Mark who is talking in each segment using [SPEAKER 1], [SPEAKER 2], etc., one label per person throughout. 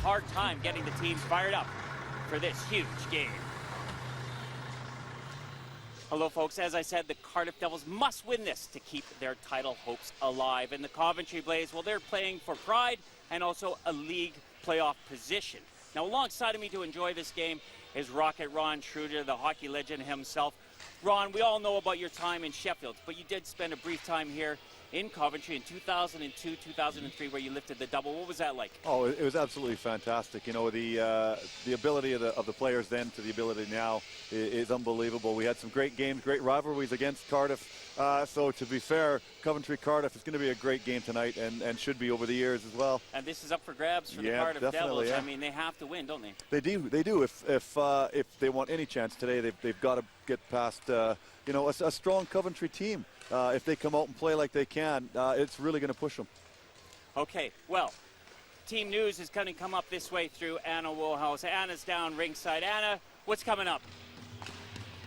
[SPEAKER 1] hard time getting the teams fired up for this huge game. Hello, folks. As I said, the Cardiff Devils must win this to keep their title hopes alive. And the Coventry Blaze, well, they're playing for pride and also a league playoff position. Now, alongside of me to enjoy this game is Rocket Ron Schroeder, the hockey legend himself. Ron, we all know about your time in Sheffield, but you did spend a brief time here in Coventry in 2002, 2003, where you lifted the double. What was that like?
[SPEAKER 2] Oh, it was absolutely fantastic. You know, the ability of the players then to the ability now is unbelievable. We had some great games, great rivalries against Cardiff. So to be fair, Coventry-Cardiff is going to be a great game tonight, and should be over the years as well. And
[SPEAKER 1] this is up for grabs for the Cardiff Devils. Yeah. I mean, they have to win, don't they?
[SPEAKER 2] They do. If they want any chance today, they've got to get past you know, a strong Coventry team. If they come out and play like they can, it's really going to push them.
[SPEAKER 1] Okay, well, team news is going to come up this way through Anna Woolhouse. Anna's down ringside. Anna, what's coming up?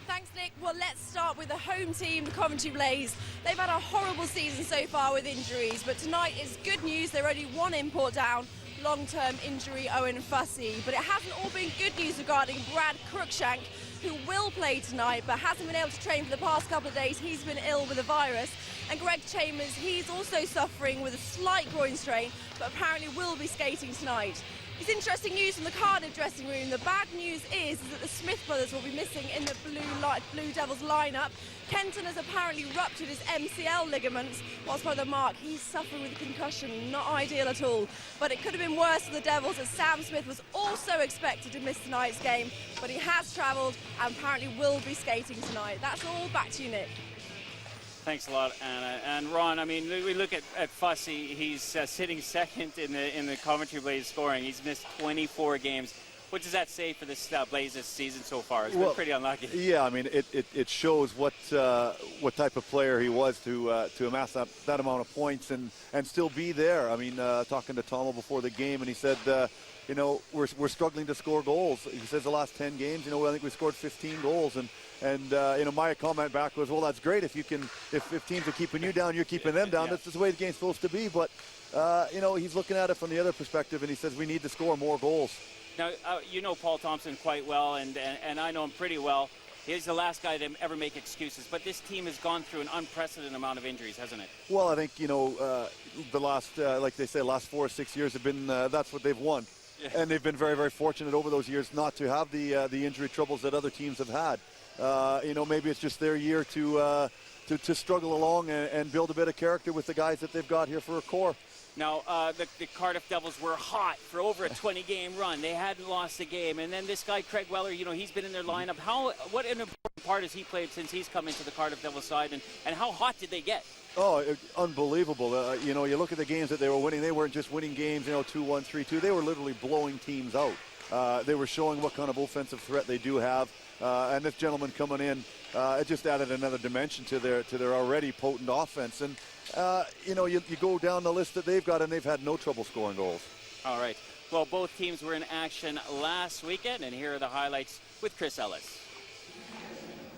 [SPEAKER 3] Thanks, Nick. Well, let's start with the home team, the Coventry Blaze. They've had a horrible season so far with injuries, but tonight is good news. They're only one import down. Long-term injury, Owen Fussy. But it hasn't all been good news regarding Brad Cruikshank, who will play tonight but hasn't been able to train for the past couple of days. He's been ill with a virus. And Greg Chambers, he's also suffering with a slight groin strain, but apparently will be skating tonight. It's interesting news from the Cardiff dressing room. The bad news is that the Smith brothers will be missing in the Blue Devils lineup. Kenton has apparently ruptured his MCL ligaments, whilst Brother Mark, he's suffering with a concussion. Not ideal at all. But it could have been worse for the Devils, as Sam Smith was also expected to miss tonight's game, but he has travelled and apparently will be skating tonight. That's all. Back to you, Nick.
[SPEAKER 1] Thanks a lot, Anna. And Ron, I mean, we look at Fussy. He's sitting second in the Coventry Blaze scoring. He's missed 24 games. What does that say for this Blazes season so far? It's been pretty unlucky.
[SPEAKER 2] Yeah, I mean, it shows what type of player he was to amass that amount of points and still be there. I mean, talking to Tomo before the game, and he said, you know, we're struggling to score goals. He says the last 10 games, you know, I think we scored 15 goals, and you know, my comment back was, well, that's great if teams are keeping you down, you're keeping them down. Yeah. That's the way the game's supposed to be. But you know, he's looking at it from the other perspective, and he says we need to score more goals.
[SPEAKER 1] Now, you know Paul Thompson quite well, and I know him pretty well. He's the last guy to ever make excuses, but this team has gone through an unprecedented amount of injuries, hasn't it?
[SPEAKER 2] Well, I think, you know, the last, like they say, last 4 or 6 years have been, that's what they've won. Yeah. And they've been very, very fortunate over those years not to have the injury troubles that other teams have had. You know, maybe it's just their year to struggle along and build a bit of character with the guys that they've got here for a core.
[SPEAKER 1] Now, the Cardiff Devils were hot for over a 20-game run. They hadn't lost a game. And then this guy, Craig Weller, you know, he's been in their lineup. What an important part has he played since he's come into the Cardiff Devils side, and how hot did they get?
[SPEAKER 2] Oh, unbelievable. You know, you look at the games that they were winning. They weren't just winning games, you know, 2-1, 3-2. They were literally blowing teams out. They were showing what kind of offensive threat they do have. And this gentleman coming in, it just added another dimension to their already potent offense. And you know, you go down the list that they've got, and they've had no trouble scoring goals.
[SPEAKER 1] All right. Well, both teams were in action last weekend, and here are the highlights with Chris Ellis.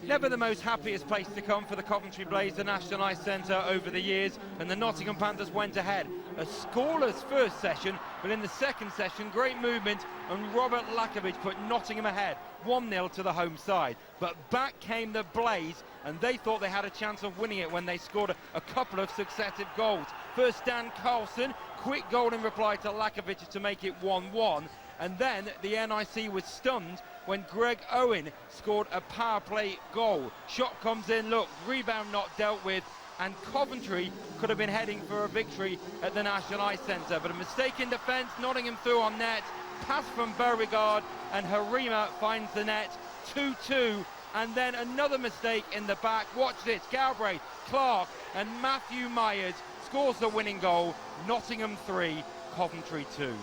[SPEAKER 4] Never the most happiest place to come for the Coventry Blaze, the National Ice Centre over the years, and the Nottingham Panthers went ahead. A scoreless first session, but in the second session, great movement, and Robert Lakovic put Nottingham ahead, 1-0 to the home side. But back came the Blaze, and they thought they had a chance of winning it when they scored a couple of successive goals. First, Dan Carlson, quick goal in reply to Lakovic to make it 1-1, and then the NIC was stunned when Greg Owen scored a power play goal. Shot comes in, look, rebound not dealt with, and Coventry could have been heading for a victory at the National Ice Centre. But a mistake in defence, Nottingham through on net, pass from Beauregard, and Harima finds the net, 2-2, and then another mistake in the back. Watch this, Galbraith, Clark, and Matthew Myers scores the winning goal, Nottingham 3, Coventry 2.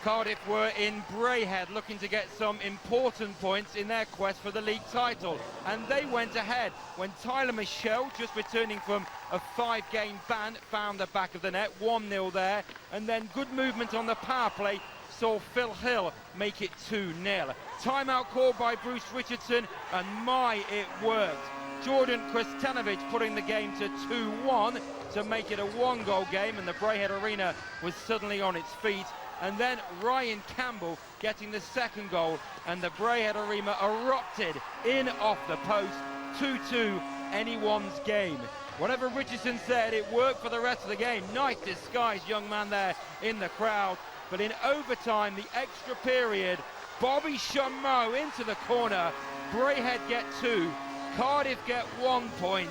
[SPEAKER 4] Cardiff were in Brayhead looking to get some important points in their quest for the league title, and they went ahead when Tyler Michel, just returning from a 5-game ban, found the back of the net, 1-0 there, and then good movement on the power play saw Phil Hill make it 2-0. Timeout called by Bruce Richardson, and it worked. Jordan Kristanovic putting the game to 2-1 to make it a one-goal game, and the Braehead Arena was suddenly on its feet. And then Ryan Campbell getting the second goal, and the Braehead Arena erupted in off the post. 2-2, anyone's game. Whatever Richardson said, it worked for the rest of the game. Nice disguised young man there in the crowd. But in overtime, the extra period, Bobby Chameau into the corner. Braehead get 2, Cardiff get 1 point,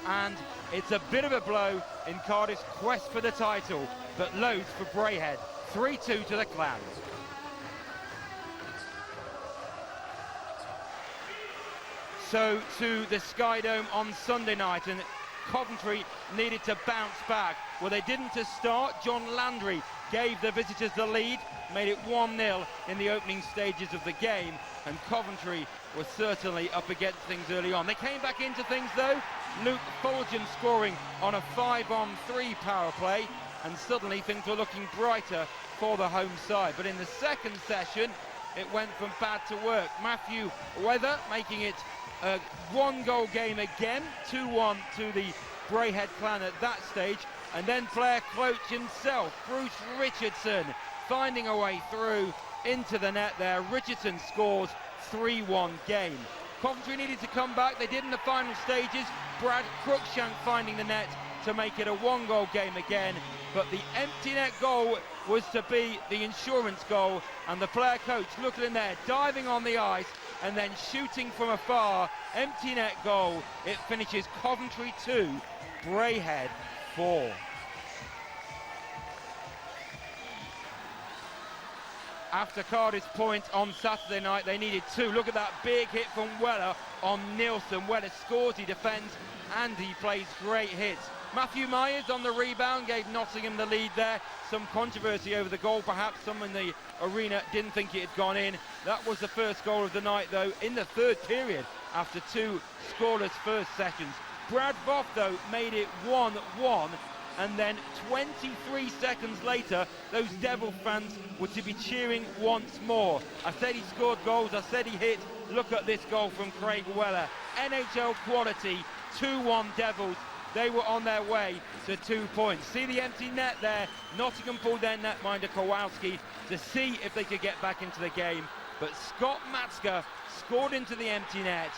[SPEAKER 4] and it's a bit of a blow in Cardiff's quest for the title, but loads for Braehead. 3-2 to the Clans. So to the Sky Dome on Sunday night, and Coventry needed to bounce back. Well, they didn't to start. John Landry gave the visitors the lead, made it 1-0 in the opening stages of the game, and Coventry was certainly up against things early on. They came back into things though. Luke Fulgham scoring on a 5-on-3 power play, and suddenly things were looking brighter for the home side. But in the second session, it went from bad to worse. Matthew Weather making it a one-goal game again, 2-1 to the Braehead Clan at that stage. And then player coach himself, Bruce Richardson, finding a way through into the net there. Richardson scores, 3-1 game. Coventry needed to come back. They did in the final stages. Brad Cruikshank finding the net to make it a one-goal game again. But the empty net goal was to be the insurance goal, and the player coach looking in there, diving on the ice, and then shooting from afar. Empty net goal. It finishes Coventry 2, Braehead 4. After Cardiff's point on Saturday night, they needed 2. Look at that big hit from Weller on Nielsen. Weller scores, he defends, and he plays great hits. Matthew Myers on the rebound gave Nottingham the lead there. Some controversy over the goal, perhaps some in the arena didn't think it had gone in. That was the first goal of the night though, in the third period, after 2 scoreless first sessions. Brad Voth though made it 1-1, and then 23 seconds later, those Devil fans were to be cheering once more. I said he scored goals, I said he hit. Look at this goal from Craig Weller. NHL quality, 2-1 Devils. They were on their way to 2 points. See the empty net there. Nottingham pulled their netminder Kowalski to see if they could get back into the game. But Scott Matska scored into the empty net.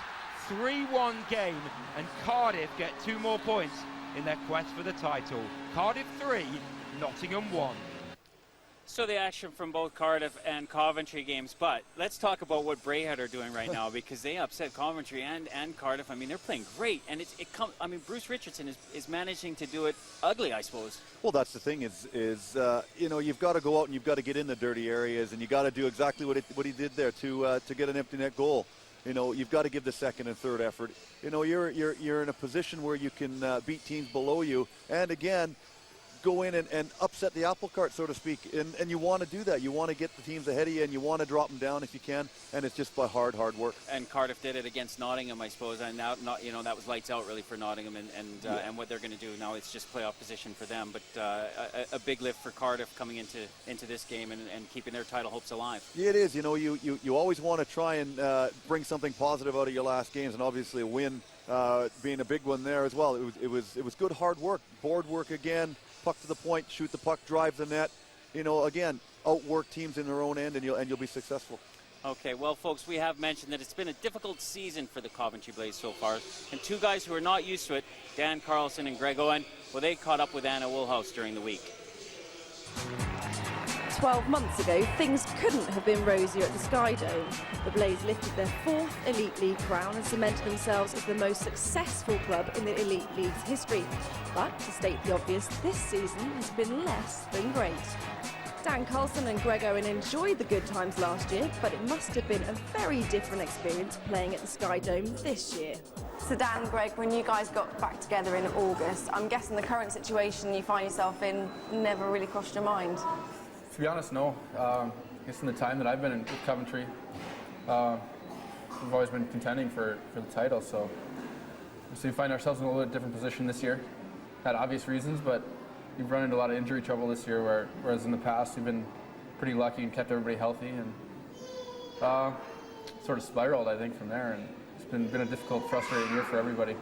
[SPEAKER 4] 3-1 game, and Cardiff get 2 more points in their quest for the title. Cardiff 3, Nottingham 1.
[SPEAKER 1] So the action from both Cardiff and Coventry games, but let's talk about what Braehead are doing right now, because they upset Coventry and Cardiff. I mean, they're playing great, and Bruce Richardson is managing to do it ugly, I suppose.
[SPEAKER 2] Well, that's the thing is you know, you've got to go out and you've got to get in the dirty areas, and you got to do exactly what he did there to get an empty net goal. You know, you've got to give the second and third effort. You know, you're in a position where you can beat teams below you, and again, go in and upset the apple cart, so to speak, and you want to do that. You want to get the teams ahead of you, and you want to drop them down if you can, and it's just by hard work.
[SPEAKER 1] And Cardiff did it against Nottingham, I suppose, and now that was lights out really for Nottingham, and what they're going to do now, it's just playoff position for them. But a big lift for Cardiff coming into this game and keeping their title hopes alive.
[SPEAKER 2] Yeah, it is. You know, you always want to try and bring something positive out of your last games, and obviously a win being a big one there as well. It was good hard work, board work again. Puck to the point, shoot the puck, drive the net. You know, again, outwork teams in their own end, and you'll be successful.
[SPEAKER 1] Okay, well, folks, we have mentioned that it's been a difficult season for the Coventry Blaze so far, and 2 guys who are not used to it, Dan Carlson and Greg Owen, well, they caught up with Anna Woolhouse during the week.
[SPEAKER 3] 12 months ago, things couldn't have been rosier at the Sky Dome. The Blaze lifted their 4th Elite League crown and cemented themselves as the most successful club in the Elite League's history. But, to state the obvious, this season has been less than great. Dan Carlson and Greg Owen enjoyed the good times last year, but it must have been a very different experience playing at the Sky Dome this year.
[SPEAKER 5] So Dan, Greg, when you guys got back together in August, I'm guessing the current situation you find yourself in never really crossed your mind?
[SPEAKER 6] To be honest, no. I guess in the time that I've been with Coventry, we've always been contending for the title, so we find ourselves in a little bit different position this year. Had obvious reasons, but we've run into a lot of injury trouble this year, whereas in the past we've been pretty lucky and kept everybody healthy, and sort of spiraled, I think, from there, and been a difficult, frustrating year for everybody.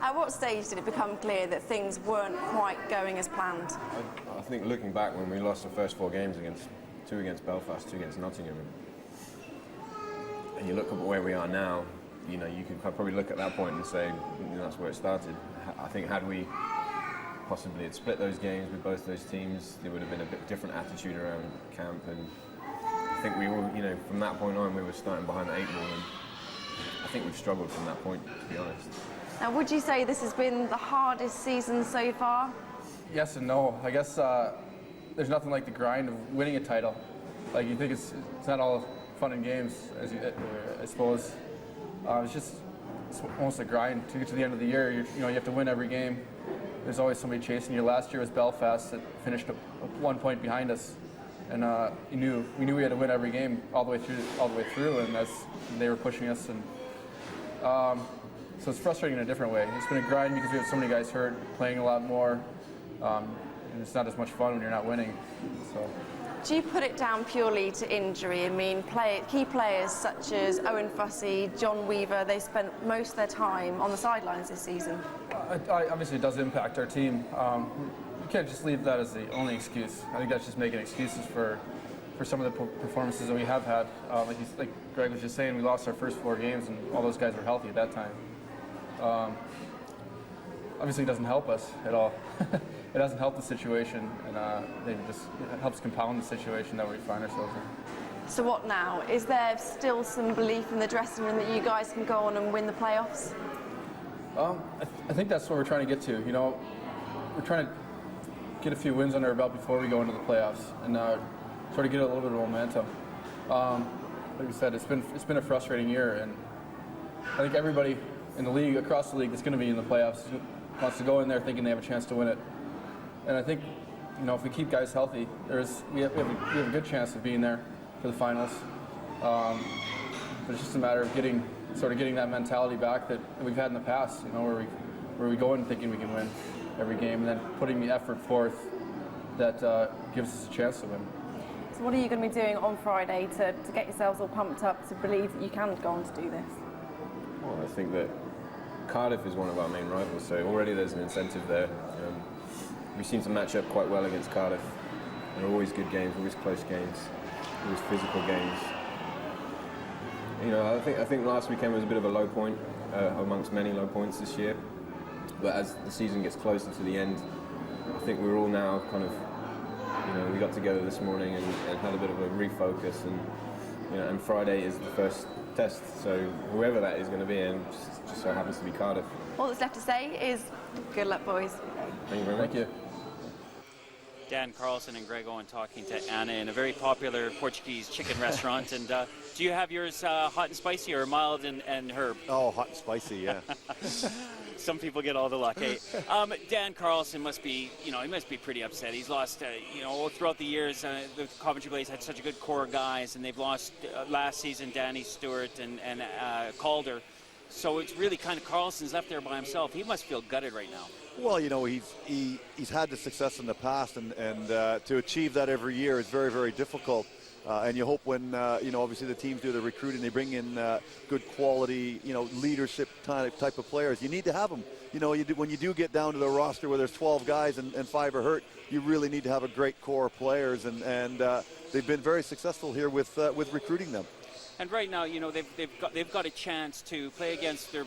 [SPEAKER 5] At what stage did it become clear that things weren't quite going as planned?
[SPEAKER 7] I think looking back when we lost the first 4 games two against Belfast, 2 against Nottingham, and you look at where we are now, you could probably look at that point and say that's where it started. I think had we possibly had split those games with both those teams, there would have been a bit different attitude around camp, and I think we were, from that point on, we were starting behind the 8 ball, and I think we've struggled from that point, to be honest.
[SPEAKER 5] Now, would you say this has been the hardest season so far?
[SPEAKER 6] Yes and no. I guess there's nothing like the grind of winning a title. Like, you think it's not all fun and games, I suppose. It's almost a grind to get to the end of the year. You have to win every game. There's always somebody chasing you. Last year was Belfast that finished up 1 point behind us, and we knew we had to win every game all the way through, and they were pushing us. And so it's frustrating in a different way. It's been a grind because we have so many guys hurt, playing a lot more, and it's not as much fun when you're not winning. So.
[SPEAKER 5] Do you put it down purely to injury? I mean, key players such as Owen Fussey, John Weaver, they spent most of their time on the sidelines this season.
[SPEAKER 6] Obviously, it does impact our team. You can't just leave that as the only excuse. I think that's just making excuses for some of the performances that we have had. Like Greg was just saying, we lost our first 4 games, and all those guys were healthy at that time. Obviously, it doesn't help us at all. It doesn't help the situation, and it helps compound the situation that we find ourselves in.
[SPEAKER 5] So what now? Is there still some belief in the dressing room that you guys can go on and win the playoffs?
[SPEAKER 6] I think that's what we're trying to get to. We're trying to get a few wins under our belt before we go into the playoffs, and sort of get a little bit of momentum. Like we said, it's been a frustrating year, and I think everybody in the league, across the league, that's going to be in the playoffs wants to go in there thinking they have a chance to win it. And I think, if we keep guys healthy, we have a good chance of being there for the finals. But it's just a matter of getting that mentality back that we've had in the past, where we go in thinking we can win every game, and then putting the effort forth that gives us a chance to win.
[SPEAKER 5] So what are you going to be doing on Friday to get yourselves all pumped up to believe that you can go on to do this?
[SPEAKER 7] Well, I think that Cardiff is one of our main rivals, so already there's an incentive there. We seem to match up quite well against Cardiff. They're always good games, always close games, always physical games. I think last weekend was a bit of a low point amongst many low points this year. But as the season gets closer to the end, I think we're all now kind of, we got together this morning and had a bit of a refocus, and Friday is the first test. So whoever that is going to be, and just so happens to be Cardiff.
[SPEAKER 5] All that's left to say is good luck, boys.
[SPEAKER 7] Thank you very much.
[SPEAKER 6] Thank you.
[SPEAKER 1] Dan Carlson and Greg Owen talking to Anna in a very popular Portuguese chicken restaurant. And do you have yours hot and spicy or mild and herb?
[SPEAKER 2] Oh, hot and spicy, yeah.
[SPEAKER 1] Some people get all the luck. Hey, Dan Carlson must be, he must be pretty upset. He's lost, throughout the years, the Coventry Blaze had such a good core of guys, and they've lost last season Danny Stewart and Calder. So it's really kind of Carlson's left there by himself. He must feel gutted right now.
[SPEAKER 2] Well, he's had the success in the past, and to achieve that every year is very, very difficult. And you hope when, obviously the teams do the recruiting, they bring in good quality, leadership type of players. You need to have them. When you do get down to the roster where there's 12 guys and 5 are hurt, you really need to have a great core of players. And they've been very successful here with recruiting them.
[SPEAKER 1] And right now, they've got a chance to play against their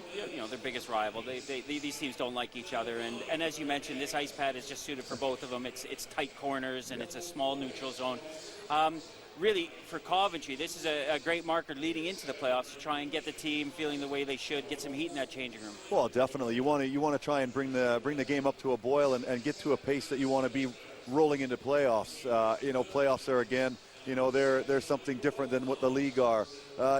[SPEAKER 1] biggest rival. These teams don't like each other, and as you mentioned, this ice pad is just suited for both of them. It's tight corners and it's a small neutral zone. Really, for Coventry, this is a great marker leading into the playoffs to try and get the team feeling the way they should, get some heat in that changing room. Well,
[SPEAKER 2] definitely, you want to try and bring the game up to a boil and get to a pace that you want to be rolling into playoffs. Playoffs are again. They're something different than what the league are.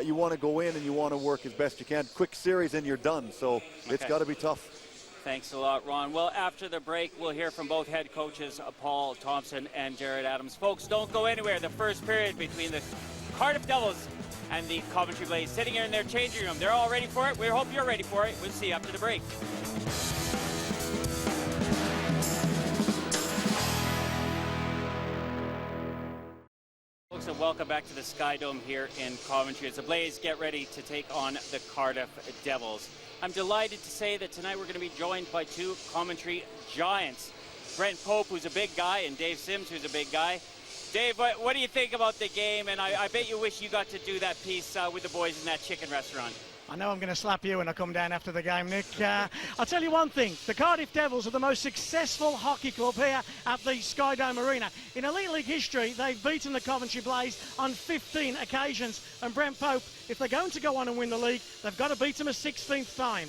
[SPEAKER 2] You want to go in and you want to work as best you can. Quick series and you're done. So It's got to be tough.
[SPEAKER 1] Thanks a lot, Ron. Well, after the break, we'll hear from both head coaches, Paul Thompson and Jared Adams. Folks, don't go anywhere. The first period between the Cardiff Devils and the Coventry Blaze sitting here in their changing room. They're all ready for it. We hope you're ready for it. We'll see you after the break. Folks, and welcome welcome back to the Sky Dome here in Coventry as the Blaze get ready to take on the Cardiff Devils. I'm delighted to say that tonight we're going to be joined by two Coventry giants, Brent Pope, who's a big guy, and Dave Sims, who's a big guy. Dave, what do you think about the game? And I bet you wish you got to do that piece with the boys in that chicken restaurant.
[SPEAKER 8] I know I'm going to slap you when I come down after the game, Nick. I'll tell you one thing. The Cardiff Devils are the most successful hockey club here at the Sky Dome Arena. In Elite League history, they've beaten the Coventry Blaze on 15 occasions. And Brent Pope, if they're going to go on and win the league, they've got to beat them a 16th time.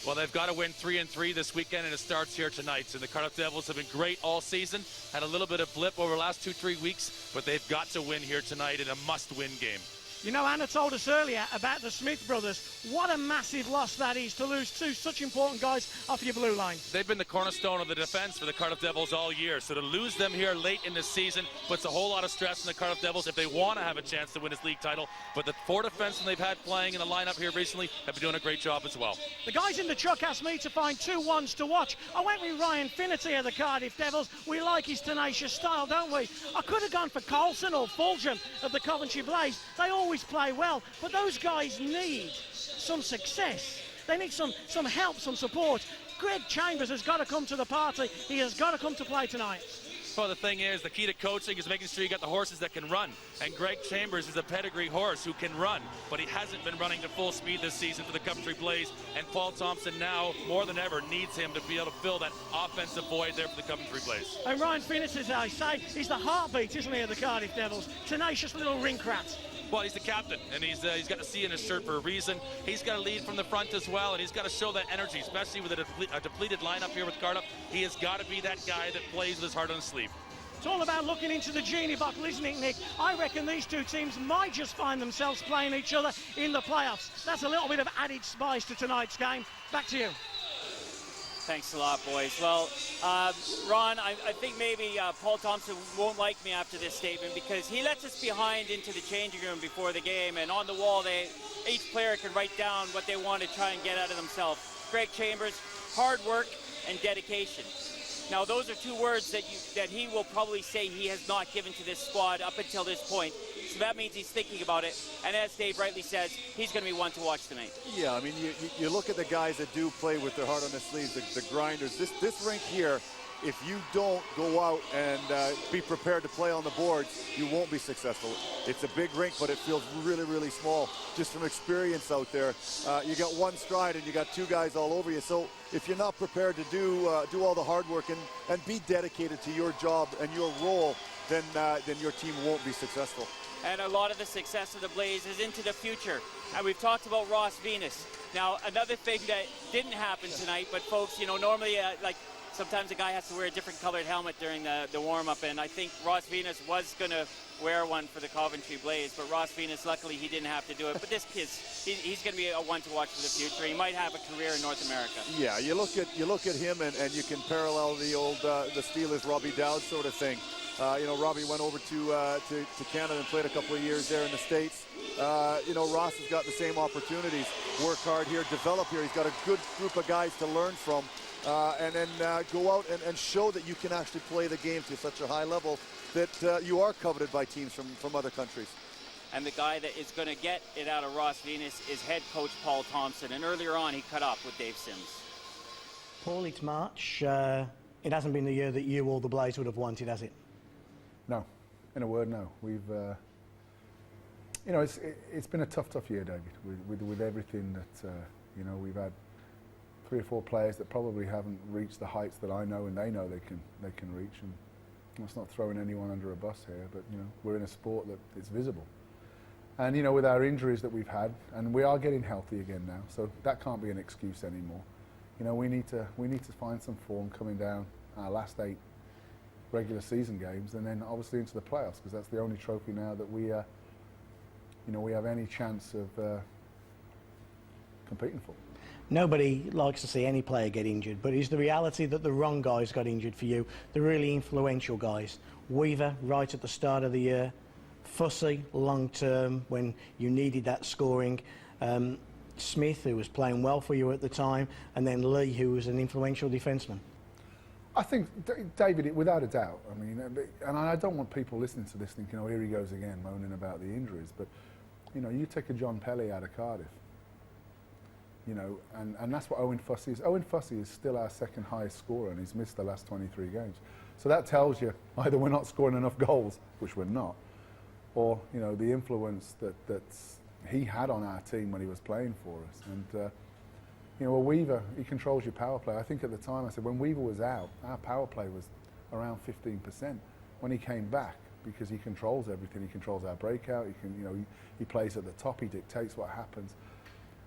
[SPEAKER 9] Well, they've got to win 3-3 this weekend, and it starts here tonight. And the Cardiff Devils have been great all season. Had a little bit of blip over the last 2-3 weeks, but they've got to win here tonight in a must-win game.
[SPEAKER 8] You know, Anna told us earlier about the Smith brothers. What a massive loss that is to lose two such important guys off your blue line.
[SPEAKER 9] They've been the cornerstone of the defense for the Cardiff Devils all year. So to lose them here late in the season puts a whole lot of stress on the Cardiff Devils if they want to have a chance to win this league title. But the four defensemen they've had playing in the lineup here recently have been doing a great job as well.
[SPEAKER 8] The guys in the truck asked me to find 2 ones to watch. I went with Ryan Finnerty of the Cardiff Devils. We like his tenacious style, don't we? I could have gone for Coulson or Fulgham of the Coventry Blaze. They always play well. But those guys need some success. They need some help, some support. Greg Chambers has got to come to the party. He has got to come to play tonight.
[SPEAKER 9] Well, the thing is, the key to coaching is making sure you got the horses that can run. And Greg Chambers is a pedigree horse who can run, but he hasn't been running to full speed this season for the Coventry Blaze. And Paul Thompson now, more than ever, needs him to be able to fill that offensive void there for the Coventry Blaze.
[SPEAKER 8] And Ryan Finnis, as I say, he's the heartbeat, isn't he, of the Cardiff Devils? Tenacious little rink rat.
[SPEAKER 9] Well, he's the captain, and he's got a C in his shirt for a reason. He's got to lead from the front as well, and he's got to show that energy, especially with a depleted lineup here with Cardiff. He has got to be that guy that plays with his heart on his sleeve.
[SPEAKER 8] It's all about looking into the genie bottle, isn't it, Nick? I reckon these two teams might just find themselves playing each other in the playoffs. That's a little bit of added spice to tonight's game. Back to you.
[SPEAKER 1] Thanks a lot, boys. Well, Ron, I think maybe Paul Thompson won't like me after this statement because he lets us behind into the changing room before the game, and on the wall, each player can write down what they want to try and get out of themselves. Greg Chambers, hard work and dedication. Now, those are 2 words that he will probably say he has not given to this squad up until this point. So that means he's thinking about it. And as Dave rightly says, he's going to be one to watch tonight.
[SPEAKER 2] Yeah, I mean, you look at the guys that do play with their heart on their sleeves, the grinders. This rink here, if you don't go out and be prepared to play on the boards, you won't be successful. It's a big rink, but it feels really, really small. Just from experience out there, you got one stride and you got 2 guys all over you. So if you're not prepared to do all the hard work and be dedicated to your job and your role, then your team won't be successful.
[SPEAKER 1] And a lot of the success of the Blaze is into the future. And we've talked about Ross Venus. Now, another thing that didn't happen tonight, but folks, you know, normally like sometimes a guy has to wear a different colored helmet during the warm-up, and I think Ross Venus was going to wear one for the Coventry Blaze, but Ross Venus, luckily, he didn't have to do it. But this kid, he's going to be a one to watch for the future. He might have a career in North America.
[SPEAKER 2] Yeah, you look at him, and you can parallel the old the Steelers Robbie Dowd sort of thing. You know, Robbie went over to Canada and played a couple of years there in the States. You know, Ross has got the same opportunities. Work hard here, develop here. He's got a good group of guys to learn from. And then go out and show that you can actually play the game to such a high level that you are coveted by teams from other countries.
[SPEAKER 1] And the guy that is going to get it out of Ross Venus is head coach Paul Thompson. And earlier on, he cut up with Dave Sims.
[SPEAKER 8] Paul, it's March. It hasn't been the year that you or the Blaze would have wanted, has it?
[SPEAKER 10] No. In a word, no. We've, you know, it's been a tough year, David, with everything that, you know, we've had 3 or 4 players that probably haven't reached the heights that I know and they know they can reach. And it's not throwing anyone under a bus here, but you know, we're in a sport that is visible. And you know, with our injuries that we've had, and we are getting healthy again now, so that can't be an excuse anymore. You know, we need to find some form coming down our last 8 regular season games, and then obviously into the playoffs, because that's the only trophy now that we, you know, we have any chance of competing for.
[SPEAKER 8] Nobody likes to see any player get injured, but is the reality that the wrong guys got injured for you, the really influential guys? Weaver, right at the start of the year, Fussy, long-term, when you needed that scoring, Smith, who was playing well for you at the time, and then Lee, who was an influential defenseman.
[SPEAKER 10] I think, David, without a doubt, I mean, and I don't want people listening to this thinking, oh, here he goes again, moaning about the injuries, but, you know, you take a John Pelly out of Cardiff, you know, and that's what Owen Fussey is. Owen Fussey is still our second highest scorer, and he's missed the last 23 games. So that tells you either we're not scoring enough goals, which we're not, or, you know, the influence that he had on our team when he was playing for us. And, you know, Weaver, he controls your power play. I think at the time I said when Weaver was out, our power play was around 15%. When he came back, because he controls everything, he controls our breakout, he can, you know, he plays at the top, he dictates what happens.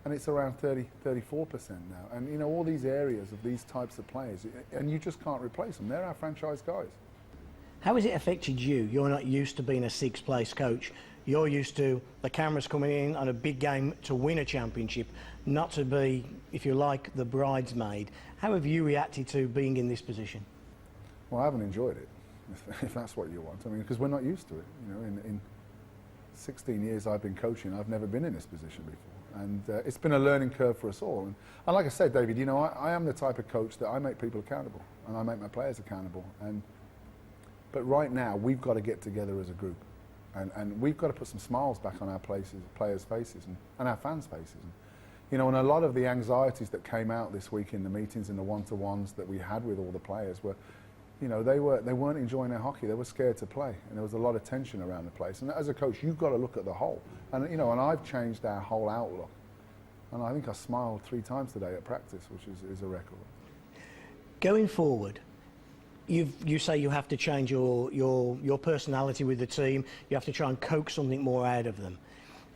[SPEAKER 10] And it's around 34% now. And, you know, all these areas of these types of players, and you just can't replace them. They're our franchise guys.
[SPEAKER 11] How has it affected you? You're not used to being a sixth-place coach. You're used to the cameras coming in on a big game to win a championship, not to be, if you like, the bridesmaid. How have you reacted to being in this position?
[SPEAKER 10] Well, I haven't enjoyed it, if that's what you want. I mean, because we're not used to it. You know, in 16 years I've been coaching, I've never been in this position before. And it's been a learning curve for us all. And like I said, David, you know, I am the type of coach that I make people accountable, and I make my players accountable. But right now, we've got to get together as a group. And we've got to put some smiles back on our players' faces and our fans' faces. And, you know, and a lot of the anxieties that came out this week in the meetings and the one-to-ones that we had with all the players were, you know, they weren't enjoying their hockey. They were scared to play, and there was a lot of tension around the place. And as a coach, you've got to look at the whole. And, you know, and I've changed our whole outlook. And I think I smiled 3 times today at practice, which is a record.
[SPEAKER 11] Going forward, you say you have to change your personality with the team. You have to try and coax something more out of them.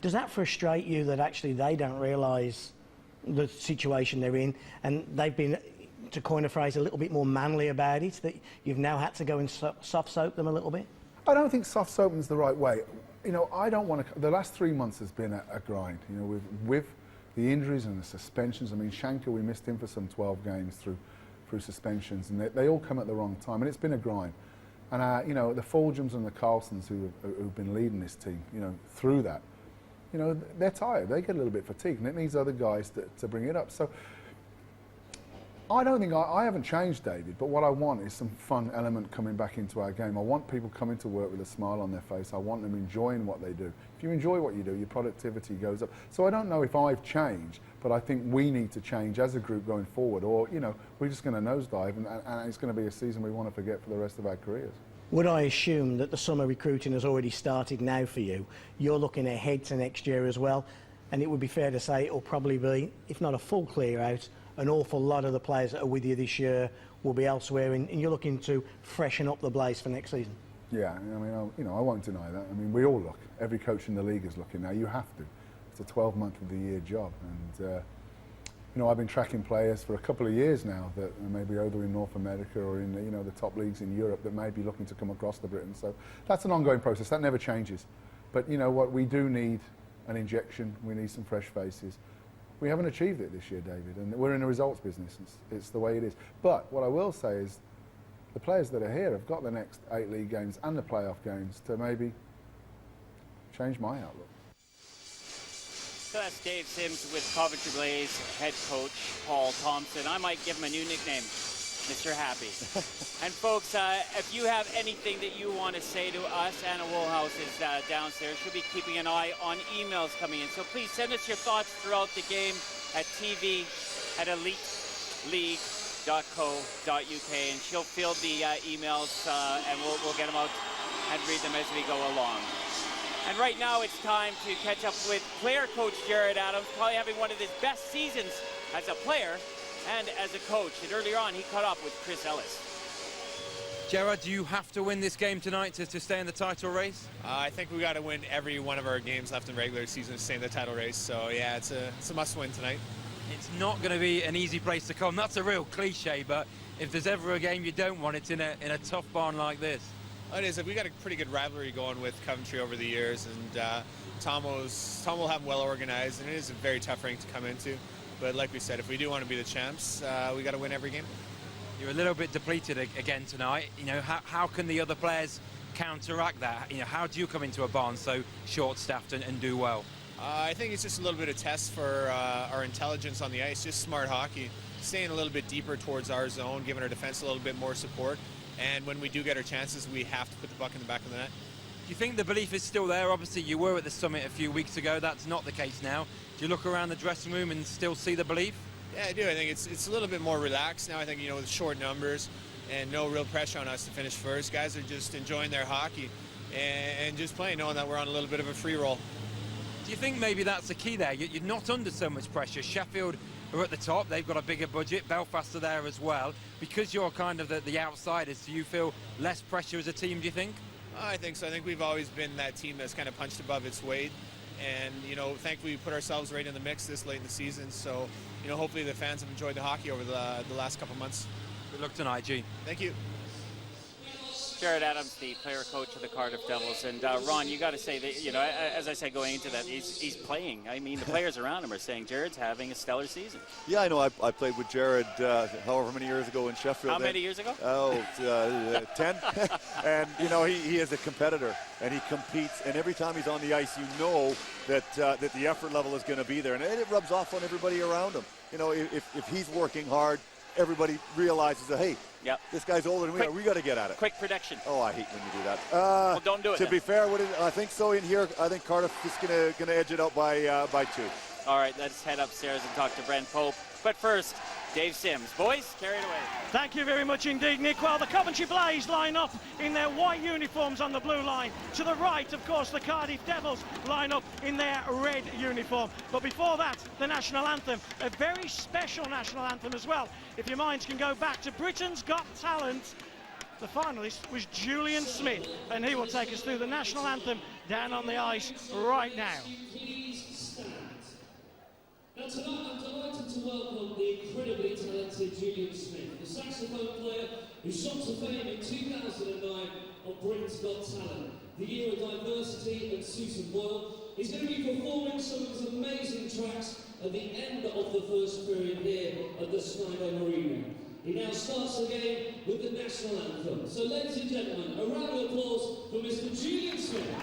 [SPEAKER 11] Does that frustrate you that actually they don't realise the situation they're in, and they've been, to coin a phrase, a little bit more manly about it, that you've now had to go and soft soap them a little bit?
[SPEAKER 10] I don't think soft soaping's the right way. You know, I don't want to. The last 3 months has been a grind. You know, with the injuries and the suspensions. I mean, Shankar, we missed him for some 12 games through suspensions, and they all come at the wrong time, and it's been a grind. And you know, the Fulghams and the Carlsons who've been leading this team, you know, through that, you know, they're tired. They get a little bit fatigued, and it needs other guys to bring it up. So I don't think I haven't changed, David, but what I want is some fun element coming back into our game. I want people coming to work with a smile on their face. I want them enjoying what they do. If you enjoy what you do, your productivity goes up. So I don't know if I've changed, but I think we need to change as a group going forward, or, you know, we're just going to nosedive, and it's going to be a season we want to forget for the rest of our careers.
[SPEAKER 11] Would I assume that the summer recruiting has already started now for you? You're looking ahead to next year as well, and it would be fair to say it'll probably be, if not a full clear out, an awful lot of the players that are with you this year will be elsewhere, and you're looking to freshen up the place for next season.
[SPEAKER 10] Yeah, I mean, you know, I won't deny that. I mean, we all look. Every coach in the league is looking now. You have to. It's a 12-month of the year job, and you know, I've been tracking players for a couple of years now that maybe either in North America or in you know, the top leagues in Europe that may be looking to come across to Britain. So that's an ongoing process. That never changes. But you know what? We do need an injection. We need some fresh faces. We haven't achieved it this year, David, and we're in a results business. It's the way it is. But what I will say is the players that are here have got the next 8 league games and the playoff games to maybe change my outlook.
[SPEAKER 1] So that's Dave Sims with Coventry Blaze head coach Paul Thompson. I might give him a new nickname, Mr. Happy. And folks, if you have anything that you want to say to us, Anna Woolhouse is downstairs. She'll be keeping an eye on emails coming in. So please send us your thoughts throughout the game at tv@eliteleague.co.uk, and she'll field the emails and we'll get them out and read them as we go along. And right now it's time to catch up with player coach Jared Adams, probably having one of his best seasons as a player and as a coach. And earlier on, he caught up with Chris Ellis.
[SPEAKER 4] Gerard, do you have to win this game tonight to stay in the title race?
[SPEAKER 12] I think we got to win every one of our games left in regular season to stay in the title race. So yeah, it's a must-win tonight.
[SPEAKER 4] It's not going to be an easy place to come. That's a real cliche, but if there's ever a game you don't want, it's in a tough barn like this.
[SPEAKER 12] It is. We got a pretty good rivalry going with Coventry over the years, and Tom will have well organized, and it is a very tough ring to come into. But like we said, if we do want to be the champs, we got to win every game.
[SPEAKER 4] You're a little bit depleted again tonight. You know, how can the other players counteract that? You know, how do you come into a barn so short-staffed and do well?
[SPEAKER 12] I think it's just a little bit of test for our intelligence on the ice, just smart hockey, staying a little bit deeper towards our zone, giving our defense a little bit more support. And when we do get our chances, we have to put the puck in the back of the net.
[SPEAKER 4] Do you think the belief is still there? Obviously, you were at the summit a few weeks ago. That's not the case now. Do you look around the dressing room and still see the belief?
[SPEAKER 12] Yeah, I do. I think it's a little bit more relaxed now. I think, with short numbers and no real pressure on us to finish first, guys are just enjoying their hockey and just playing, knowing that we're on a little bit of a free roll.
[SPEAKER 4] Do you think maybe that's the key there? You're not under so much pressure. Sheffield are at the top. They've got a bigger budget. Belfast are there as well. Because you're kind of the outsiders, do you feel less pressure as a team, do you think?
[SPEAKER 12] I think so. I think we've always been that team that's kind of punched above its weight. And, thankfully we put ourselves right in the mix this late in the season. So, hopefully the fans have enjoyed the hockey over the last couple months.
[SPEAKER 4] Good luck tonight, Gene.
[SPEAKER 12] Thank you.
[SPEAKER 1] Jared Adams, the player coach of the Cardiff Devils, and Ron, you got to say that as I said going into that, he's playing. I mean, the players around him are saying Jared's having a stellar season.
[SPEAKER 2] Yeah, I know. I played with Jared however many years ago in Sheffield.
[SPEAKER 1] How many years ago?
[SPEAKER 2] 10. And he is a competitor, and he competes. And every time he's on the ice, that the effort level is going to be there, and it rubs off on everybody around him. If he's working hard, everybody realizes that, hey, this guy's older than we are. We got to get at it.
[SPEAKER 1] Quick prediction.
[SPEAKER 2] Oh, I hate when you do that.
[SPEAKER 1] Well, don't do it.
[SPEAKER 2] To be fair, I think so in here. I think Cardiff is going to edge it out by 2.
[SPEAKER 1] All right, let's head upstairs and talk to Brent Pope. But first, Dave Sims. Boys, carry it away.
[SPEAKER 8] Thank you very much indeed, Nick. Well, the Coventry Blaze line up in their white uniforms on the blue line. To the right, of course, the Cardiff Devils line up in their red uniform. But before that, the national anthem, a very special national anthem as well. If your minds can go back to Britain's Got Talent, the finalist was Julian Smith, and he will take us through the national anthem down on the ice right now.
[SPEAKER 13] Now tonight I'm delighted to welcome the incredibly talented Julian Smith, the saxophone player who shot to fame in 2009 on Britain's Got Talent, the year of diversity and Susan Boyle. He's going to be performing some of his amazing tracks at the end of the first period here at the Sligo Arena. He now starts the game with the national anthem. So ladies and gentlemen, a round of applause for Mr. Julian Smith.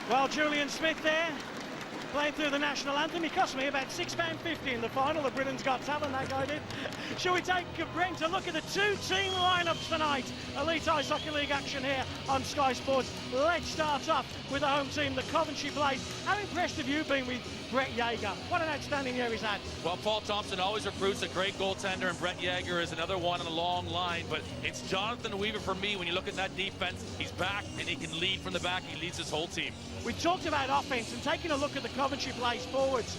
[SPEAKER 8] Well, Julian Smith there, playing through the national anthem. He cost me about £6.50 in the final of Britain's Got Talent, that guy did. Shall we take Brent a look at the two-team lineups tonight? Elite Ice Hockey League action here on Sky Sports. Let's start off with the home team, the Coventry Blaze. How impressed have you been with Brett Yeager? What an outstanding year he's had.
[SPEAKER 9] Well, Paul Thompson always recruits a great goaltender, and Brett Yeager is another one on a long line. But it's Jonathan Weaver for me. When you look at that defense, he's back, and he can lead from the back. He leads his whole team.
[SPEAKER 8] We talked about offense, and taking a look at the Coventry Blaze forwards.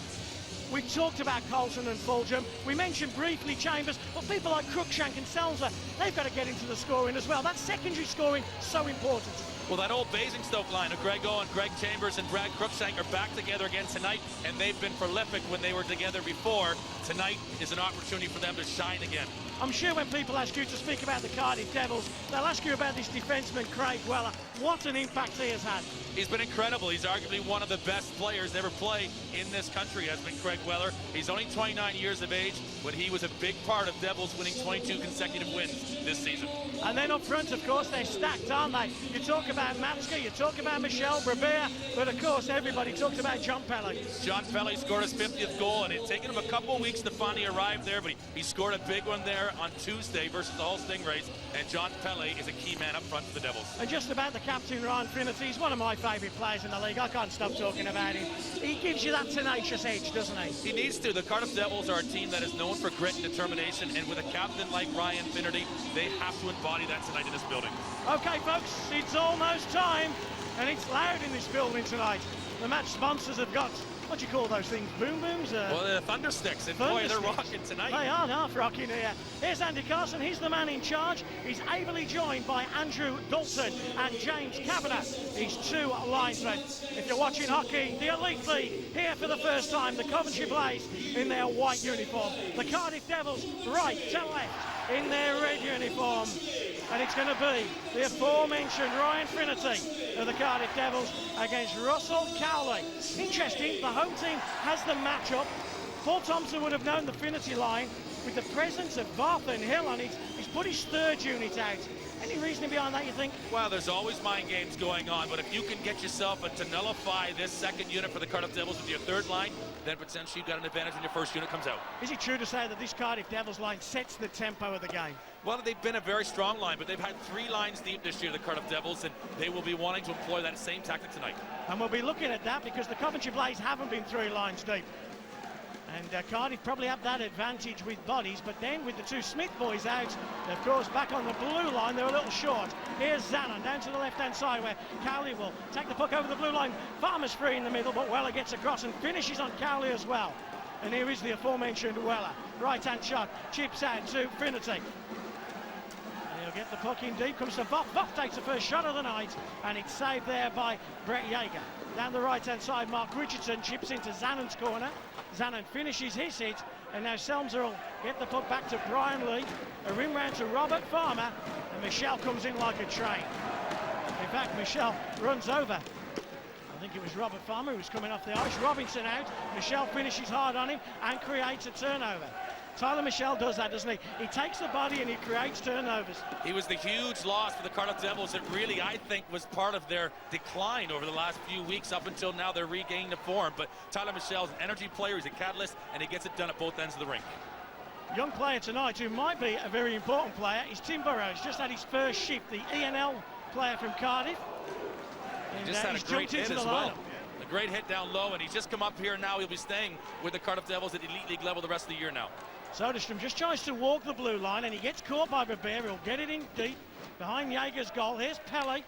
[SPEAKER 8] We talked about Coulson and Fulgham. We mentioned briefly Chambers, but people like Cruikshank and Selzer, they've got to get into the scoring as well. That secondary scoring, so important.
[SPEAKER 9] Well, that old Basingstoke line of Greg Owen, Greg Chambers, and Brad Cruikshank are back together again tonight, and they've been prolific when they were together before. Tonight is an opportunity for them to shine again.
[SPEAKER 8] I'm sure when people ask you to speak about the Cardiff Devils, they'll ask you about this defenseman, Craig Weller. What an impact he has had.
[SPEAKER 9] He's been incredible. He's arguably one of the best players to ever play in this country, has been Craig Weller. He's only 29 years of age, but he was a big part of Devils winning 22 consecutive wins this season.
[SPEAKER 8] And then up front, of course, they're stacked, aren't they? You talk about Matska, you talk about Michel Brabert, but of course everybody talks about John Pelle.
[SPEAKER 9] John Pelle scored his 50th goal, and it's taken him a couple weeks to finally arrive there, but he scored a big one there on Tuesday versus the Hull Stingrays, and John Pelle is a key man up front for the Devils.
[SPEAKER 8] And just about the captain, Ryan Finnerty, he's one of my favourite players in the league. I can't stop talking about him. He gives you that tenacious edge, doesn't he?
[SPEAKER 9] He needs to. The Cardiff Devils are a team that is known for grit and determination, and with a captain like Ryan Finnerty, they have to embody that tonight in this building.
[SPEAKER 8] Okay, folks, it's almost time, and it's loud in this building tonight. The match sponsors have got, what do you call those things, boom booms?
[SPEAKER 9] Well, the thunder sticks, and boy, they're rocking tonight.
[SPEAKER 8] They are half rocking here. Here's Andy Carson, he's the man in charge. He's ably joined by Andrew Dalton and James Kavanagh, his two linesmen. If you're watching hockey, the Elite League, here for the first time, the Coventry Blaze in their white uniform. The Cardiff Devils, right to left, in their red uniform. And it's going to be the aforementioned Ryan Finnerty of the Cardiff Devils against Russell Cowley. Interesting, the home team has the matchup. Paul Thompson would have known the Finnerty line with the presence of Barth and Hill on it. He's put his third unit out. Any reasoning behind that, you think?
[SPEAKER 9] Well, there's always mind games going on, but if you can get yourself to nullify this second unit for the Cardiff Devils with your third line, then potentially you've got an advantage when your first unit comes out.
[SPEAKER 8] Is it true to say that this Cardiff Devils line sets the tempo of the game?
[SPEAKER 9] Well, they've been a very strong line, but they've had 3 lines deep this year, the Cardiff Devils, and they will be wanting to employ that same tactic tonight.
[SPEAKER 8] And we'll be looking at that because the Coventry Blaze haven't been 3 lines deep. And Cardiff probably have that advantage with bodies, but then with the 2 Smith boys out, of course, back on the blue line, they're a little short. Here's Zanon down to the left-hand side where Cowley will take the puck over the blue line. Farmer's free in the middle, but Weller gets across and finishes on Cowley as well. And here is the aforementioned Weller. Right-hand shot, chips out to Finnerty. He'll get the puck in deep, comes to Voth. Voth takes the first shot of the night, and it's saved there by Brett Yeager. Down the right-hand side, Mark Richardson chips into Zannon's corner. Zannon finishes his hit, and now Selmser will get the puck back to Brian Lee. A rim round to Robert Farmer, and Michelle comes in like a train. In fact, Michelle runs over. I think it was Robert Farmer who was coming off the ice. Robinson out. Michelle finishes hard on him and creates a turnover. Tyler Michelle does that, doesn't he? He takes the body and he creates turnovers.
[SPEAKER 9] He was the huge loss for the Cardiff Devils that really, I think, was part of their decline over the last few weeks. Up until now, they're regaining the form. But Tyler Michelle's an energy player, he's a catalyst, and he gets it done at both ends of the rink.
[SPEAKER 8] Young player tonight who might be a very important player is Tim Burrows. Just had his first shift, the ENL player from Cardiff.
[SPEAKER 9] He just had a great hit as well. A great hit down low, and he's just come up here now. He'll be staying with the Cardiff Devils at Elite League level the rest of the year now.
[SPEAKER 8] Soderstrom just tries to walk the blue line, and he gets caught by Beber. He'll get it in deep behind Yeager's goal. Here's Pele.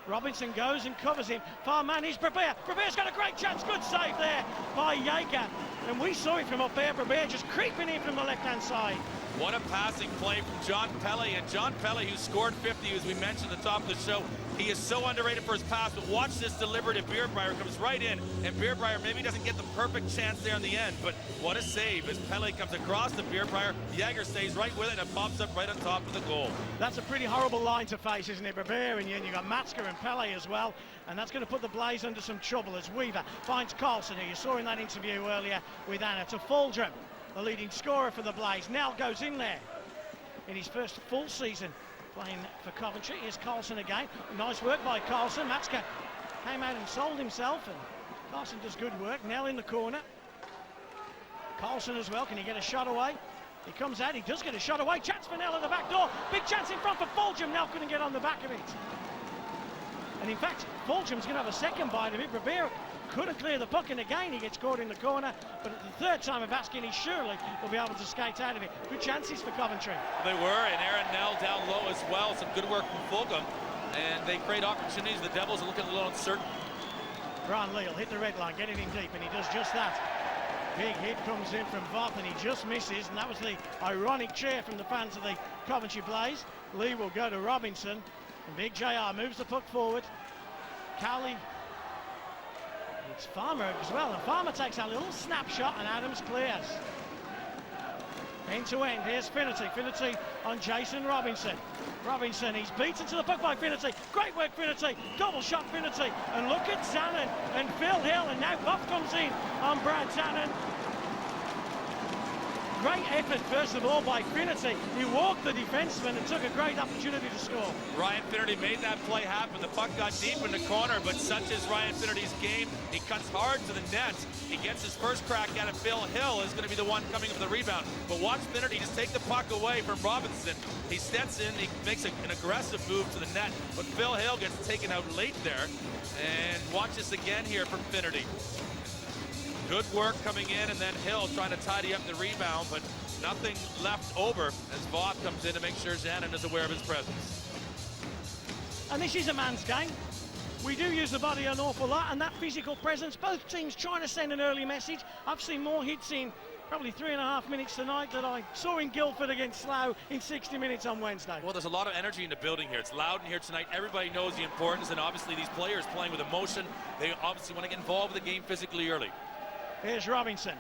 [SPEAKER 8] Robinson goes and covers him. Far man is Beber. Beber's got a great chance. Good save there by Yeager. And we saw it from up there. Beber just creeping in from the left-hand side.
[SPEAKER 9] What a passing play from John Pele. And John Pele, who scored 50, as we mentioned at the top of the show, he is so underrated for his pass. But watch this delivery to Beerbreyer. Comes right in. And Beerbreyer maybe doesn't get the perfect chance there in the end. But what a save as Pele comes across to Beerbreyer. Yeager stays right with it and it pops up right on top of the goal.
[SPEAKER 8] That's a pretty horrible line to face, isn't it? Beber, and you've got Matska and Pele as well. And that's going to put the Blaze under some trouble as Weaver finds Carlson, who you saw in that interview earlier with Anna, to Fulgrim, the leading scorer for the Blaze. Nell goes in there in his first full season playing for Coventry. Here's Carlson again. Nice work by Carlson. Matska came out and sold himself, and Carlson does good work. Nell in the corner. Carlson as well. Can he get a shot away? He comes out. He does get a shot away. Chance for Nell at the back door. Big chance in front for Fulgham. Nell couldn't get on the back of it. And in fact, Fulgham's going to have a second bite of it. Rivera couldn't clear the puck, and again he gets caught in the corner. But at the third time of asking, he surely will be able to skate out of it. Good chances for Coventry.
[SPEAKER 9] They were, and Aaron Nell down low as well. Some good work from Fulgham, and they create opportunities. The Devils are looking a little uncertain.
[SPEAKER 8] Brian Lee will hit the red line, get it in deep, and he does just that. Big hit comes in from Voth, and he just misses, and that was the ironic cheer from the fans of the Coventry Blaze. Lee will go to Robinson, and Big JR moves the puck forward. Cowley, it's Farmer as well, and Farmer takes a little snapshot, and Adams clears. End to end, here's Finnerty. Finnerty on Jason Robinson. Robinson, he's beaten to the puck by Finnerty. Great work, Finnerty. Double shot, Finnerty. And look at Zanon and Phil Hill, and now Buff comes in on Brad Zanon. Great effort, first of all, by Finnerty. He walked the defenseman and took a great opportunity to score.
[SPEAKER 9] Ryan Finnerty made that play happen. The puck got deep in the corner, but such is Ryan Finnerty's game. He cuts hard to the net. He gets his first crack at it. Phil Hill is going to be the one coming up with the rebound. But watch Finnerty just take the puck away from Robinson. He steps in, he makes an aggressive move to the net, but Phil Hill gets taken out late there. And watch this again here from Finnerty. Good work coming in, and then Hill trying to tidy up the rebound, but nothing left over as Vaught comes in to make sure Zanin is aware of his presence.
[SPEAKER 8] And this is a man's game. We do use the body an awful lot, and that physical presence, both teams trying to send an early message. I've seen more hits in probably 3.5 minutes tonight than I saw in Guildford against Slough in 60 minutes on Wednesday.
[SPEAKER 9] Well, there's a lot of energy in the building here. It's loud in here tonight. Everybody knows the importance, and obviously these players playing with emotion, they obviously want to get involved with the game physically early.
[SPEAKER 8] Here's Robinson,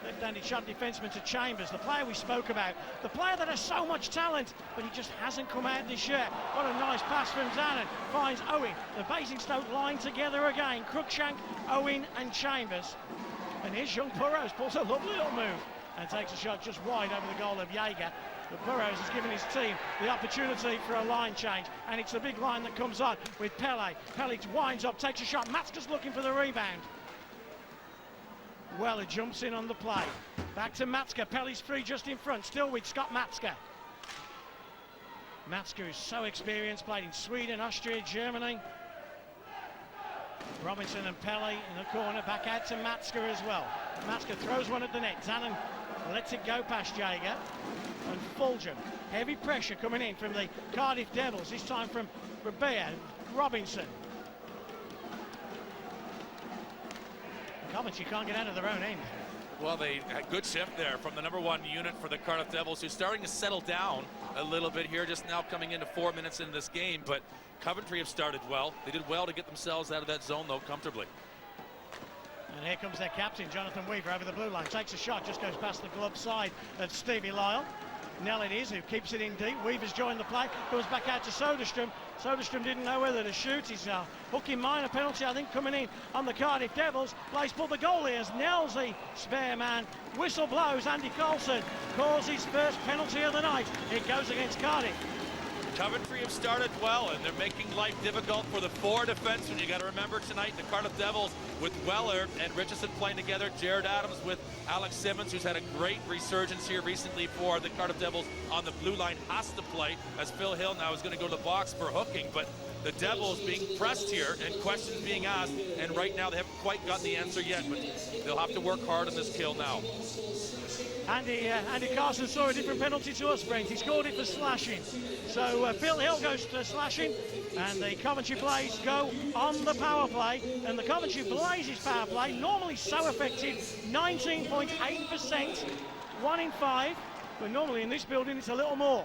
[SPEAKER 8] left-handed shot defenseman to Chambers, the player we spoke about, the player that has so much talent, but he just hasn't come out this year. What a nice pass from Zanin, finds Owen. The Basingstoke line together again, Cruikshank, Owen and Chambers. And here's young Burrows, pulls a lovely little move and takes a shot just wide over the goal of Jaeger. But Burrows has given his team the opportunity for a line change, and it's a big line that comes on with Pele. Pele winds up, takes a shot, Matzke's looking for the rebound. Weller jumps in on the play. Back to Matzke. Pelly's free just in front. Still with Scott Matzke. Matzke is so experienced. Played in Sweden, Austria, Germany. Robinson and Pele in the corner. Back out to Matzke as well. Matzke throws one at the net. Zanin lets it go past Jaeger. And Fulgham. Heavy pressure coming in from the Cardiff Devils. This time from Rabea. Robinson. Coventry can't get out of their own end.
[SPEAKER 9] Well, they had good shift there from the #1 unit for the Cardiff Devils, who's starting to settle down a little bit here, just now coming into 4 minutes into this game. But Coventry have started well. They did well to get themselves out of that zone, though, comfortably.
[SPEAKER 8] And here comes their captain, Jonathan Weaver, over the blue line. Takes a shot, just goes past the glove side of Stevie Lyle. Nell it is, who keeps it in deep. Weaver's joined the play, goes back out to Soderstrom. Soderstrom didn't know whether to shoot. He's hooking minor penalty, I think, coming in on the Cardiff Devils. Blaze pulled the goalie as Nell's the spare man. Whistle blows, Andy Coulson calls his first penalty of the night. It goes against Cardiff.
[SPEAKER 9] Coventry have started well, and they're making life difficult for the 4 defensemen. You got to remember tonight, the Cardiff Devils with Weller and Richardson playing together. Jared Adams with Alex Simmons, who's had a great resurgence here recently for the Cardiff Devils on the blue line, has to play, as Phil Hill now is going to go to the box for hooking. But the Devils being pressed here and questions being asked, and right now they haven't quite gotten the answer yet, but they'll have to work hard on this kill now.
[SPEAKER 8] Andy Carson saw a different penalty to us, Brent. He scored it for slashing. So Phil Hill goes to slashing, and the Coventry Blaze go on the power play. And the Coventry Blaze's power play, normally so effective, 19.8%, 1 in 5. But normally in this building, it's a little more.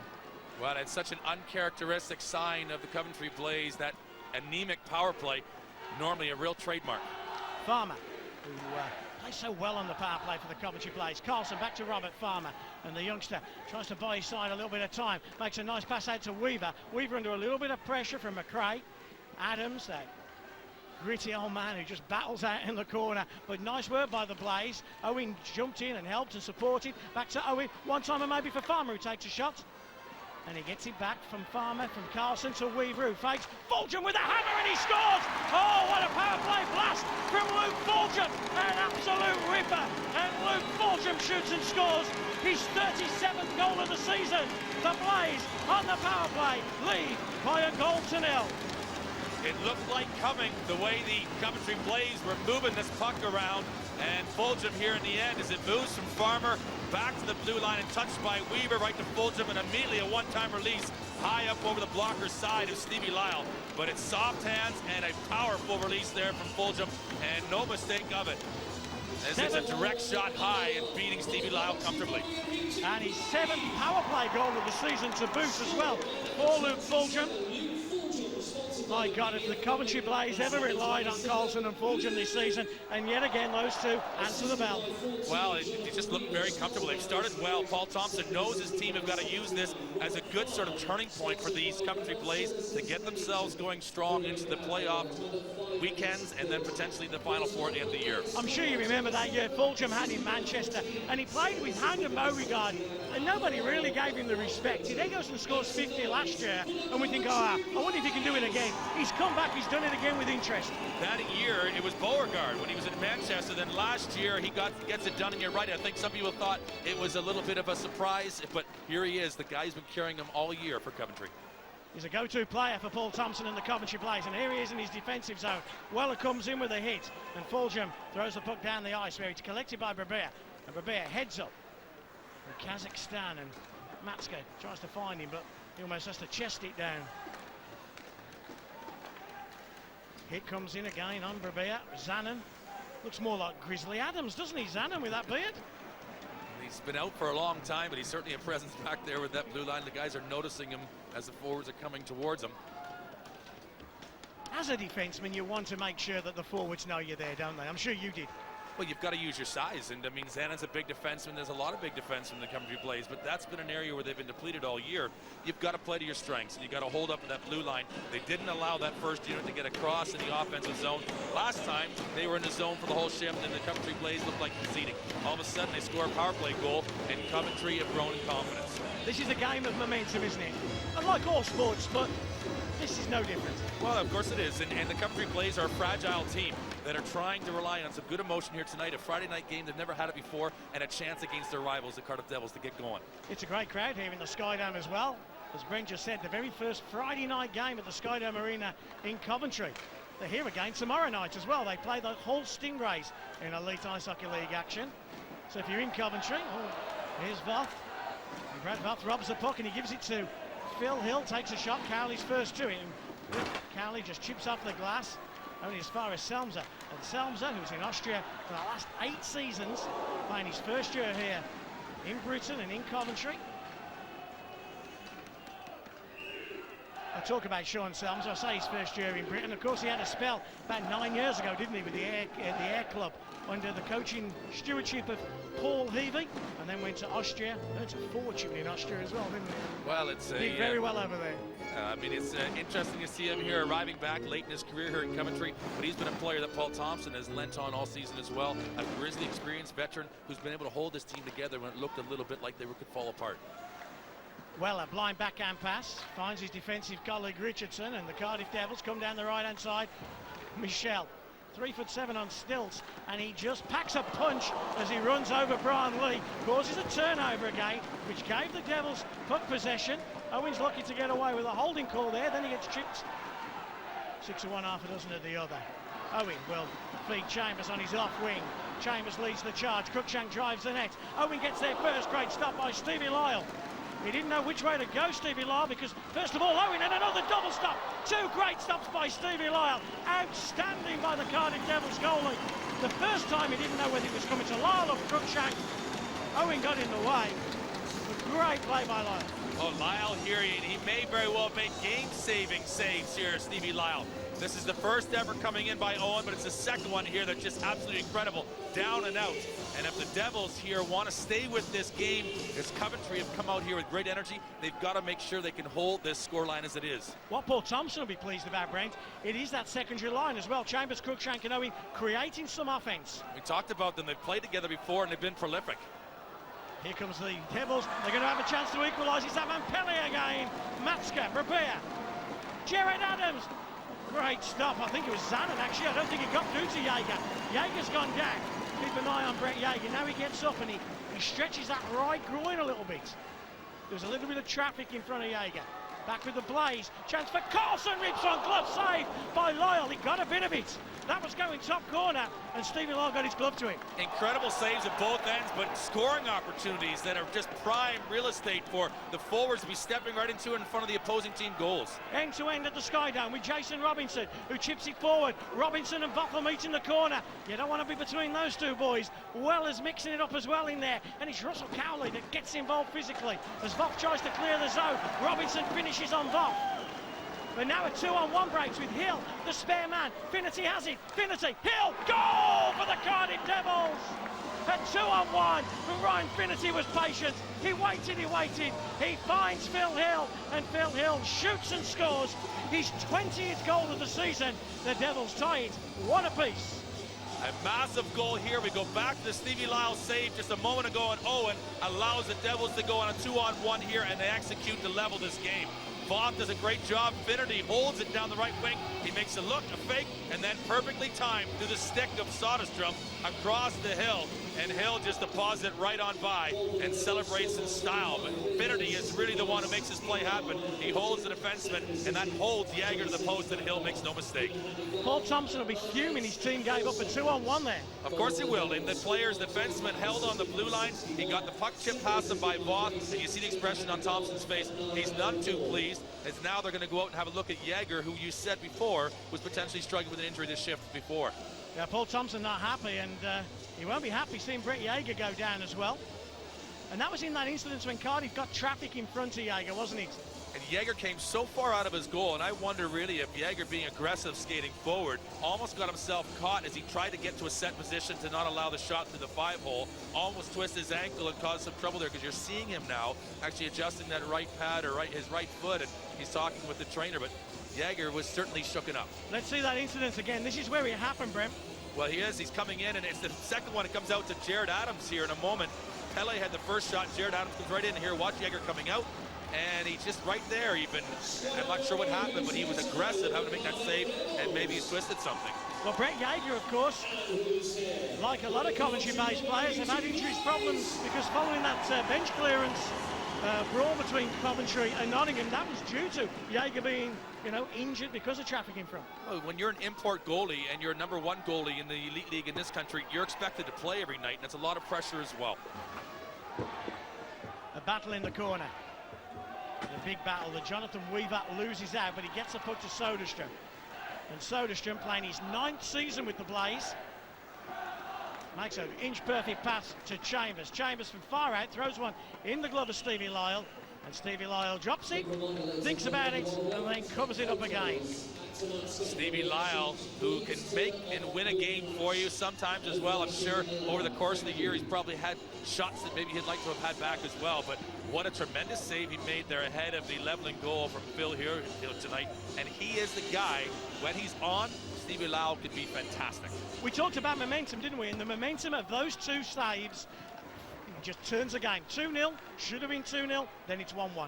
[SPEAKER 9] Well, it's such an uncharacteristic sign of the Coventry Blaze, that anemic power play, normally a real trademark.
[SPEAKER 8] Farmer, who plays so well on the power play for the Coventry Blaze. Carlson back to Robert Farmer, and the youngster tries to buy his side a little bit of time. Makes a nice pass out to Weaver. Weaver under a little bit of pressure from McRae. Adams, that gritty old man who just battles out in the corner, but nice work by the Blaze. Owen jumped in and helped and supported. Back to Owen, one-timer maybe for Farmer, who takes a shot. And he gets it back from Farmer, from Carlson to Weaver, who fakes. Fulgham with a hammer, and he scores! Oh, what a power play blast from Luke Fulgham! An absolute ripper! And Luke Fulgham shoots and scores his 37th goal of the season. The Blaze on the power play lead by a goal to nil.
[SPEAKER 9] It looked like coming the way the Coventry Blaze were moving this puck around, and Fulgham here in the end as it moves from Farmer back to the blue line and touched by Weaver right to Fulgham, and immediately a one-time release high up over the blocker's side of Stevie Lyle. But it's soft hands and a powerful release there from Fulgham, and no mistake of it, as it's a direct shot high and beating Stevie Lyle comfortably.
[SPEAKER 8] And his 7th power play goal of the season to boot as well for Luke Fulgham. My God, if the Coventry Blaze ever relied on Coulson and Fulgham this season, and yet again those two answer the bell.
[SPEAKER 9] Well, it just looked very comfortable. They've started well. Paul Thompson knows his team have got to use this as a good sort of turning point for these Coventry Blaze to get themselves going strong into the playoff weekends and then potentially the Final Four at the end of the year.
[SPEAKER 8] I'm sure you remember that year Fulgham had in Manchester, and he played with Hand and Beauregard, and nobody really gave him the respect. He then goes and scores 50 last year, and we think, I wonder if he can do it again. He's come back, he's done it again with interest.
[SPEAKER 9] That year, it was Beauregard when he was in Manchester. Then last year, he gets it done, and you're right. I think some people thought it was a little bit of a surprise, but here he is. The guy's been carrying him all year for Coventry.
[SPEAKER 8] He's a go-to player for Paul Thompson and the Coventry Blaze, and here he is in his defensive zone. Weller comes in with a hit, and Fulgham throws the puck down the ice where it's collected by Brabea, and Brabea heads up from Kazakhstan, and Matska tries to find him, but he almost has to chest it down. Hit comes in again on Brabea. Zanin looks more like Grizzly Adams, doesn't he, Zanin, with that beard?
[SPEAKER 9] He's been out for a long time, but he's certainly a presence back there with that blue line. The guys are noticing him as the forwards are coming towards him.
[SPEAKER 8] As a defenseman, you want to make sure that the forwards know you're there, don't they? I'm sure you did.
[SPEAKER 9] Well, you've got to use your size, and I mean, Zanin's a big defenseman. There's a lot of big defensemen in the Coventry Blaze, but that's been an area where they've been depleted all year. You've got to play to your strengths, and you've got to hold up in that blue line. They didn't allow that first unit to get across in the offensive zone. Last time, they were in the zone for the whole shift, and the Coventry Blaze looked like conceding. All of a sudden, they score a power play goal, and Coventry have grown in confidence.
[SPEAKER 8] This is a game of momentum, isn't it? Unlike all sports, but this is no different.
[SPEAKER 9] Well, of course it is, and the Coventry Blaze are a fragile team that are trying to rely on some good emotion here tonight. A Friday night game, they've never had it before, and a chance against their rivals, the Cardiff Devils, to get going.
[SPEAKER 8] It's a great crowd here in the Skydome as well. As Brent just said, the very first Friday night game at the Skydome Arena in Coventry. They're here again tomorrow night as well. They play the Hull Stingrays in Elite Ice Hockey League action. So if you're in Coventry, here's Voth. And Brad Voth robs the puck and he gives it to Phil Hill, takes a shot. Cowley's first to him. Cowley just chips off the glass, only as far as Selmser. And Selmser, who's in Austria for the last 8 seasons, playing his first year here in Britain and in Coventry. I talk about Sean Selmser, I say his first year in Britain. Of course, he had a spell about 9 years ago, didn't he, with the Air Club, under the coaching stewardship of Paul Heavey, and then went to Austria. Earned a fortune in Austria as well, didn't he?
[SPEAKER 9] Well, it's
[SPEAKER 8] did very well over there.
[SPEAKER 9] I mean, it's interesting to see him here arriving back late in his career here in Coventry, but he's been a player that Paul Thompson has lent on all season as well. A Grizzly experienced veteran who's been able to hold this team together when it looked a little bit like they could fall apart.
[SPEAKER 8] Well, a blind backhand pass finds his defensive colleague Richardson, and the Cardiff Devils come down the right-hand side. Michel, 3'7" on stilts, and he just packs a punch as he runs over Brian Lee, causes a turnover again, which gave the Devils puck possession. Owen's lucky to get away with a holding call there, then he gets chipped. 6 of one, half a dozen of the other. Owen will feed Chambers on his off wing. Chambers leads the charge. Cruikshank drives the net. Owen gets there first. Great stop by Stevie Lyle. He didn't know which way to go, Stevie Lyle, because first of all, Owen, and another double stop. 2 great stops by Stevie Lyle. Outstanding by the Cardiff Devils goalie. The first time he didn't know whether it was coming to Lyle or Cruikshank. Owen got in the way. A great play by Lyle.
[SPEAKER 9] Oh, Lyle here, he may very well make game-saving saves here, Stevie Lyle. This is the first ever coming in by Owen, but it's the second one here that's just absolutely incredible. Down and out. And if the Devils here want to stay with this game, as Coventry have come out here with great energy, they've got to make sure they can hold this scoreline as it is.
[SPEAKER 8] What Paul Thompson will be pleased about, Brent, it is that secondary line as well. Chambers, Cruikshank and Owen creating some offense.
[SPEAKER 9] We talked about them. They've played together before and they've been prolific.
[SPEAKER 8] Here comes the Devils. They're going to have a chance to equalise. It's that Pelly again. Matska, Brabea, Jared Adams. Great stop. I think it was Zanin, actually. I don't think he got through to Jaeger. Jaeger's gone down. Keep an eye on Brett Jaeger. Now he gets up and he stretches that right groin a little bit. There's a little bit of traffic in front of Jaeger. Back with the Blaze. Chance for Carlson. Rips on glove. Save by Lyle. He got a bit of it. That was going top corner, and Stevie Lyle got his glove to it.
[SPEAKER 9] Incredible saves at both ends, but scoring opportunities that are just prime real estate for the forwards to be stepping right into in front of the opposing team goals.
[SPEAKER 8] End to end at the Skydome with Jason Robinson, who chips it forward. Robinson and Bothell meet in the corner. You don't want to be between those two boys. Weller's mixing it up as well in there, and it's Russell Cowley that gets involved physically. As Voth tries to clear the zone, Robinson finishes on Voth. But now a 2-on-1 breaks with Hill, the spare man. Finnerty has it. Finnerty, Hill, goal for the Cardiff Devils. A 2-on-1 from Ryan Finnerty was patient. He waited. He finds Phil Hill, and Phil Hill shoots and scores his 20th goal of the season. The Devils tie it 1 apiece.
[SPEAKER 9] A massive goal here. We go back to the Stevie Lyle save just a moment ago, and Owen allows the Devils to go on a 2-on-1 here, and they execute to level this game. Voth does a great job. Finnerty holds it down the right wing. He makes a look, a fake, and then perfectly timed through the stick of Soderstrom across the Hill. And Hill just deposits it right on by and celebrates in style. But Finnerty is really the one who makes this play happen. He holds the defenseman, and that holds Jagger to the post, and Hill makes no mistake.
[SPEAKER 8] Paul Thompson will be fuming his team gave up a 2-on-1 there.
[SPEAKER 9] Of course he will. And the player's defenseman held on the blue line. He got the puck chip past him by Voth, and you see the expression on Thompson's face. He's none too pleased, as now they're going to go out and have a look at Jagger, who you said before was potentially struggling with an injury this shift before.
[SPEAKER 8] Yeah, Paul Thompson not happy, and he won't be happy seeing Brett Jagger go down as well. And that was in that incident when Cardiff got traffic in front of Jagger, wasn't it?
[SPEAKER 9] And Jagger came so far out of his goal, and I wonder really if Jagger, being aggressive skating forward, almost got himself caught as he tried to get to a set position to not allow the shot through the 5-hole, almost twist his ankle and cause some trouble there, because you're seeing him now actually adjusting that right pad or his right foot, and he's talking with the trainer, but Jagger was certainly shooken up.
[SPEAKER 8] Let's see that incident again. This is where it happened, Brem.
[SPEAKER 9] Well, he is. He's coming in, and it's the second one. It comes out to Jared Adams here in a moment. Pele had the first shot. Jared Adams comes right in here. Watch Jagger coming out, and he's just right there even. I'm not sure what happened, but he was aggressive having to make that save, and maybe he's twisted something.
[SPEAKER 8] Well, Brett Jagger, of course, like a lot of Coventry-based players, have had injuries problems because following that bench clearance brawl between Coventry and Nottingham, that was due to Jagger being, injured because of traffic in front.
[SPEAKER 9] Well, when you're an import goalie and you're #1 goalie in the elite league in this country, you're expected to play every night, and it's a lot of pressure as well.
[SPEAKER 8] A battle in the corner. The big battle. The Jonathan Weaver loses out, but he gets a puck to Soderstrom. And Soderstrom, playing his 9th season with the Blaze, makes an inch-perfect pass to Chambers. Chambers from far out throws one in the glove of Stevie Lyle. And Stevie Lyle drops it, thinks about it, and then covers it up again.
[SPEAKER 9] Stevie Lyle, who can make and win a game for you sometimes as well. I'm sure over the course of the year he's probably had shots that maybe he'd like to have had back as well. But what a tremendous save he made there ahead of the leveling goal from Phil here tonight. And he is the guy, when he's on, Stevie Lyle could be fantastic.
[SPEAKER 8] We talked about momentum, didn't we? And the momentum of those two saves just turns the game. 2-0, should have been 2-0, then it's 1-1.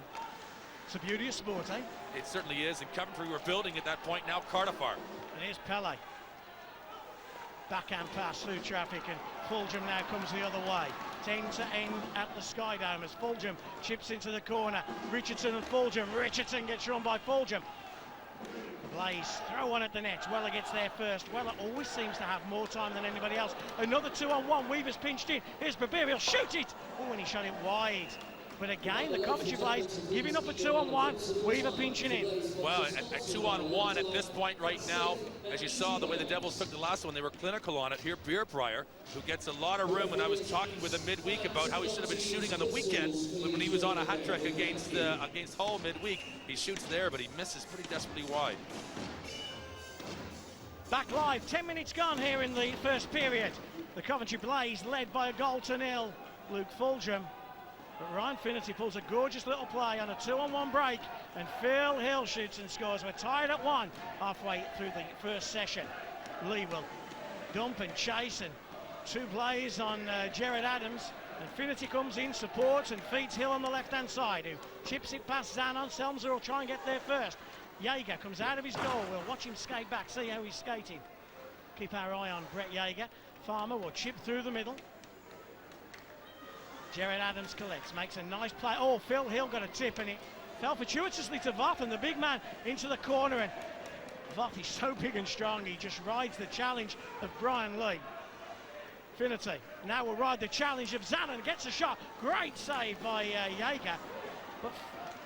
[SPEAKER 8] It's a beauty of sport, eh?
[SPEAKER 9] It certainly is, and Coventry were building at that point, now Cardiff are.
[SPEAKER 8] And here's Pele. Backhand pass through traffic, and Fulgham now comes the other way. 10 to end at the Sky Dome as Fulgham chips into the corner. Richardson and Fulgham. Richardson gets run by Fulgham. Blaze throw one at the net. Weller gets there first. Weller always seems to have more time than anybody else. Another 2-on-1. Weaver's pinched in. Here's Babir. He'll shoot it. Oh, and he shot it wide. But again, the Coventry Blaze giving up a 2-on-1. Weaver pinching in.
[SPEAKER 9] Well, a 2-on-1 at this point right now, as you saw the way the Devils took the last one, they were clinical on it. Here, Beerprior, who gets a lot of room. When I was talking with him midweek about how he should have been shooting on the weekend, when he was on a hat trick against Hull midweek, he shoots there, but he misses pretty desperately wide.
[SPEAKER 8] Back live, 10 minutes gone here in the first period. The Coventry Blaze led by a goal to nil. Luke Fulgham. But Ryan Finnerty pulls a gorgeous little play on a 2-on-1 break, and Phil Hill shoots and scores. We're tied at 1 halfway through the first session. Lee will dump and chase, and 2 plays on Jared Adams, and Finnerty comes in, supports and feeds Hill on the left-hand side, who chips it past Zanon. Selmser will try and get there first. Jagger comes out of his goal. We'll watch him skate back, see how he's skating. Keep our eye on Brett Jagger. Farmer will chip through the middle. Jared Adams collects, makes a nice play. Oh, Phil Hill got a tip, and it fell fortuitously to Voth, and the big man into the corner. And Voth is so big and strong, he just rides the challenge of Brian Lee. Finnerty now will ride the challenge of Zanon, gets a shot. Great save by Jagger. But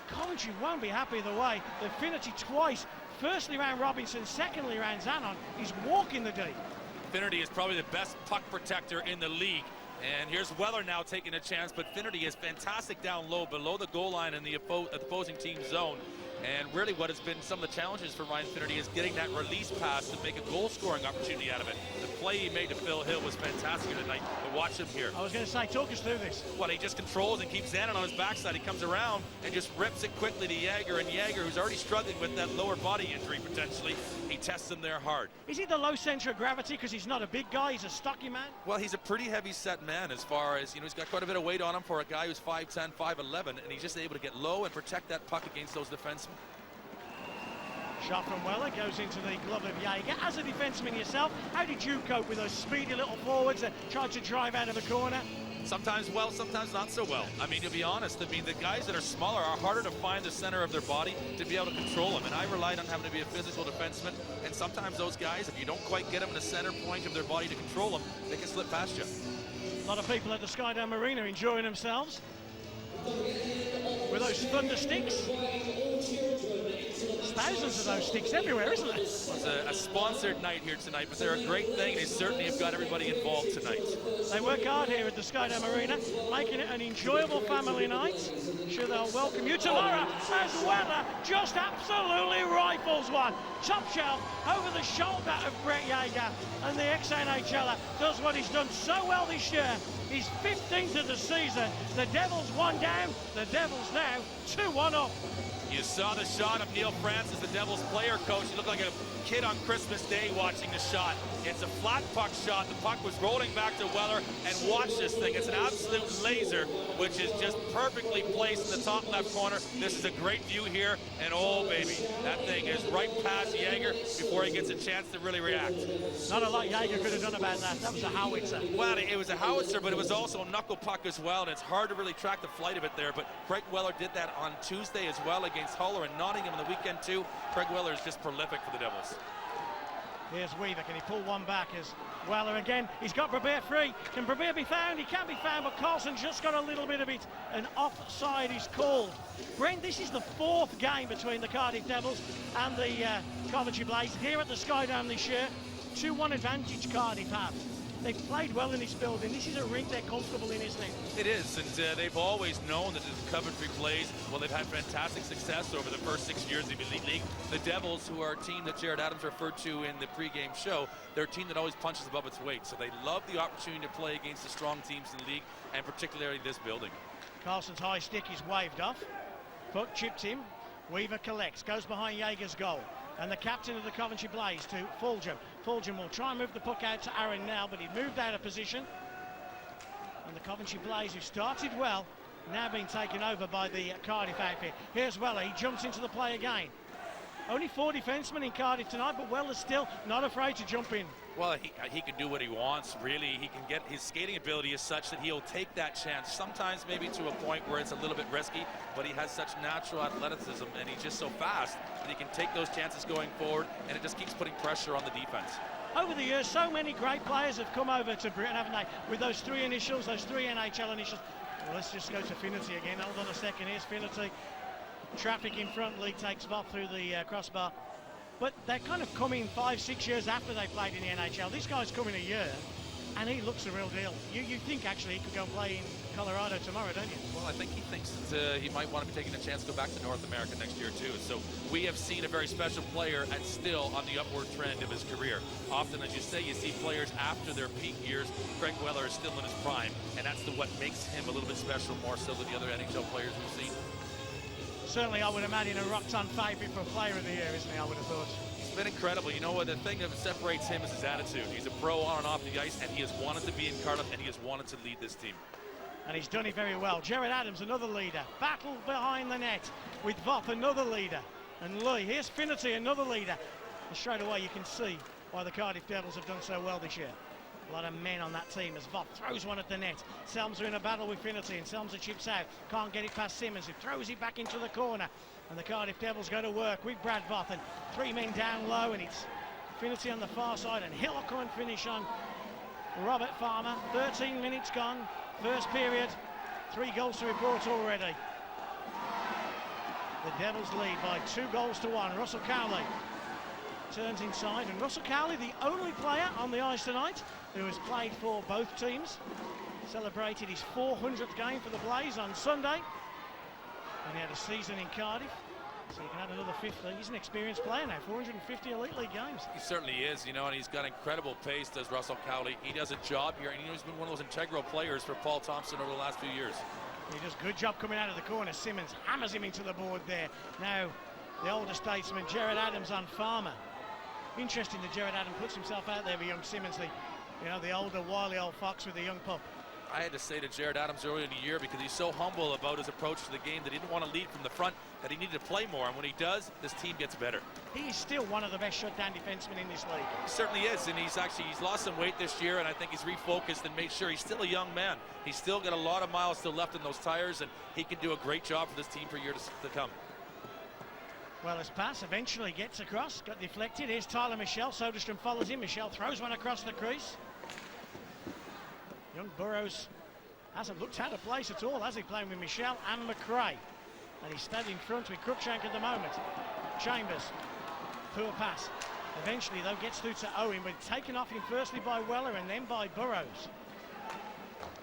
[SPEAKER 8] Coventry won't be happy the way that Finnerty twice, firstly round Robinson, secondly round Zanon, he's walking the deep.
[SPEAKER 9] Finnerty is probably the best puck protector in the league. And here's Weller now taking a chance, but Finnerty is fantastic down low, below the goal line in the opposing team's zone. And really what has been some of the challenges for Ryan Finnerty is getting that release pass to make a goal-scoring opportunity out of it. The play he made to Phil Hill was fantastic tonight, but watch him here.
[SPEAKER 8] I was going to say, talk us through this.
[SPEAKER 9] Well, he just controls and keeps Zanon on his backside. He comes around and just rips it quickly to Jaeger, and Jaeger, who's already struggling with that lower body injury potentially, he tests him there hard.
[SPEAKER 8] Is he the low center of gravity because he's not a big guy, he's a stocky man?
[SPEAKER 9] Well, he's a pretty heavy set man as far as, he's got quite a bit of weight on him for a guy who's 5'10", 5'11", and he's just able to get low and protect that puck against those defensemen.
[SPEAKER 8] Shot from Weller goes into the glove of Jaeger. As a defenseman yourself, how did you cope with those speedy little forwards that tried to drive out of the corner?
[SPEAKER 9] Sometimes well, sometimes not so well. I mean, to be honest, the guys that are smaller are harder to find the center of their body to be able to control them. And I relied on having to be a physical defenseman. And sometimes those guys, if you don't quite get them in the center point of their body to control them, they can slip past you.
[SPEAKER 8] A lot of people at the Skydome Arena enjoying themselves with those thunder sticks. There's thousands of those sticks everywhere, isn't there?
[SPEAKER 9] It's a sponsored night here tonight, but they're a great thing. They certainly have got everybody involved tonight.
[SPEAKER 8] They work hard here at the Skydome Arena, making it an enjoyable family night. Sure, they'll welcome you tomorrow as Weller just absolutely rifles one. Top shelf over the shoulder of Brett Jaeger, and the ex-NHLer does what he's done so well this year. He's 15th of the season. The Devils one down. The Devils now 2-1 up.
[SPEAKER 9] You saw the shot of Neil Francis, the Devils player coach. He looked like a kid on Christmas Day watching the shot. It's a flat puck shot. The puck was rolling back to Weller, and watch this thing. It's an absolute laser, which is just perfectly placed in the top left corner. This is a great view here, and oh, baby, that thing is right past Jaeger before he gets a chance to really react.
[SPEAKER 8] Not a lot Jaeger could have done about that. That was a howitzer.
[SPEAKER 9] Well, it was a howitzer, but it was also a knuckle puck as well, and it's hard to really track the flight of it there, but Craig Weller did that on Tuesday as well against Huller and Nottingham on the weekend too. Craig Weller is just prolific for the Devils.
[SPEAKER 8] Here's Weaver. Can he pull one back as Weller again? He's got Brabert free. Can Brabert be found? He can be found, but Carlson just got a little bit of it. An offside is called. Brent, this is the fourth game between the Cardiff Devils and the Coventry Blaze here at the Skydome this year. 2-1 advantage Cardiff have. They've played well in this building. This is a rink they're comfortable in, isn't it?
[SPEAKER 9] It is, and they've always known that the Coventry Blaze, well, they've had fantastic success over the first 6 years of the Elite League. The Devils, who are a team that Jared Adams referred to in the pregame show, they're a team that always punches above its weight. So they love the opportunity to play against the strong teams in the league, and particularly this building.
[SPEAKER 8] Carlson's high stick is waved off. Puck chipped him. Weaver collects, goes behind Jaeger's goal. And the captain of the Coventry Blaze to Fulgham. Fulgham will try and move the puck out to Aaron now, but he moved out of position. And the Coventry Blaze, who started well, now being taken over by the Cardiff outfit. Here's Weller, he jumps into the play again. Only 4 defensemen in Cardiff tonight, but Weller's still not afraid to jump in.
[SPEAKER 9] Well, he can do what he wants, really. He can get, his skating ability is such that he'll take that chance, sometimes maybe to a point where it's a little bit risky, but he has such natural athleticism, and he's just so fast that he can take those chances going forward, and it just keeps putting pressure on the defense.
[SPEAKER 8] Over the years, so many great players have come over to Britain, haven't they? With those 3 initials, those 3 NHL initials. Well, let's just go to Finnerty again. Hold on a second. Here's Finnerty. Traffic in front. Lee takes Bob through the crossbar. But they're kind of coming 5-6 years after they played in the NHL. This guy's coming a year, and he looks the real deal. You think actually he could go and play in Colorado tomorrow, don't you?
[SPEAKER 9] Well, I think he thinks that he might want to be taking a chance to go back to North America next year too. So we have seen a very special player and still on the upward trend of his career. Often, as you say, you see players after their peak years. Craig Weller is still in his prime, and that's what makes him a little bit special, more so than the other NHL players we've seen.
[SPEAKER 8] Certainly, I would imagine a rock-ton favourite for Player of the Year, isn't he? I would have thought.
[SPEAKER 9] He's been incredible. You know what? The thing that separates him is his attitude. He's a pro on and off the ice, and he has wanted to be in Cardiff, and he has wanted to lead this team.
[SPEAKER 8] And he's done it very well. Jared Adams, another leader. Battle behind the net with Voth, another leader. And Lee, here's Finnerty, another leader. And straight away, you can see why the Cardiff Devils have done so well this year. A lot of men on that team as Voth throws one at the net. Selmser in a battle with Finnerty, and Selmser chips out. Can't get it past Simmons, who throws it back into the corner. And the Cardiff Devils go to work with Brad Voth, and 3 men down low, and it's Finnerty on the far side, and Hill come and finish on Robert Farmer. 13 minutes gone, first period, 3 goals to report already. The Devils lead by 2-1. Russell Cowley turns inside, and Russell Cowley, the only player on the ice tonight who has played for both teams. Celebrated his 400th game for the Blaze on Sunday. And he had a season in Cardiff, so you can add another 50. He's an experienced player now, 450 Elite League games.
[SPEAKER 9] He certainly is, you know, and he's got incredible pace, does Russell Cowley. He does a job here, and you know, he's been one of those integral players for Paul Thompson over the last few years.
[SPEAKER 8] He does a good job coming out of the corner. Simmons hammers him into the board there. Now, the older statesman, Gerard Adams on Farmer. Interesting that Gerard Adams puts himself out there with young Simmons, the older, wily old fox with the young pup.
[SPEAKER 9] I had to say to Gerard Adams earlier in the year, because he's so humble about his approach to the game, that he didn't want to lead from the front, that he needed to play more, and when he does, this team gets better.
[SPEAKER 8] He is still one of the best shutdown defensemen in this league.
[SPEAKER 9] He certainly is, and he's lost some weight this year, and I think he's refocused and made sure he's still a young man. He's still got a lot of miles still left in those tires, and he can do a great job for this team for years to come.
[SPEAKER 8] Well, his pass eventually gets across, got deflected. Here's Tyler Michelle. Soderstrom follows him. Michelle throws one across the crease. Young Burrows hasn't looked out of place at all, has he, playing with Michelle and McRae? And he's stayed in front with Cruikshank at the moment. Chambers, poor pass. Eventually, though, gets through to Owen, but taken off him firstly by Weller and then by Burrows.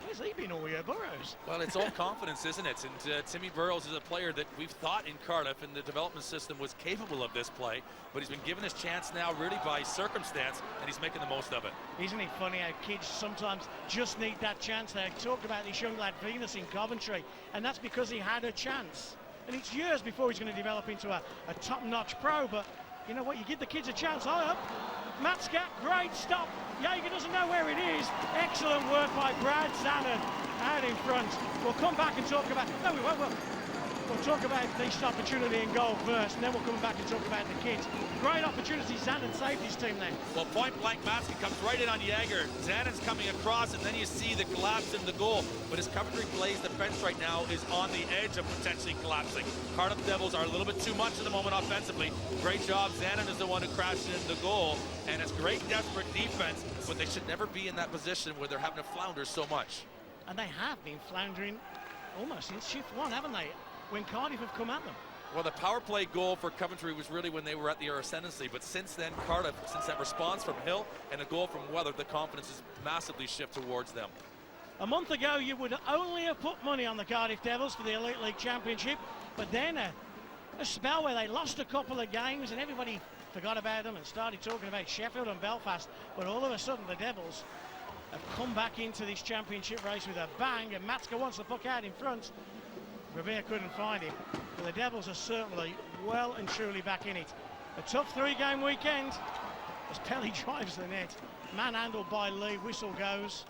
[SPEAKER 8] Where's he been all year, Burrows?
[SPEAKER 9] Well, it's all confidence, isn't it? And Timmy Burrows is a player that we've thought in Cardiff and the development system was capable of this play, but he's been given his chance now really by circumstance, and he's making the most of it.
[SPEAKER 8] Isn't it funny how kids sometimes just need that chance? They talk about this young lad Venus in Coventry, and that's because he had a chance. And it's years before he's going to develop into a top-notch pro, but you know what? You give the kids a chance. High up. Matska, great stop. Jaeger doesn't know where it is. Excellent work by Brad Zanon out in front. We'll come back and talk about... No, we won't. We'll talk about this opportunity in goal first, and then we'll come back and talk about the kids. Great opportunity. Zanon saved his team then.
[SPEAKER 9] Well, point-blank Matska comes right in on Jaeger. Zanon's coming across, and then you see the collapse in the goal. But his Coventry Blaze defense right now is on the edge of potentially collapsing. Cardiff Devils are a little bit too much at the moment offensively. Great job. Zanon is the one who crashed into the goal, and it's great desperate defense, but they should never be in that position where they're having to flounder so much.
[SPEAKER 8] And they have been floundering almost since shift one, haven't they? When Cardiff have come at them.
[SPEAKER 9] Well, the power play goal for Coventry was really when they were at the ascendancy, but since then, Cardiff, since that response from Hill and a goal from Weather, the confidence has massively shifted towards them.
[SPEAKER 8] A month ago, you would only have put money on the Cardiff Devils for the Elite League Championship, but then a spell where they lost a couple of games and everybody forgot about them and started talking about Sheffield and Belfast, but all of a sudden the Devils have come back into this championship race with a bang, and Matska wants the puck out in front. Revere couldn't find him, but the Devils are certainly well and truly back in it. A tough three-game weekend as Pelly drives the net. Manhandled by Lee, whistle goes.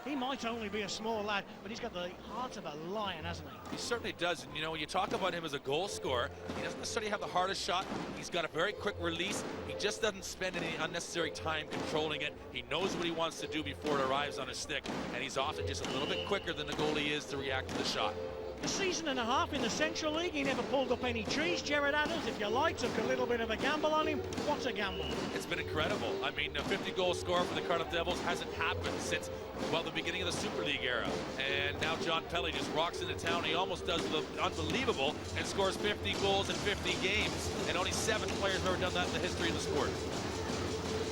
[SPEAKER 8] He might only be a small lad, but he's got the heart of a lion, hasn't he?
[SPEAKER 9] He certainly does. And, you know, when you talk about him as a goal scorer, he doesn't necessarily have the hardest shot. He's got a very quick release. He just doesn't spend any unnecessary time controlling it. He knows what he wants to do before it arrives on his stick, and he's often just a little bit quicker than the goalie is to react to the shot.
[SPEAKER 8] A season and a half in the Central League, he never pulled up any trees. Gerard Adams, if you like, took a little bit of a gamble on him. What a gamble.
[SPEAKER 9] It's been incredible. I mean, a 50-goal score for the Cardiff Devils hasn't happened since, well, the beginning of the Super League era. And now John Pelly just rocks into town. He almost does the unbelievable and scores 50 goals in 50 games. And only 7 players have ever done that in the history of the sport.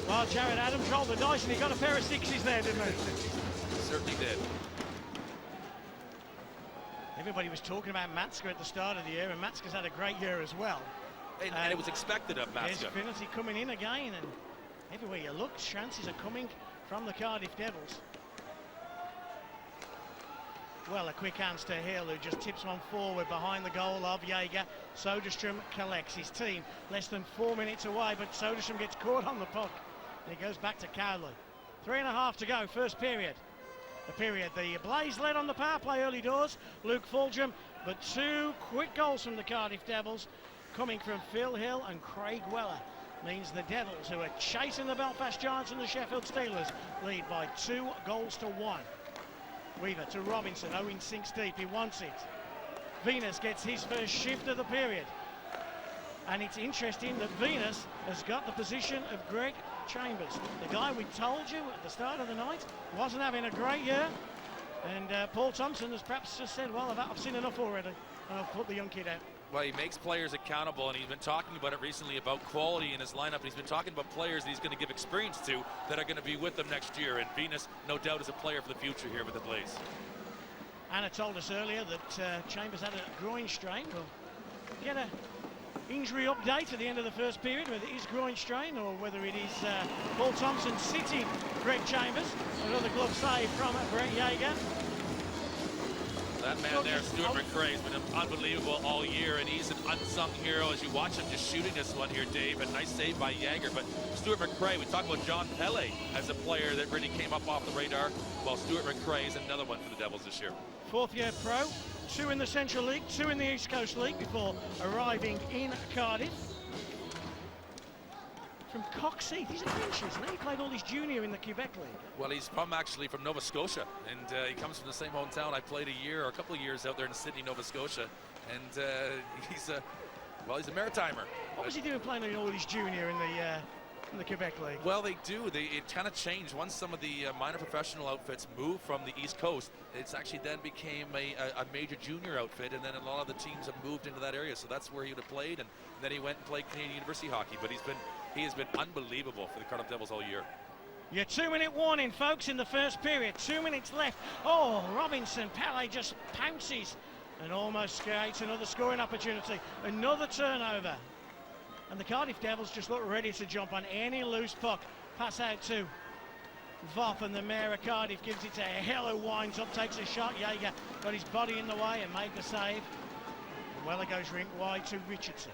[SPEAKER 8] Well, Gerard Adams rolled the dice and he got a pair of sixes there, didn't he?
[SPEAKER 9] Certainly did.
[SPEAKER 8] Everybody was talking about Matska at the start of the year, and Matska's had a great year as well.
[SPEAKER 9] And it was expected of Matska.
[SPEAKER 8] There's Finity coming in again, and everywhere you look, chances are coming from the Cardiff Devils. Well, a quick hands to Hill, who just tips one forward behind the goal of Jaeger. Soderstrom collects his team. Less than 4 minutes away, but Soderstrom gets caught on the puck. And he goes back to Cowley. 3.5 to go, first period. The Blaze led on the power play early doors, Luke Fulgham, but 2 quick goals from the Cardiff Devils coming from Phil Hill and Craig Weller means the Devils, who are chasing the Belfast Giants and the Sheffield Steelers, lead by 2 goals to 1. Weaver to Robinson, Owen sinks deep, he wants it. Venus gets his first shift of the period. And it's interesting that Venus has got the position of Greg Chambers, the guy we told you at the start of the night wasn't having a great year. And Paul Thompson has perhaps just said, well, I've seen enough already, and I'll put the young kid out.
[SPEAKER 9] Well, he makes players accountable, and he's been talking about it recently about quality in his lineup. And he's been talking about players that he's going to give experience to that are going to be with them next year. And Venus, no doubt, is a player for the future here with the Blaze.
[SPEAKER 8] Anna told us earlier that Chambers had a groin strain. We'll get an injury update at the end of the first period, whether it is groin strain or whether it is Paul Thompson sitting Greg Chambers. Another glove save from Brett Yeager.
[SPEAKER 9] That man there, Stuart McRae, has been unbelievable all year, and he's an unsung hero as you watch him just shooting this one here, Dave. A nice save by Yeager, but Stuart McRae, we talk about John Pele as a player that really came up off the radar. Well, Stuart McRae is another one for the Devils this year.
[SPEAKER 8] Fourth-year pro, 2 in the Central League, 2 in the East Coast League before arriving in Cardiff. From Coxheath, he's a French, isn't he? He played all his junior in the Quebec League.
[SPEAKER 9] Well, he's actually from Nova Scotia, and he comes from the same hometown. I played a year or a couple of years out there in Sydney, Nova Scotia, and he's a Maritimer.
[SPEAKER 8] What was he doing playing all his junior in the Quebec League?
[SPEAKER 9] Well, they do. It kind of changed once some of the minor professional outfits moved from the East Coast. It's actually then became a major junior outfit, and then a lot of the teams have moved into that area. So that's where he would have played, and then he went and played Canadian University hockey. But he has been unbelievable for the Cardiff Devils all year.
[SPEAKER 8] Your 2-minute warning, folks, in the first period. 2 minutes left. Oh, Robinson, Pele just pounces and almost creates another scoring opportunity. Another turnover. And the Cardiff Devils just look ready to jump on any loose puck. Pass out to Voth, and the mayor of Cardiff gives it to Hill, who winds up, takes a shot. Yeager got his body in the way and made the save. Well, it goes rink wide to Richardson.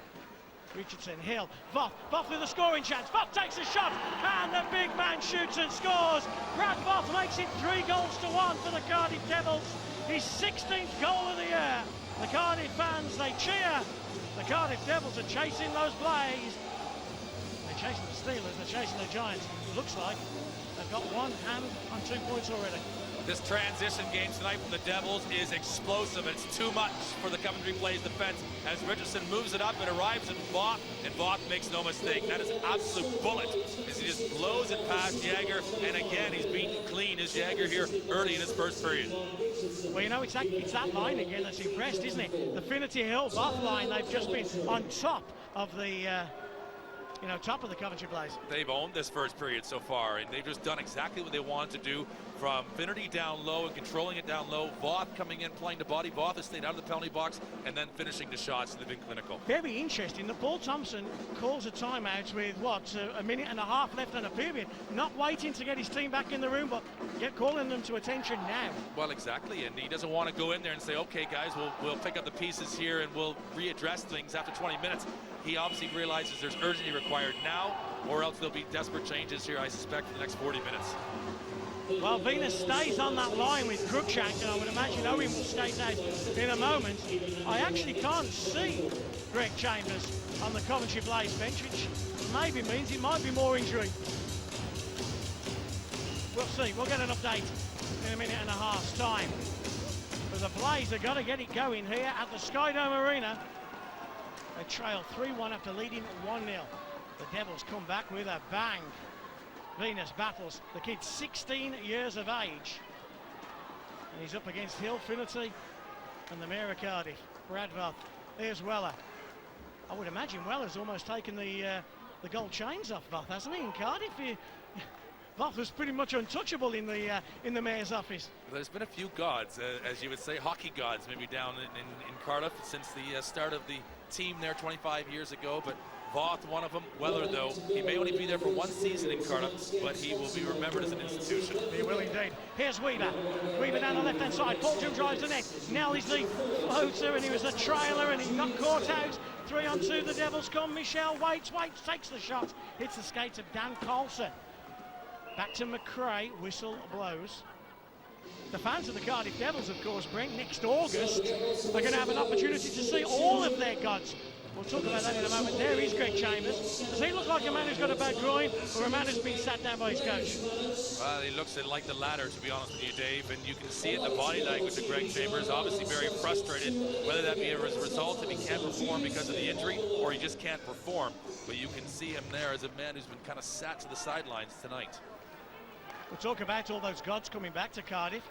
[SPEAKER 8] Hill, Voth with a scoring chance. Voth takes a shot, and the big man shoots and scores. Brad Voth makes it 3-1 for the Cardiff Devils. His 16th goal of the year. The Cardiff fans, they cheer. The Cardiff Devils are chasing those Blaze. They're chasing the Steelers, they're chasing the Giants. It looks like they've got one hand on 2 points already.
[SPEAKER 9] This transition game tonight from the Devils is explosive. It's too much for the Coventry Blaze defense as Richardson moves it up and arrives at Voth, and Voth makes no mistake. That is an absolute bullet as he just blows it past Yeager, and again he's beaten clean as Yeager here early in his first period.
[SPEAKER 8] Well, you know, it's that line again that's impressed, isn't it? The Finity Hill Voth line, they've just been on top of the top of the Coventry Blaze.
[SPEAKER 9] They've owned this first period so far, and they've just done exactly what they wanted to do, from Finity down low and controlling it down low. Voth coming in, playing the body. Voth has stayed out of the penalty box and then finishing the shots. They've been clinical.
[SPEAKER 8] Very interesting that Paul Thompson calls a timeout with, a minute and a half left in a period. Not waiting to get his team back in the room, but calling them to attention now.
[SPEAKER 9] Well, exactly, and he doesn't want to go in there and say, okay, guys, we'll pick up the pieces here and we'll readdress things after 20 minutes. He obviously realizes there's urgency required now, or else there'll be desperate changes here, I suspect, for the next 40 minutes.
[SPEAKER 8] Well, Venus stays on that line with Cruikshank, and I would imagine Owen will skate out in a moment. I actually can't see Greg Chambers on the Coventry Blaze bench, which maybe means it might be more injury. We'll see. We'll get an update in a minute and a half's time. But the Blaze have got to get it going here at the Skydome Arena. They trail 3-1 after leading 1-0. The Devils come back with a bang. Venus battles. The kid's 16 years of age. And he's up against Hill, Finity, and the mayor of Cardiff, Brad Voth. There's Weller. I would imagine Weller's almost taken the gold chains off Voth, hasn't he, in Cardiff? Voth was pretty much untouchable in the mayor's office.
[SPEAKER 9] There's been a few gods, as you would say, hockey gods, maybe down in Cardiff since the start of the team there 25 years ago, but Voth, one of them. Weller, though, he may only be there for one season in Cardiff, but he will be remembered as an institution.
[SPEAKER 8] He will indeed. Here's Weaver. Weaver down the left-hand side. Fortune drives the net. Nell is the floater, and he was a trailer, and he got caught out. 3-on-2, the Devils come. Michelle waits, takes the shot. Hits the skates of Dan Colson. Back to McRae. Whistle blows. The fans of the Cardiff Devils, of course, Brent, next August, are going to have an opportunity to see all of their gods. We'll talk about that in a moment. There is Greg Chambers. Does he look like a man who's got a bad groin, or a man who's been sat down by his coach?
[SPEAKER 9] Well, he looks like the latter, to be honest with you, Dave, and you can see it in the body language of Greg Chambers. Obviously very frustrated, whether that be as a result if he can't perform because of the injury, or he just can't perform. But you can see him there as a man who's been kind of sat to the sidelines tonight.
[SPEAKER 8] We'll talk about all those gods coming back to Cardiff.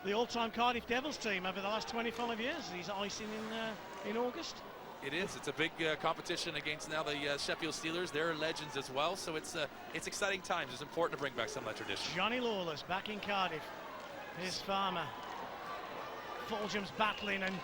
[SPEAKER 8] the all-time Cardiff Devils team over the last 25 years. He's icing in August.
[SPEAKER 9] It is. It's a big competition against now the Sheffield Steelers. They're legends as well, so it's exciting times. It's important to bring back some of that tradition.
[SPEAKER 8] Johnny Lawless back in Cardiff. Here's Farmer. Fulham's battling, and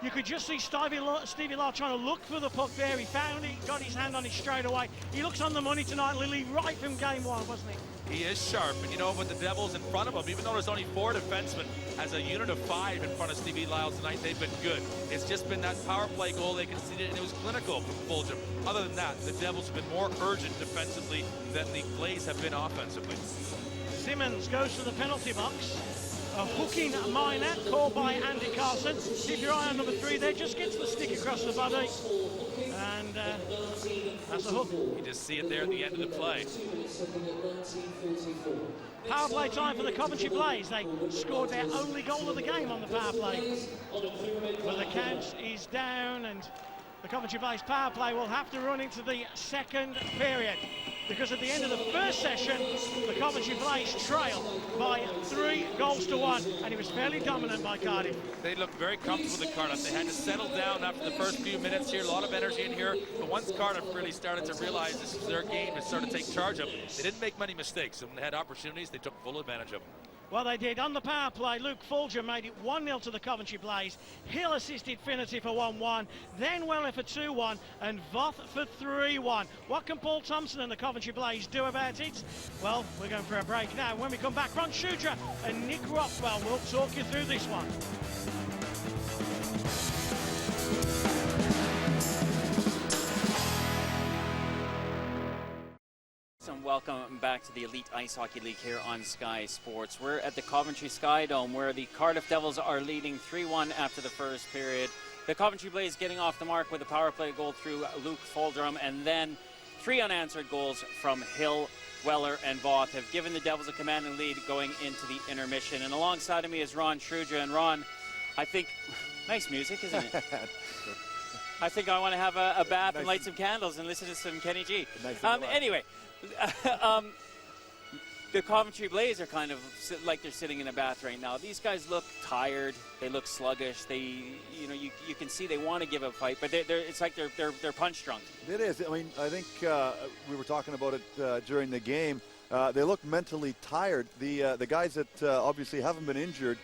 [SPEAKER 8] you could just see Stevie Law trying to look for the puck there. He found it, got his hand on it straight away. He looks on the money tonight, Lily, right from game one, wasn't he?
[SPEAKER 9] He is sharp, and you know, with the Devils in front of him, even though there's only 4 defensemen, as a unit of 5 in front of Stevie Lyles tonight, they've been good. It's just been that power play goal they conceded, and it was clinical from Fulham. Other than that, the Devils have been more urgent defensively than the Blaze have been offensively.
[SPEAKER 8] Simmons goes to the penalty box. A hooking minor called by Andy Carlson. Keep your eye on number 3 there, just gets the stick across the body. And that's a hook.
[SPEAKER 9] You just see it there at the end of the play.
[SPEAKER 8] Power play time for the Coventry Blaze. They scored their only goal of the game on the power play. But the count is down, and the Coventry Blaze power play will have to run into the second period, because at the end of the first session, the Coventry Blaze trailed by 3-1, and it was fairly dominant by Cardiff.
[SPEAKER 9] They looked very comfortable with Cardiff. They had to settle down after the first few minutes here. A lot of energy in here, but once Cardiff really started to realize this is their game and started to take charge of it, they didn't make many mistakes. And when they had opportunities, they took full advantage of them.
[SPEAKER 8] Well, they did. On the power play, Luke Fulgham made it 1-0 to the Coventry Blaze. Hill assisted Finnerty for 1-1, then Weller for 2-1, and Voth for 3-1. What can Paul Thompson and the Coventry Blaze do about it? Well, we're going for a break now. When we come back, Ron Shudra and Nick Rockwell will talk you through this one.
[SPEAKER 1] And welcome back to the Elite Ice Hockey League here on Sky Sports. We're at the Coventry Sky Dome, where the Cardiff Devils are leading 3-1 after the first period. The Coventry Blaze getting off the mark with a power play goal through Luke Fulgham, and then 3 unanswered goals from Hill, Weller, and Voth have given the Devils a commanding lead going into the intermission. And alongside of me is Ron Shudra. And Ron, I think, nice music, isn't it? I think I want to have a bath and light some candles and listen to some Kenny G. Anyway. The Coventry Blaze are kind of like they're sitting in a bath right now. These guys look tired. They look sluggish. You can see they want to give a fight, but it's like they're punch drunk.
[SPEAKER 2] It is. I mean, I think we were talking about it during the game. They look mentally tired. The guys that obviously haven't been injured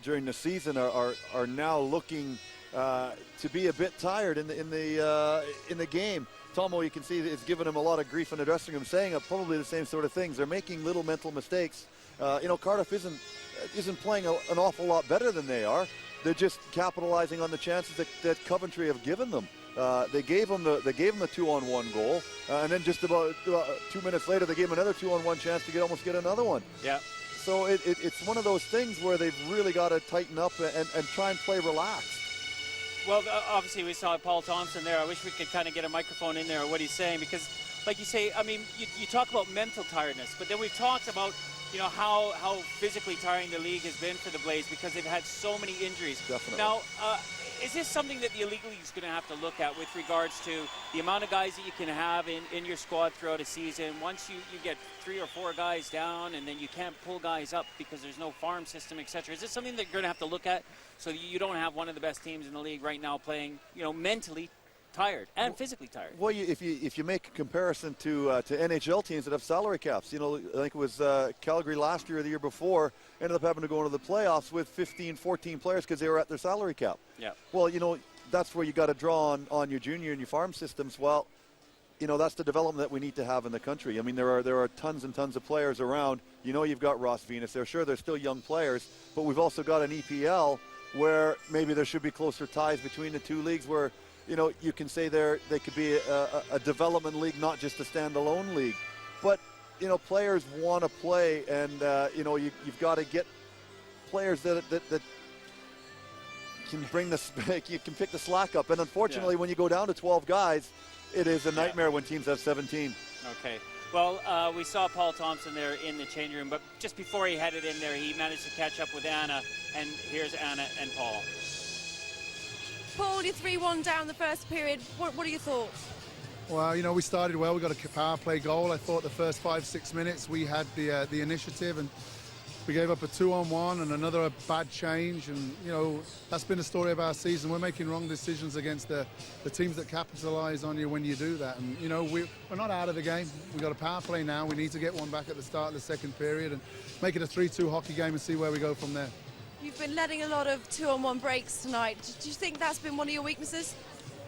[SPEAKER 2] during the season are now looking to be a bit tired in the game. Tomo, you can see, is giving him a lot of grief in the dressing room, saying probably the same sort of things. They're making little mental mistakes. Cardiff isn't playing an awful lot better than they are. They're just capitalizing on the chances that Coventry have given them. They gave them the 2-on-1 goal, and then just about 2 minutes later, they gave them another 2-on-1 chance to almost get another one.
[SPEAKER 1] Yeah.
[SPEAKER 2] So it's one of those things where they've really got to tighten up and try and play relaxed.
[SPEAKER 1] Well, obviously we saw Paul Thompson there. I wish we could kind of get a microphone in there, what he's saying, because like you say, I mean, you talk about mental tiredness, but then we've talked about, how physically tiring the league has been for the Blaze because they've had so many injuries.
[SPEAKER 2] Definitely.
[SPEAKER 1] Now, is this something that the Elite League is going to have to look at with regards to the amount of guys that you can have in your squad throughout a season? Once you get 3 or 4 guys down and then you can't pull guys up because there's no farm system, etc. Is this something that you're going to have to look at so that you don't have one of the best teams in the league right now playing, mentally tired and physically tired?
[SPEAKER 2] Well, if you make a comparison to NHL teams that have salary caps, I think it was Calgary last year or the year before ended up having to go into the playoffs with 15, 14 players because they were at their salary cap.
[SPEAKER 1] Yeah.
[SPEAKER 2] Well, that's where you got to draw on your junior and your farm systems. Well, that's the development that we need to have in the country. I mean, there are tons and tons of players around. You've got Ross Venus there. Sure, they're still young players, but we've also got an EPL where maybe there should be closer ties between the two leagues where, you can say they could be a development league, not just a standalone league. But, players want to play, and, you've got to get players that can bring you can pick the slack up. And unfortunately, when you go down to 12 guys, it is a nightmare when teams have 17.
[SPEAKER 1] Okay. Well, we saw Paul Thompson there in the change room, but just before he headed in there, he managed to catch up with Anna, and here's Anna and Paul.
[SPEAKER 3] Paul, you're 3-1 down the first period. What are your thoughts?
[SPEAKER 10] Well, we started well. We got a power play goal. I thought the first 5-6 minutes we had the initiative, and We gave up a 2-on-1 and another bad change, and you know that's been the story of our season. We're making wrong decisions against the teams that capitalise on you when you do that. And you know we're not out of the game. We've got a power play now. We need to get one back at the start of the second period and make it a 3-2 hockey game and see where we go from there.
[SPEAKER 3] You've been letting a lot of 2-on-1 breaks tonight. Do you think that's been one of your weaknesses?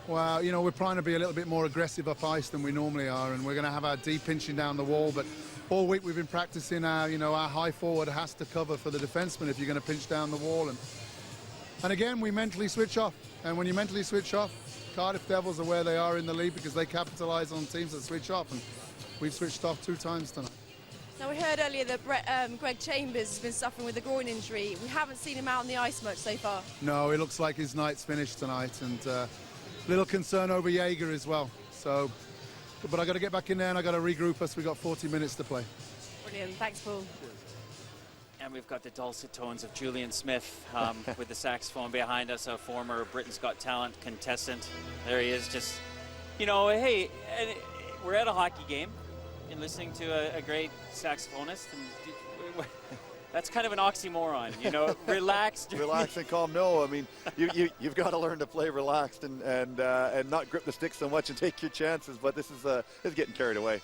[SPEAKER 10] Well, you know, we're trying to be a little bit more aggressive up ice than we normally are, and we're going to have our D pinching down the wall. But all week we've been practicing our high forward has to cover for the defenseman if you're going to pinch down the wall. And again, we mentally switch off. And when you mentally switch off, Cardiff Devils are where they are in the league because they capitalise on teams that switch off. And we've switched off 2 times tonight.
[SPEAKER 3] Now, we heard earlier that Greg Chambers has been suffering with a groin injury. We haven't seen him out on the ice much so far.
[SPEAKER 10] No, it looks like his night's finished tonight. And little concern over Jaeger as well. So, but I got to get back in there and I got to regroup us. We got 40 minutes to play.
[SPEAKER 3] Brilliant. Thanks, Paul.
[SPEAKER 1] And we've got the dulcet tones of Julian Smith with the saxophone behind us, a former Britain's Got Talent contestant. There he is, just, you know, hey, we're at a hockey game and listening to a great saxophonist, and that's kind of an oxymoron, you know, relaxed.
[SPEAKER 2] Relaxed and calm. No, I mean, you've got to learn to play relaxed and not grip the stick so much and take your chances, but this is getting carried away.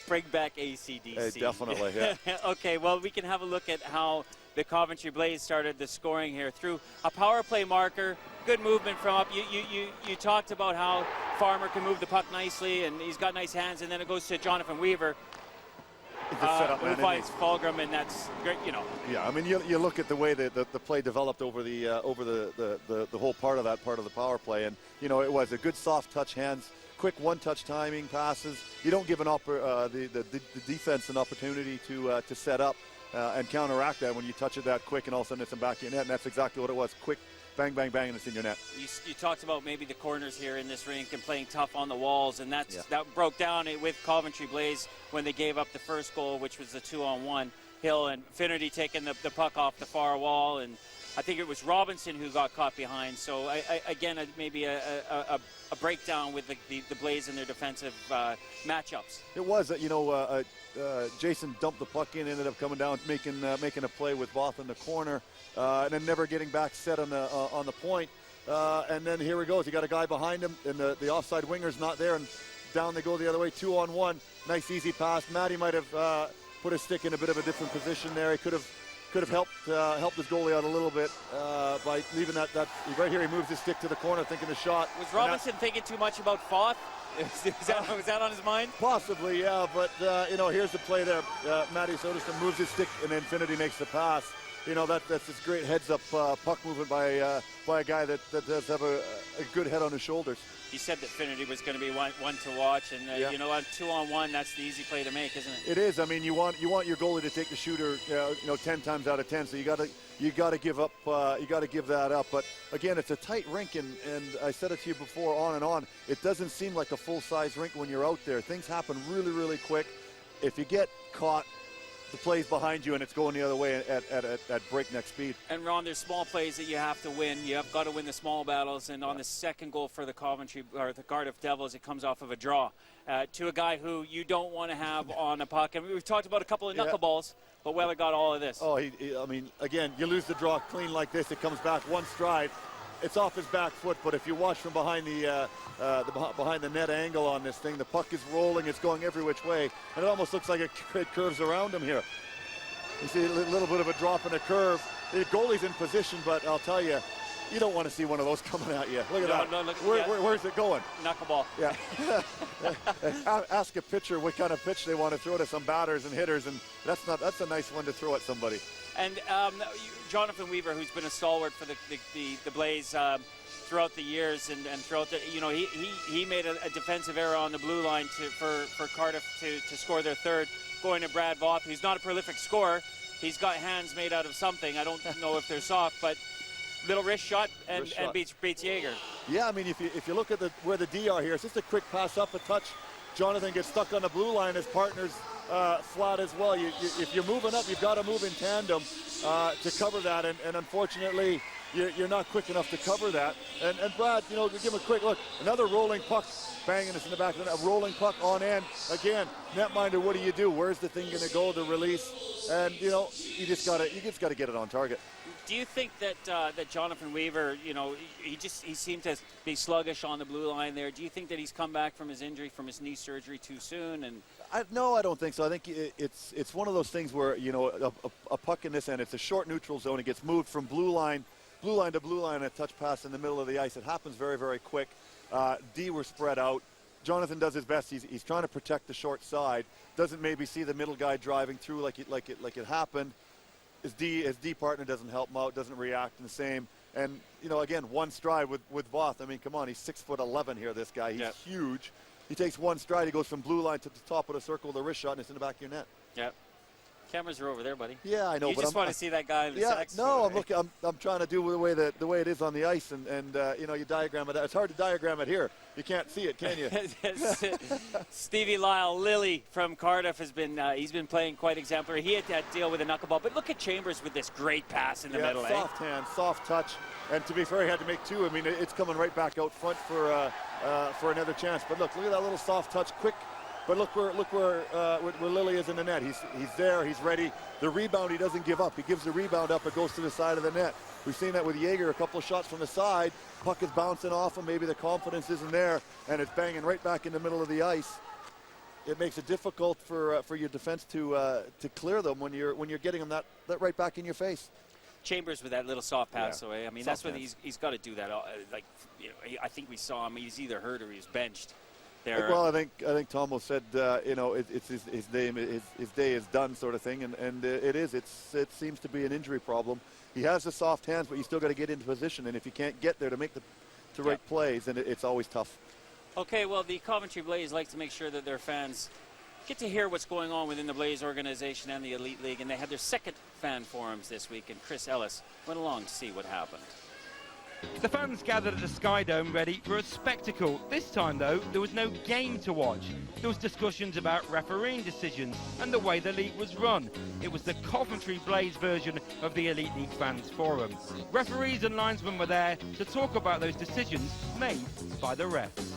[SPEAKER 1] Bring back ACDC.
[SPEAKER 2] Definitely, yeah.
[SPEAKER 1] Okay, well, we can have a look at how the Coventry Blaze started the scoring here through a power play marker. Good movement from up. You talked about how Farmer can move the puck nicely, and he's got nice hands, and then it goes to Jonathan Weaver. Who finds Fulgrim, and that's great, you know.
[SPEAKER 2] Yeah, I mean, you look at the way that the play developed over the whole part of that part of the power play, and you know it was a good soft touch hands, quick one-touch timing passes. You don't give the defense an opportunity to set up and counteract that when you touch it that quick, and all of a sudden it's in back of your net, and that's exactly what it was. Quick, bang, bang, bang, and it's in your net.
[SPEAKER 1] You talked about maybe the corners here in this rink and playing tough on the walls, and that broke down with Coventry Blaze when they gave up the first goal, which was the 2-on-1. Hill and Finnerty taking the puck off the far wall, and I think it was Robinson who got caught behind. So again, maybe a breakdown with the Blaze and their defensive matchups.
[SPEAKER 2] It was, Jason dumped the puck in, ended up coming down, making a play with Voth in the corner, and then never getting back set on the point. And then here he goes. He got a guy behind him, and the offside winger's not there, and down they go the other way, 2-on-1. Nice easy pass. Matty might have put his stick in a bit of a different position there. He could have helped his goalie out a little bit by leaving that right here. He moves his stick to the corner, thinking the shot.
[SPEAKER 1] Was Robinson thinking too much about Foth? Was that on his mind?
[SPEAKER 2] Possibly, yeah. But here's the play there. Matty Soderstrom moves his stick, and Infinity makes the pass. You know that's this great heads-up puck movement by a guy that does have a good head on his shoulders.
[SPEAKER 1] He said that Finnerty was going to be one to watch, and on 2-on-1, that's the easy play to make, isn't it?
[SPEAKER 2] It is. I mean, you want your goalie to take the shooter, 10 times out of 10. So you got to give up. You got to give that up. But again, it's a tight rink, and I said it to you before, on and on. It doesn't seem like a full-size rink when you're out there. Things happen really, really quick. If you get caught, the play's behind you, and it's going the other way at breakneck speed.
[SPEAKER 1] And Ron, there's small plays that you have to win. You have got to win the small battles. And on the second goal for the Cardiff Devils, it comes off of a draw to a guy who you don't want to have on a puck. And we've talked about a couple of knuckleballs, but Weller got all of this.
[SPEAKER 2] Oh, I mean, again, you lose the draw clean like this. It comes back one stride. It's off his back foot, but if you watch from behind behind the net angle on this thing, the puck is rolling. It's going every which way, and it almost looks like it curves around him here. You see a little bit of a drop and a curve. The goalie's in position, but I'll tell you, you don't want to see one of those coming at you. Look at that.
[SPEAKER 1] No, look,
[SPEAKER 2] where's it going?
[SPEAKER 1] Knuckleball.
[SPEAKER 2] Yeah. Ask a pitcher what kind of pitch they want to throw to some batters and hitters, and that's a nice one to throw at somebody.
[SPEAKER 1] And Jonathan Weaver, who's been a stalwart for the Blaze throughout the years, and throughout the, he made a defensive error on the blue line for Cardiff to score their third, going to Brad Voth, who's not a prolific scorer. He's got hands made out of something. I don't know if they're soft, but little wrist shot and beats Jaeger.
[SPEAKER 2] Yeah, I mean, if you look at where the D are here, it's just a quick pass up, a touch. Jonathan gets stuck on the blue line. His partner's flat as well. If you're moving up, you've got to move in tandem to cover that. And unfortunately, you're not quick enough to cover that. And Brad, you know, give him a quick look. Another rolling puck banging us in the back of the net. A rolling puck on end. Again, netminder, what do? Where's the thing going to go, the release? And, you know, you just got to get it on target.
[SPEAKER 1] Do you think that that Jonathan Weaver, you know, he seemed to be sluggish on the blue line there? Do you think that he's come back from his injury, from his knee surgery too soon? And
[SPEAKER 2] no, I don't think so. I think it's one of those things where, you know, a puck in this end, it's a short neutral zone. It gets moved from blue line to blue line, a touch pass in the middle of the ice. It happens very, very quick. D were spread out. Jonathan does his best. He's trying to protect the short side. Doesn't maybe see the middle guy driving through like it happened. His D partner doesn't help him out, doesn't react in the same. And, you know, again, one stride with Voth. I mean, come on, he's 6'11" here, this guy. He's huge. He takes one stride. He goes from blue line to the top of the circle with a wrist shot, and it's in the back of your net.
[SPEAKER 1] Yep. Cameras are over there, buddy.
[SPEAKER 2] Yeah, I know.
[SPEAKER 1] You
[SPEAKER 2] but
[SPEAKER 1] just want to see that guy in the sex.
[SPEAKER 2] No, I'm looking. I'm trying to do the way it is on the ice, and you know, you diagram it. It's hard to diagram it here. You can't see it, can you?
[SPEAKER 1] Stevie Lyle-Lilly from Cardiff has been he's been playing quite exemplary. He had to deal with a knuckleball, but look at Chambers with this great pass in the middle.
[SPEAKER 2] Soft hand, soft touch, and to be fair, he had to make two. I mean, it's coming right back out front for another chance. But look at that little soft touch, quick. But look where Lilly is in the net. He's there. He's ready. The rebound, he doesn't give up. He gives the rebound up. It goes to the side of the net. We've seen that with Jaeger. A couple of shots from the side. Puck is bouncing off him. Maybe the confidence isn't there, and it's banging right back in the middle of the ice. It makes it difficult for your defense to clear them when you're getting them that right back in your face.
[SPEAKER 1] Chambers with that little soft pass away. I mean,
[SPEAKER 2] soft
[SPEAKER 1] that's what he's got to do that. Like, you know, I think we saw him. He's either hurt or he's benched. There.
[SPEAKER 2] Well, I think Tomo said, you know, it's his day is done, sort of thing, and it is. It seems to be an injury problem. He has the soft hands, but you still got to get into position, and if you can't get there to make the right plays, then it's always tough.
[SPEAKER 1] Okay, well, the Coventry Blaze like to make sure that their fans get to hear what's going on within the Blaze organization and the Elite League, and they had their second fan forums this week, and Chris Ellis went along to see what happened.
[SPEAKER 4] The fans gathered at the Sky Dome ready for a spectacle. This time, though, there was no game to watch. There was discussions about refereeing decisions and the way the league was run. It was the Coventry Blaze version of the Elite League Fans Forum. Referees and linesmen were there to talk about those decisions made by the refs.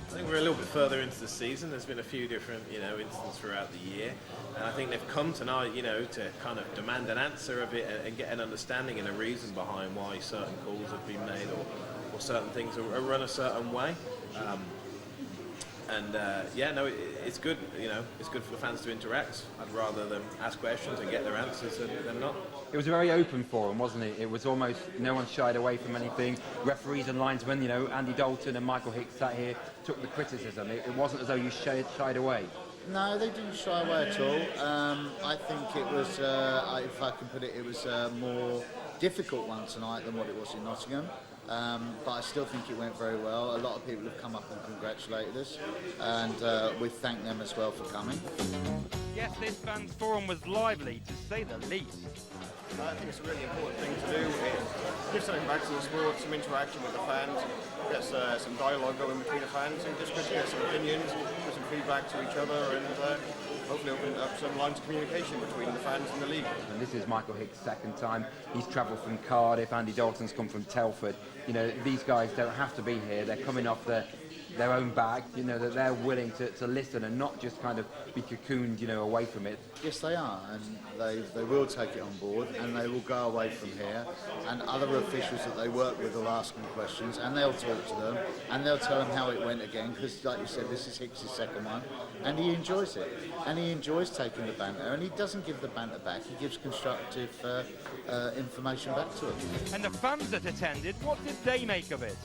[SPEAKER 14] I think we're a little bit further into the season. There's been a few different, you know, incidents throughout the year, and I think they've come tonight, you know, to kind of demand an answer of it and get an understanding and a reason behind why certain calls have been made or certain things are run a certain way. It's good. You know, it's good for the fans to interact. I'd rather them ask questions and get their answers than not.
[SPEAKER 4] It was a very open forum, wasn't it? It was almost no one shied away from anything. Referees and linesmen, you know, Andy Dalton and Michael Hicks sat here, took the criticism. It wasn't as though you shied away.
[SPEAKER 15] No, they didn't shy away at all. I think it was, if I can put it, it was a more difficult one tonight than what it was in Nottingham. But I still think it went very well. A lot of people have come up and congratulated us, and we thank them as well for coming.
[SPEAKER 4] Yes, this fans forum was lively, to say the least.
[SPEAKER 16] I think it's a really important thing to do. It gives something back to the sport, some interaction with the fans, gets some dialogue going between the fans, and just get some opinions, get some feedback to each other, and hopefully open up some lines of communication between the fans and the league.
[SPEAKER 4] And this is Michael Hicks' second time. He's travelled from Cardiff. Andy Dalton's come from Telford. You know, these guys don't have to be here. They're coming off their own bag, you know, that they're willing to listen and not just kind of be cocooned, you know, away from it.
[SPEAKER 15] Yes, they are, and they will take it on board, and they will go away from here, and other officials that they work with will ask them questions, and they'll talk to them, and they'll tell them how it went again, because like you said, this is Hicks' second one, and he enjoys it, and he enjoys taking the banter, and he doesn't give the banter back, he gives constructive information back to them.
[SPEAKER 4] And the fans that attended, what did they make of it?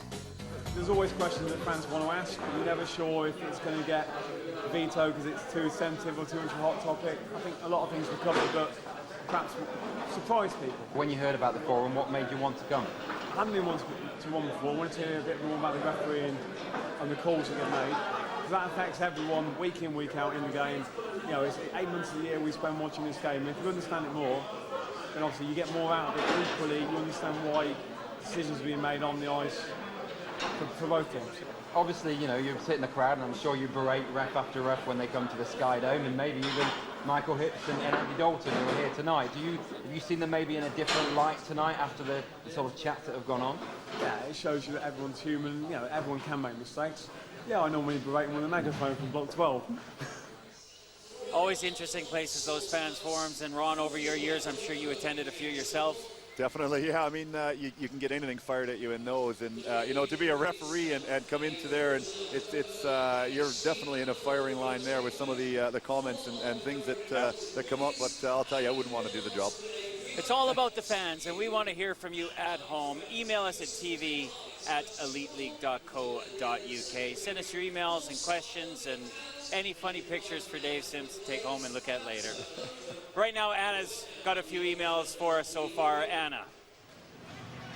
[SPEAKER 17] There's always questions that fans want to ask, but you're never sure if it's going to get vetoed because it's too sensitive or too much of a hot topic. I think a lot of things were covered, but perhaps surprised people.
[SPEAKER 4] When you heard about the forum, what made you want to come?
[SPEAKER 17] I hadn't been to one before. I wanted to hear a bit more about the refereeing and the calls that get made. Because that affects everyone week in, week out in the game. You know, it's 8 months of the year we spend watching this game. If you understand it more, then obviously you get more out of it. Equally, you understand why decisions are being made on the ice for both teams.
[SPEAKER 4] Obviously, you know, you sit in the crowd, and I'm sure you berate ref after ref when they come to the Sky Dome, and maybe even Michael Hipps and Andy Dalton, who are here tonight. Have you seen them maybe in a different light tonight after the sort of chats that have gone on?
[SPEAKER 17] Yeah, it shows you that everyone's human. You know, everyone can make mistakes. Yeah, I normally berate them with a megaphone from block 12.
[SPEAKER 1] Always interesting places, those fans forums. And Ron, over your years, I'm sure you attended a few yourself.
[SPEAKER 2] Definitely, yeah. I mean, you can get anything fired at you in those, and you know, to be a referee and come into there, and it's you're definitely in a firing line there with some of the comments and things that come up. But I'll tell you, I wouldn't want to do the job.
[SPEAKER 1] It's all about the fans, and we want to hear from you at home. Email us at tv@eliteleague.co.uk. Send us your emails and questions and any funny pictures for Dave Sims to take home and look at later. Right now, Anna's got a few emails for us so far. Anna.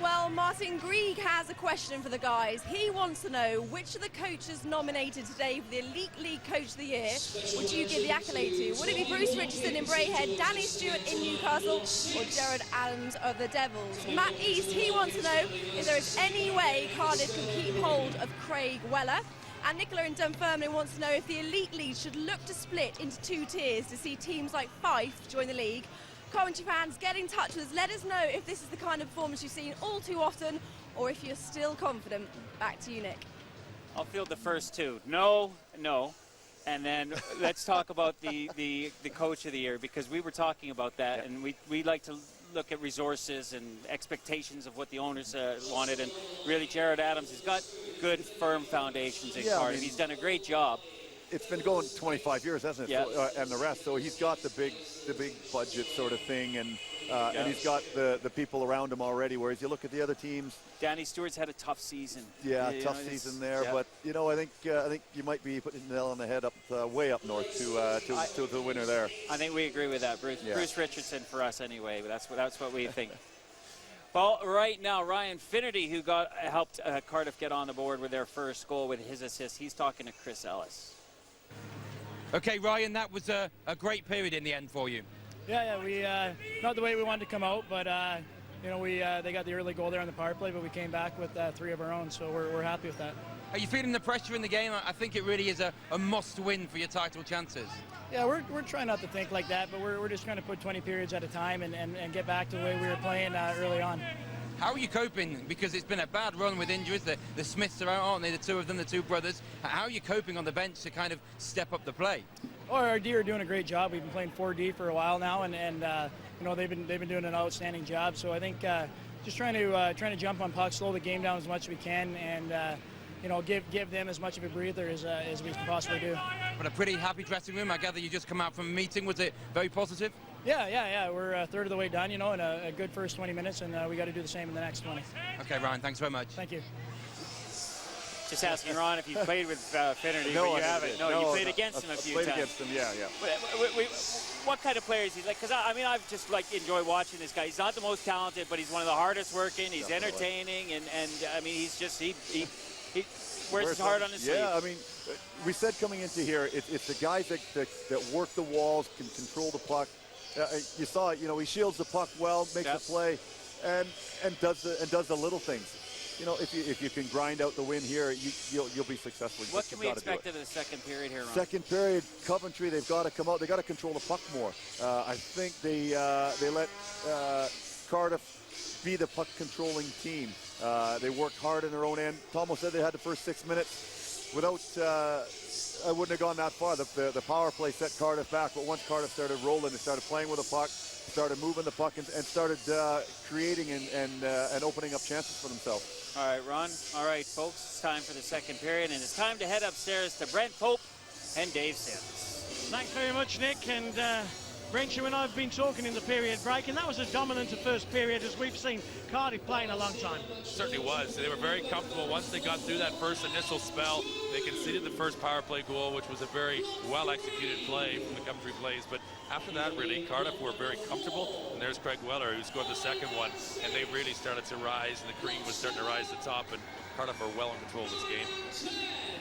[SPEAKER 3] Well, Martin Grieg has a question for the guys. He wants to know which of the coaches nominated today for the Elite League Coach of the Year would you give the accolade to? Would it be Bruce Richardson in Braehead, Danny Stewart in Newcastle, or Gerard Adams of the Devils? Matt East, he wants to know if there is any way Cardiff can keep hold of Craig Weller. And Nicola in Dunfermline wants to know if the Elite League should look to split into 2 tiers to see teams like Fife join the league. Coventry fans, get in touch with us. Let us know if this is the kind of performance you've seen all too often, or if you're still confident. Back to you, Nick.
[SPEAKER 1] I'll field the first two. No, and then let's talk about the Coach of the Year, because we were talking about that, and we like to look at resources and expectations of what the owners wanted, and really Gerard Adams has got good, firm foundations in Cardiff. I mean, he's done a great job.
[SPEAKER 2] It's been going 25 years, hasn't it?
[SPEAKER 1] Yeah.
[SPEAKER 2] So, and the rest. So he's got the big budget sort of thing, and he's got the people around him already. Whereas you look at the other teams,
[SPEAKER 1] Danny Stewart's had a tough season.
[SPEAKER 2] Yeah, tough season there. Yeah. But you know, I think you might be putting the nail on the head up way up north to the winner there.
[SPEAKER 1] I think we agree with that, Bruce. Yeah. Bruce Richardson for us anyway. But that's what we think. Well, right now, Ryan Finnerty, who helped Cardiff get on the board with their first goal with his assist, he's talking to Chris Ellis.
[SPEAKER 4] Okay, Ryan, that was a great period in the end for you.
[SPEAKER 18] Yeah, we not the way we wanted to come out, but you know, they got the early goal there on the power play, but we came back with 3 of our own, so we're happy with that.
[SPEAKER 4] Are you feeling the pressure in the game? I think it really is a must-win for your title chances.
[SPEAKER 18] Yeah, we're trying not to think like that, but we're just trying to put 20 periods at a time and get back to the way we were playing early on.
[SPEAKER 4] How are you coping? Because it's been a bad run with injuries. The Smiths are out, aren't they? The 2 of them, the 2 brothers. How are you coping on the bench to kind of step up the play?
[SPEAKER 18] Oh, our D are doing a great job. We've been playing 4D for a while now, and you know, they've been doing an outstanding job. So I think just trying to jump on pucks, slow the game down as much as we can, and you know, give them as much of a breather as we can possibly do.
[SPEAKER 4] But a pretty happy dressing room. I gather you just come out from a meeting. Was it very positive?
[SPEAKER 18] Yeah. We're a third of the way done, you know, in a good first 20 minutes, and we got to do the same in the next 20.
[SPEAKER 4] Okay, Ryan, thanks very much.
[SPEAKER 18] Thank you.
[SPEAKER 1] Just asking Ron if you played with Finnerty,
[SPEAKER 2] No,
[SPEAKER 1] but you
[SPEAKER 2] I
[SPEAKER 1] haven't. No, you played against him a few times.
[SPEAKER 2] Played against him, yeah.
[SPEAKER 1] What kind of player is he? Like, because I mean, I've just enjoy watching this guy. He's not the most talented, but he's one of the hardest working. He's entertaining, and I mean, he's just he wears his heart on his sleeve.
[SPEAKER 2] Yeah, I mean, we said coming into here, it's the guys that work the walls, can control the puck. You saw it, you know, he shields the puck well, makes the play, and does the little things. You know, if you can grind out the win here, you'll be successul.
[SPEAKER 1] What can we expect of the second period here, Ron?
[SPEAKER 2] Second period, Coventry, they've got to come out. They've got to control the puck more. I think they let Cardiff be the puck controlling team. They worked hard in their own end. Tomo said they had the first 6 minutes without. I wouldn't have gone that far. The power play set Cardiff back, but once Cardiff started rolling, they started playing with the puck, started moving the puck, and started creating and opening up chances for themselves.
[SPEAKER 1] All right, Ron. All right, folks, it's time for the second period, and it's time to head upstairs to Brent Pope and Dave Sims.
[SPEAKER 8] Thanks very much, Nick. And Brent, you and I have been talking in the period break, and that was as dominant a first period as we've seen Cardiff play in a long time.
[SPEAKER 9] Certainly was. They were very comfortable. Once they got through that first initial spell, they conceded the first power play goal, which was a very well-executed play from the Coventry Blaze. But after that, really, Cardiff were very comfortable. And there's Craig Weller, who scored the second one. And they really started to rise, and the cream was starting to rise to the top. And Cardiff are well in control of this game.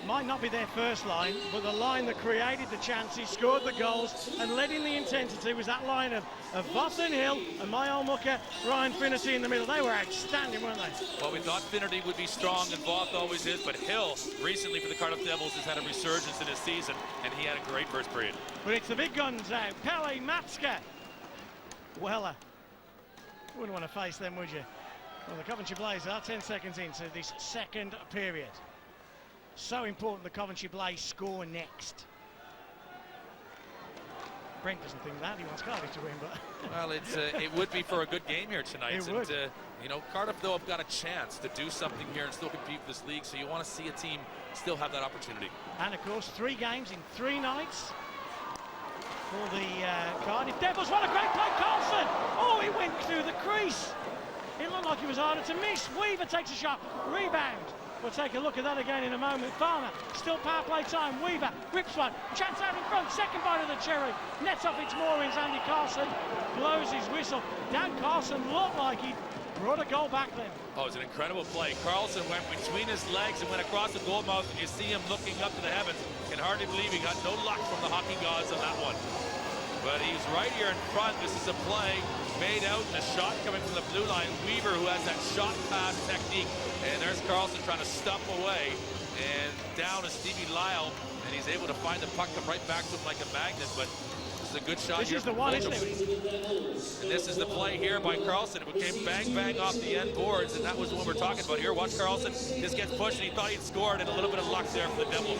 [SPEAKER 8] Might not be their first line, but the line that created the chances, scored the goals, and led in the intensity was that line of Voth and Hill and my old mucker, Ryan Finnerty in the middle. They were outstanding, weren't they?
[SPEAKER 9] Well, we thought Finnerty would be strong, and Voth always is, but Hill, recently for the Cardiff Devils, has had a resurgence in his season, and he had a great first period.
[SPEAKER 8] But it's the big guns out. Pele, Matska, Weller. Wouldn't want to face them, would you? Well, the Coventry Blaze are 10 seconds into this second period. So important the Coventry Blaze score next. Brent doesn't think that. He wants Cardiff to win, but...
[SPEAKER 9] Well, it would be for a good game here tonight.
[SPEAKER 8] It would.
[SPEAKER 9] And, you know, Cardiff, though, have got a chance to do something here and still compete for this league, so you want to see a team still have that opportunity.
[SPEAKER 8] And, of course, 3 games in 3 nights for the Cardiff Devils. What a great play, Carlson! Oh, he went through the crease. It looked like he was harder to miss. Weaver takes a shot. Rebound. We'll take a look at that again in a moment. Farmer, still power play time. Weaver rips one. Chance out in front. Second bite of the cherry. Nets off its moorings. Andy Carlson blows his whistle. Dan Carlson looked like he brought a goal back then.
[SPEAKER 9] Oh, it was an incredible play. Carlson went between his legs and went across the goal mouth, and you see him looking up to the heavens. Can hardly believe he got no luck from the hockey gods on that one. But he's right here in front. This is a play made out and a shot coming from the blue line. Weaver, who has that shot pass technique. And there's Carlson trying to stuff away. And down is Stevie Lyle. And he's able to find the puck, come right back to him like a magnet. But this is a good shot.
[SPEAKER 8] This
[SPEAKER 9] here
[SPEAKER 8] is the one, isn't it?
[SPEAKER 9] And this is the play here by Carlson. It came bang, bang off the end boards. And that was the one we're talking about here. Watch Carlson just gets pushed, and he thought he'd scored. And a little bit of luck there for the Devils.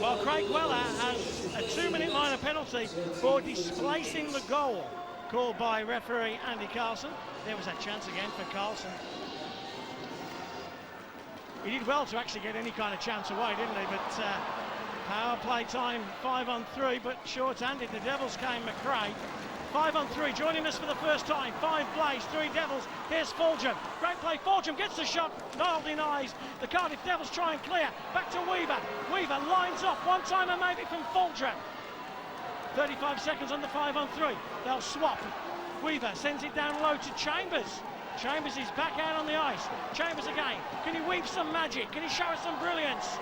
[SPEAKER 8] Well, Craig Weller has a 2-minute minor penalty for displacing the goal, called by referee Andy Carlson. There was that chance again for Carlson. He did well to actually get any kind of chance away, didn't he? But power play time, 5-on-3, but short-handed. The Devils came McRae. 5-on-3, joining us for the first time. 5 Blaze, 3 Devils. Here's Fulgham. Great play. Fulgham gets the shot. Niall denies. The Cardiff Devils try and clear. Back to Weaver. Weaver lines up. One-timer maybe from Fulgham. 35 seconds on the 5-on-3. They'll swap. Weaver sends it down low to Chambers. Chambers is back out on the ice. Chambers again. Can he weave some magic? Can he show us some brilliance?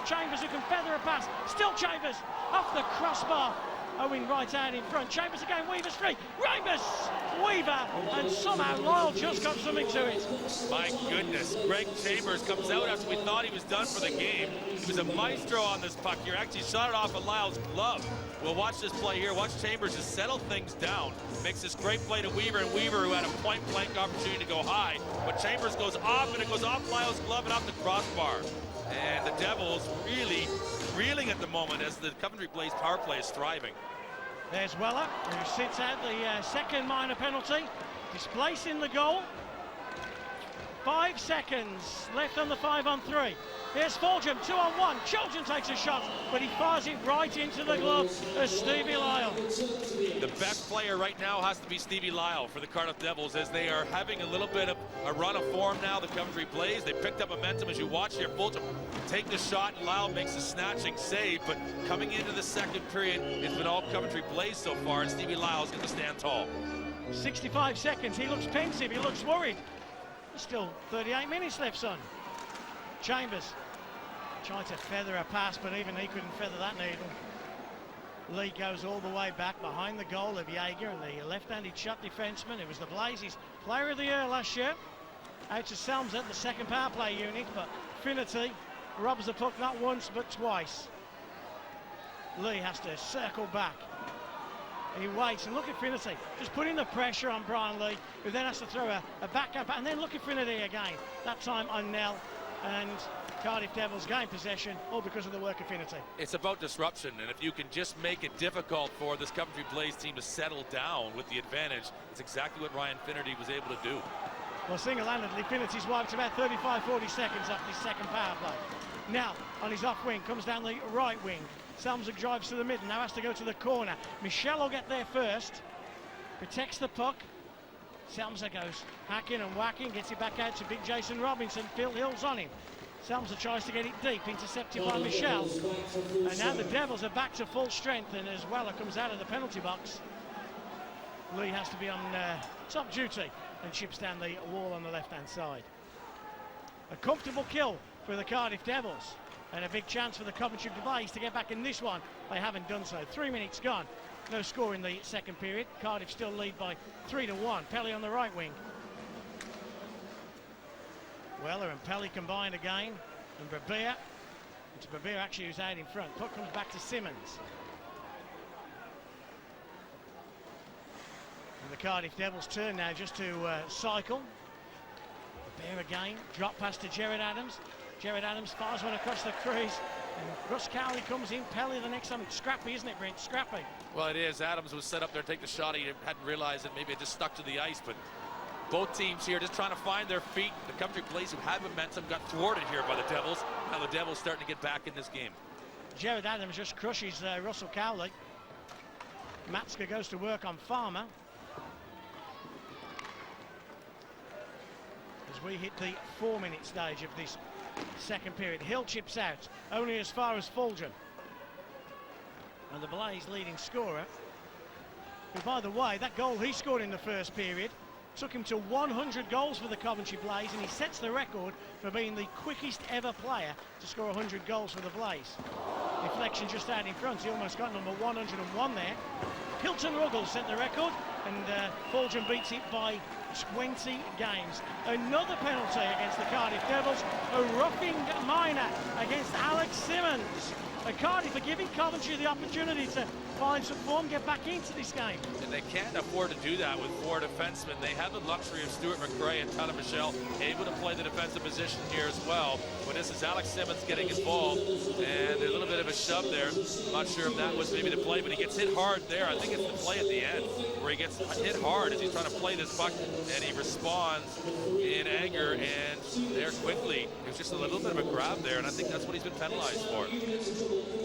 [SPEAKER 8] Chambers, who can feather a pass. Still Chambers off the crossbar. Owen right out in front. Chambers again. Weaver's free. Ramos, Weaver, and somehow Lyle just got something to it.
[SPEAKER 9] My goodness, Greg Chambers comes out after we thought he was done for the game. He was a maestro on this puck here. Actually shot it off of Lyle's glove. We'll watch this play here. Watch Chambers just settle things down. Makes this great play to Weaver, and Weaver, who had a point-blank opportunity to go high. But Chambers goes off, and it goes off Lyle's glove and off the crossbar. And the Devils really reeling at the moment as the Coventry Blaze power play is thriving.
[SPEAKER 8] There's Weller, who sits out the second minor penalty, displacing the goal. 5 seconds left on the 5-on-3. Here's Fulgham, 2-on-1. Children takes a shot, but he fires it right into the glove of Stevie Lyle.
[SPEAKER 9] The best player right now has to be Stevie Lyle for the Cardiff Devils, as they are having a little bit of a run of form now, the Coventry Blaze. They picked up momentum as you watch here. Fulgham take the shot, and Lyle makes a snatching save, but coming into the second period, it's been all Coventry Blaze so far, and Stevie Lyle's going to stand tall.
[SPEAKER 8] 65 seconds. He looks pensive. He looks worried. There's still 38 minutes left, son. Chambers trying to feather a pass, but even he couldn't feather that needle. Lee goes all the way back behind the goal of Jaeger, and the left-handed shot defenseman. It was the Blazes' player of the year last year. Out to Selms at the second power play unit, but Finnerty robs the puck not once but twice. Lee has to circle back. He waits, and look at Finnerty, just putting the pressure on Brian Lee, who then has to throw a backup, and then look at Finnerty again, that time on Nell, and Cardiff Devils gain possession, all because of the work of Finnerty.
[SPEAKER 9] It's about disruption, and if you can just make it difficult for this Coventry Blaze team to settle down with the advantage, it's exactly what Ryan Finnerty was able to do.
[SPEAKER 8] Well, single-handedly, Finnerty's wiped about 35-40 seconds after his second power play. Now, on his off wing, comes down the right wing. Selmsek drives to the middle, now has to go to the corner. Michel will get there first, protects the puck. Selmsek goes hacking and whacking, gets it back out to big Jason Robinson. Phil Hill's on him. Selmsek tries to get it deep, intercepted by Michel. And now the Devils are back to full strength, and as Weller comes out of the penalty box, Lee has to be on top duty and chips down the wall on the left-hand side. A comfortable kill for the Cardiff Devils, and a big chance for the Coventry Blaze to get back in this one. They haven't done so. 3 minutes gone. No score in the second period. Cardiff still lead by 3-1. Pelly on the right wing. Weller and Pelly combined again. And Babir. It's Babir actually who's out in front. Puck comes back to Simmons. And the Cardiff Devils turn now just to cycle. Babir again. Drop pass to Jared Adams. Jared Adams fires one across the crease. And Russ Cowley comes in. Pelly the next time. It's scrappy, isn't it, Brent? Scrappy.
[SPEAKER 9] Well, it is. Adams was set up there to take the shot. He hadn't realized that maybe it just stuck to the ice, but both teams here just trying to find their feet. The Coventry Blaze, who had momentum, got thwarted here by the Devils. Now the Devils starting to get back in this game. Jared
[SPEAKER 8] Adams just crushes Russell Cowley. Matska goes to work on Farmer. As we hit the 4-minute stage of this second period. Hill chips out, only as far as Fulgham. And the Blaze leading scorer, who, by the way, that goal he scored in the first period took him to 100 goals for the Coventry Blaze, and he sets the record for being the quickest ever player to score 100 goals for the Blaze. Deflection just out in front. He almost got number 101 there. Hilton Ruggles set the record, and Fulgham beats it by 20 games. Another penalty against the Cardiff Devils. A roughing minor against Alex Simmons. Cardiff are giving Coventry the opportunity to find some form, get back into this game.
[SPEAKER 9] And they can't afford to do that with 4 defensemen. They have the luxury of Stuart McRae and Tyler Michelle able to play the defensive position here as well. But this is Alex Simmons getting involved, and a little bit of a shove there. I'm not sure if that was maybe the play, but he gets hit hard there. I think it's the play at the end where he gets hit hard as he's trying to play this puck, and he responds in anger, and there quickly. It was just a little bit of a grab there, and I think that's what he's been penalized for.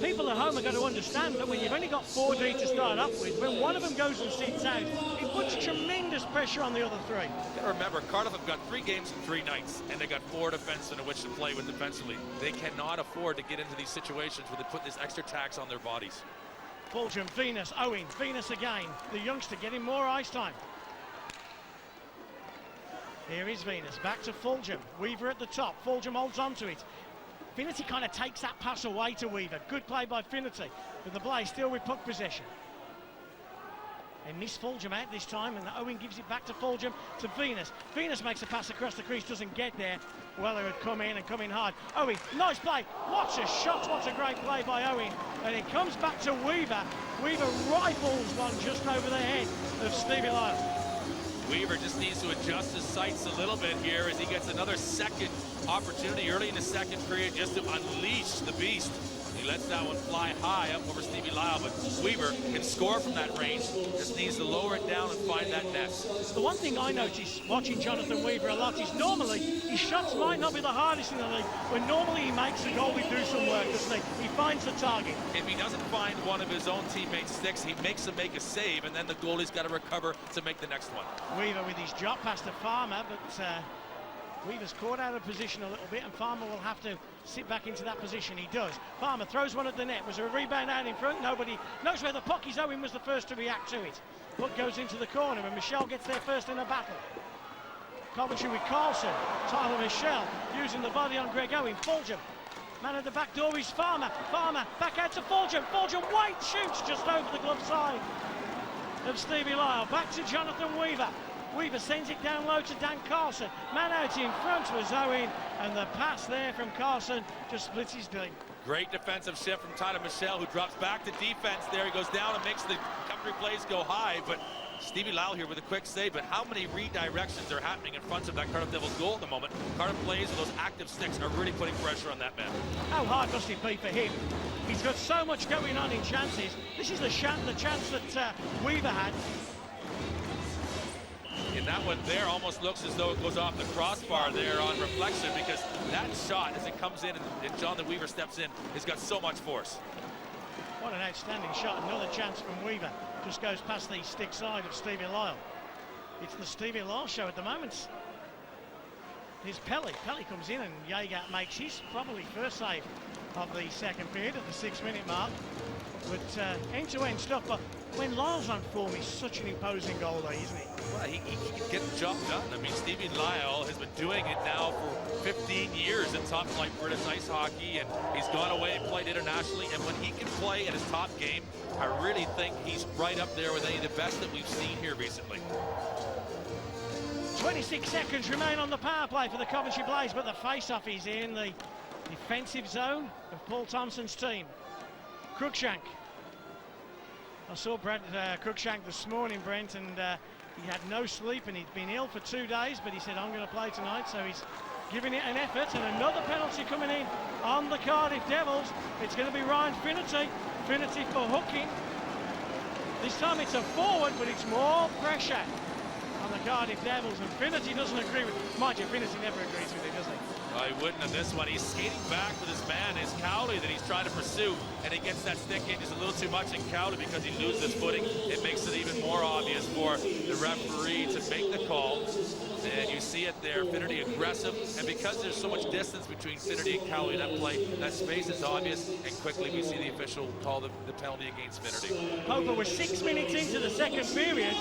[SPEAKER 8] People at home are going to understand that when you've only got 4D to start up with, when one of them goes and sits out, it puts tremendous pressure on the other 3.
[SPEAKER 9] You gotta remember, Cardiff have got 3 games in 3 nights, and they got 4 defensemen in which to play with defensively. They cannot afford to get into these situations where they put this extra tax on their bodies.
[SPEAKER 8] Fulgham, Venus, Owen, Venus again. The youngster getting more ice time. Here is Venus, back to Fulgham. Weaver at the top. Fulgham holds on to it. Finnerty kind of takes that pass away to Weaver. Good play by Finnerty, but the Blaze still with puck possession. They miss Fulgham out this time, and Owen gives it back to Fulgham to Venus. Venus makes a pass across the crease, doesn't get there. Weller had come in and come in hard. Owen, nice play. What a shot, what a great play by Owen. And it comes back to Weaver. Weaver rifles one just over the head of Stevie Lyle.
[SPEAKER 9] Weaver just needs to adjust his sights a little bit here as he gets another second opportunity early in the second period just to unleash the beast. He lets that one fly high up over Stevie Lyle, but Weaver can score from that range. Just needs to lower it down and find that net.
[SPEAKER 8] The one thing I notice watching Jonathan Weaver a lot is normally his shots might not be the hardest in the league, but normally he makes the goalie do some work, doesn't he? He finds the target.
[SPEAKER 9] If he doesn't find one of his own teammates' sticks, he makes him make a save, and then the goalie's got to recover to make the next one.
[SPEAKER 8] Weaver with his drop pass to Farmer, but Weaver's caught out of position a little bit, and Farmer will have to sit back into that position. He does. Farmer throws one at the net. Was there a rebound out in front? Nobody knows where the puck is. Owen was the first to react to it. Puck goes into the corner, and Michelle gets there first in a battle. Coventry with Carlson. Tyler Michelle using the body on Greg Owen. Fulgham. Man at the back door is Farmer. Farmer back out to Fulgham. Fulgham white shoots just over the glove side of Stevie Lyle. Back to Jonathan Weaver. Weaver sends it down low to Dan Carlson. Man out in front was Owen, and the pass there from Carlson just splits his D.
[SPEAKER 9] Great defensive shift from Tyler Michelle, who drops back to defense there. He goes down and makes the Coventry Blaze go high, but Stevie Lyle here with a quick save. But how many redirections are happening in front of that Cardiff Devils goal at the moment? Cardiff Blaze with those active sticks are really putting pressure on that man.
[SPEAKER 8] How hard must it be for him? He's got so much going on in chances. This is the chance that Weaver had.
[SPEAKER 9] And that one there almost looks as though it goes off the crossbar there on reflection, because that shot, as it comes in and Jonathan Weaver steps in, has got so much force.
[SPEAKER 8] What an outstanding shot. Another chance from Weaver. Just goes past the stick side of Stevie Lyle. It's the Stevie Lyle show at the moment. Here's Pelly. Pelly comes in, and Jaeger makes his probably first save of the second period at the 6-minute mark. But end-to-end stuff. But when Lyle's on form, he's such an imposing goalie, isn't he?
[SPEAKER 9] Well, he can get the job done. I mean, Stevie Lyle has been doing it now for 15 years at top flight British ice hockey, and he's gone away and played internationally. And when he can play at his top game, I really think he's right up there with any of the best that we've seen here recently.
[SPEAKER 8] 26 seconds remain on the power play for the Coventry Blaze, but the face-off is in the defensive zone of Paul Thompson's team. Cruikshank. I saw Brad Cruikshank this morning, Brent, and he had no sleep and he'd been ill for 2 days, but he said, I'm going to play tonight, so he's giving it an effort. And another penalty coming in on the Cardiff Devils. It's going to be Ryan Finnerty. Finnerty for hooking. This time it's a forward, but it's more pressure on the Cardiff Devils, and Finnerty doesn't agree with it. Mind you, Finnerty never agrees with it, does he?
[SPEAKER 9] I wouldn't on this one. He's skating back with his man, his Cowley, that he's trying to pursue, and he gets that stick in just a little too much in Cowley because he loses his footing. It makes it even more obvious for the referee to make the call. And you see it there, Finnerty aggressive, and because there's so much distance between Finnerty and Cowley in that play, that space is obvious, and quickly we see the official call the penalty against Finnerty.
[SPEAKER 8] Poker was 6 minutes into the second period,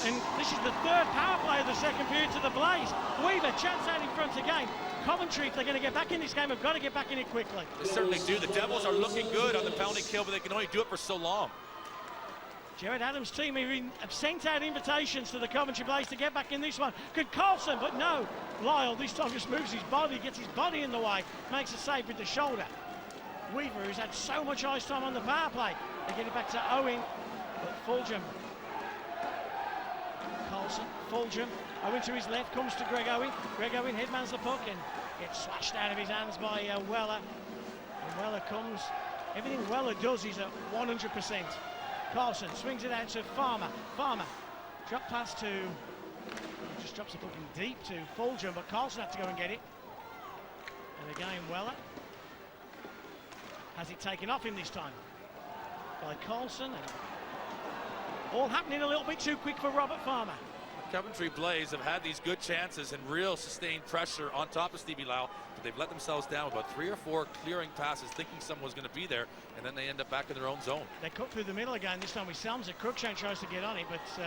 [SPEAKER 8] and this is the third power play of the second period to the Blaze. Weaver, chance out in front again. Coventry, if they're going to get back in this game, have got to get back in it quickly.
[SPEAKER 9] They certainly do. The Devils are looking good on the penalty kill, but they can only do it for so long.
[SPEAKER 8] Jared Adams' team have sent out invitations to the Coventry Blaze to get back in this one. Good Carlson, but no. Lyle this time just moves his body, gets his body in the way, makes a save with the shoulder. Weaver, who's had so much ice time on the power play, they get it back to Owen, but Fulgham. Carlson, Fulgham, Owen to his left, comes to Greg Owen. Greg Owen headmans the puck and gets slashed out of his hands by Weller. And Weller comes, everything Weller does is at 100%. Carlson swings it out to Farmer. Farmer, drop pass to, just drops the puck in deep to Fulgham, but Carlson had to go and get it. And again, Weller has it taken off him this time by Carlson. And all happening a little bit too quick for Robert Farmer.
[SPEAKER 9] Coventry Blaze have had these good chances and real sustained pressure on top of Stevie Lau, but they've let themselves down about 3 or 4 clearing passes, thinking someone was going to be there, and then they end up back in their own zone.
[SPEAKER 8] They cut through the middle again, this time with Selmser. Cruikshank tries to get on it, but it's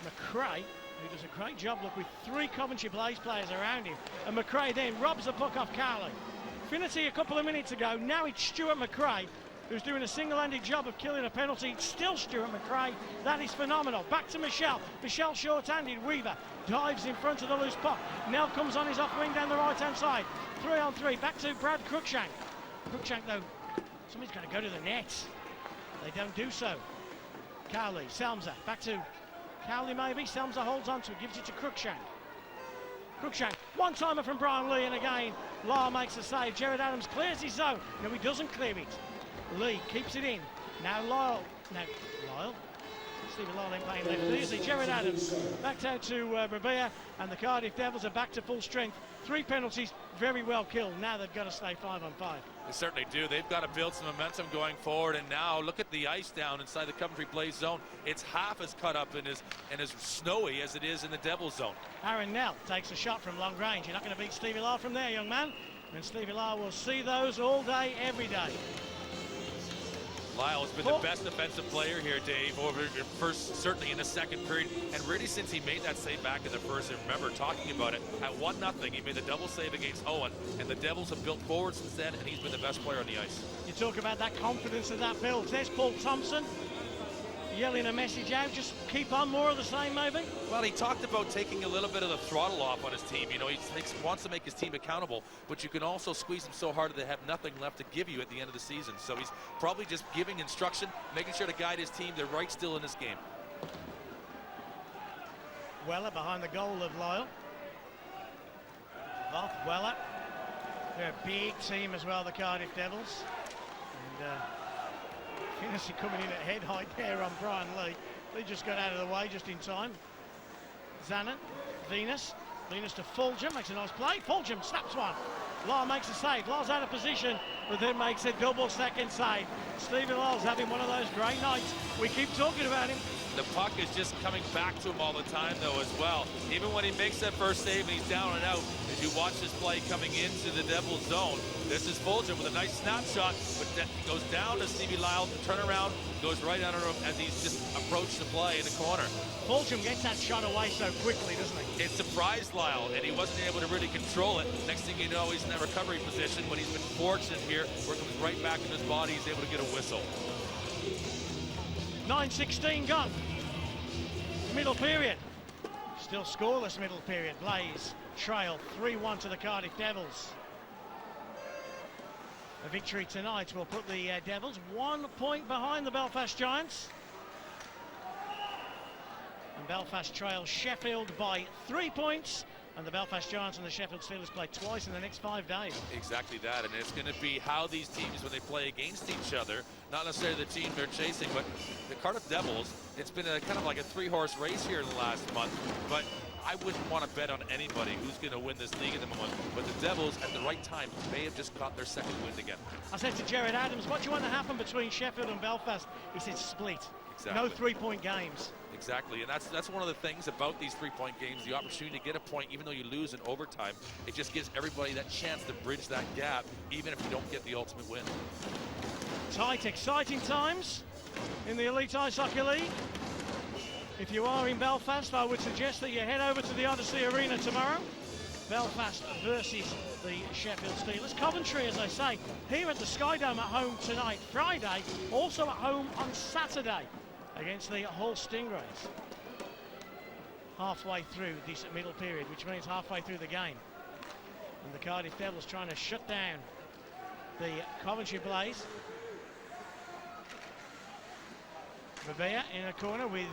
[SPEAKER 8] McRae who does a great job, look, with 3 Coventry Blaze players around him, and McRae then robs the puck off Cowley. Finnerty a couple of minutes ago, now it's Stuart McRae who's doing a single-handed job of killing a penalty. It's still Stuart McRae. That is phenomenal. Back to Michelle. Michelle short-handed. Weaver dives in front of the loose puck. Nell comes on his off wing down the right-hand side. 3-on-3. Back to Brad Cruikshank. Cruikshank, though, somebody's going to go to the net. They don't do so. Cowley, Selmser. Back to Cowley, maybe. Selmser holds on to it. Gives it to Cruikshank. Cruikshank. One-timer from Brian Lee, and again, Lyle makes a save. Jared Adams clears his zone. No, he doesn't clear it. Lee keeps it in. Now Lyle. Stephen Lyle then playing left. Easy. Jared Adams back down to Rabea, and the Cardiff Devils are back to full strength. 3 penalties, very well killed. Now they've got to stay 5-on-5.
[SPEAKER 9] They certainly do. They've got to build some momentum going forward, and now look at the ice down inside the Coventry Blaze zone. It's half as cut up and as snowy as it is in the Devils zone.
[SPEAKER 8] Aaron Nell takes a shot from long range. You're not going to beat Stevie Lyle from there, young man. And Stevie Lyle will see those all day, every day.
[SPEAKER 9] Lyle has been the best defensive player here, Dave, over first, certainly in the second period, and really since he made that save back in the first. And remember talking about it at 1-0, he made the double save against Owen, and the Devils have built forward since then, and he's been the best player on the ice.
[SPEAKER 8] You talk about that confidence that that builds. There's Paul Thompson yelling a message out, just keep on, more of the same maybe?
[SPEAKER 9] Well, he talked about taking a little bit of the throttle off on his team. You know, he wants to make his team accountable, but you can also squeeze them so hard that they have nothing left to give you at the end of the season. So he's probably just giving instruction, making sure to guide his team. They're right still in this game.
[SPEAKER 8] Weller behind the goal of Lyle. Weller. They're a big team as well, the Cardiff Devils. And Finnerty coming in at head height there on Brian Lee. Lee just got out of the way just in time. Zanin, Venus to Fulgham, makes a nice play. Fulgham snaps one. Lyle makes a save. Lyle's out of position, but then makes a double second save. Stephen Lyle's having one of those great nights. We keep talking about him.
[SPEAKER 9] The puck is just coming back to him all the time, though, as well. Even when he makes that first save and he's down and out, as you watch this play coming into the Devils zone, this is Fulgham with a nice snapshot, but that goes down to Stevie Lyle, turn around, goes right under him as he's just approached the play in the corner.
[SPEAKER 8] Fulgham gets that shot away so quickly, doesn't he?
[SPEAKER 9] It surprised Lyle, and he wasn't able to really control it. Next thing you know, he's in that recovery position. When he's been fortunate here, where it comes right back in his body, he's able to get a whistle.
[SPEAKER 8] 9:16 gone. Middle period. Still scoreless middle period. Blaze trail 3-1 to the Cardiff Devils. A victory tonight will put the Devils 1 point behind the Belfast Giants. And Belfast trail Sheffield by 3 points. And the Belfast Giants and the Sheffield Steelers play twice in the next 5 days.
[SPEAKER 9] Exactly that, and it's going to be how these teams, when they play against each other, not necessarily the team they're chasing, but the Cardiff Devils, it's been a kind of like a 3-horse race here in the last month, but I wouldn't want to bet on anybody who's going to win this league at the moment. But the Devils, at the right time, may have just got their second win again.
[SPEAKER 8] I said to Jared Adams, what do you want to happen between Sheffield and Belfast? He said split.
[SPEAKER 9] Exactly.
[SPEAKER 8] No 3-point games.
[SPEAKER 9] Exactly, and that's one of the things about these 3-point games, the opportunity to get a point, even though you lose in overtime. It just gives everybody that chance to bridge that gap, even if you don't get the ultimate win.
[SPEAKER 8] Tight, exciting times in the Elite Ice Hockey League. If you are in Belfast, I would suggest that you head over to the Odyssey Arena tomorrow. Belfast versus the Sheffield Steelers. Coventry, as I say, here at the Sky Dome at home tonight, Friday, also at home on Saturday against the Hull Stingrays. Halfway through this middle period, which means halfway through the game. And the Cardiff Devils trying to shut down the Coventry Blaze. Rabea in a corner with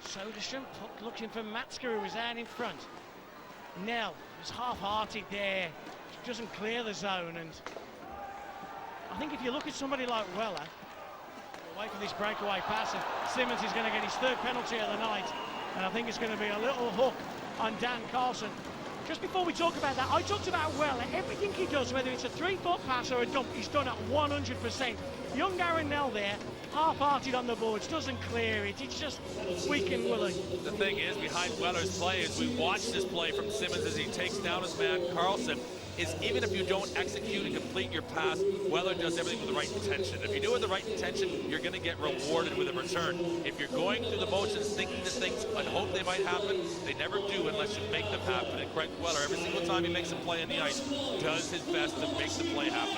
[SPEAKER 8] Soderstrom looking for Matsker, who was out in front. Nell was half-hearted there, doesn't clear the zone, and I think if you look at somebody like Weller, wait for this breakaway pass, and Simmons is going to get his third penalty of the night, and I think it's going to be a little hook on Dan Carlson. Just before we talk about that, I talked about Weller. Everything he does, whether it's a 3-foot pass or a dump, he's done at 100%. Young Aaron Nell there, half-hearted on the boards, doesn't clear it. It's just weak and willing.
[SPEAKER 9] The thing is, behind Weller's play, as we watch this play from Simmons as he takes down his man Carlson, is even if you don't execute and complete your pass, Weller does everything with the right intention. If you do it with the right intention, you're going to get rewarded with a return. If you're going through the motions, thinking that things and hope they might happen, they never do unless you make them happen. And Craig Weller, every single time he makes a play on the ice, does his best to make the play happen.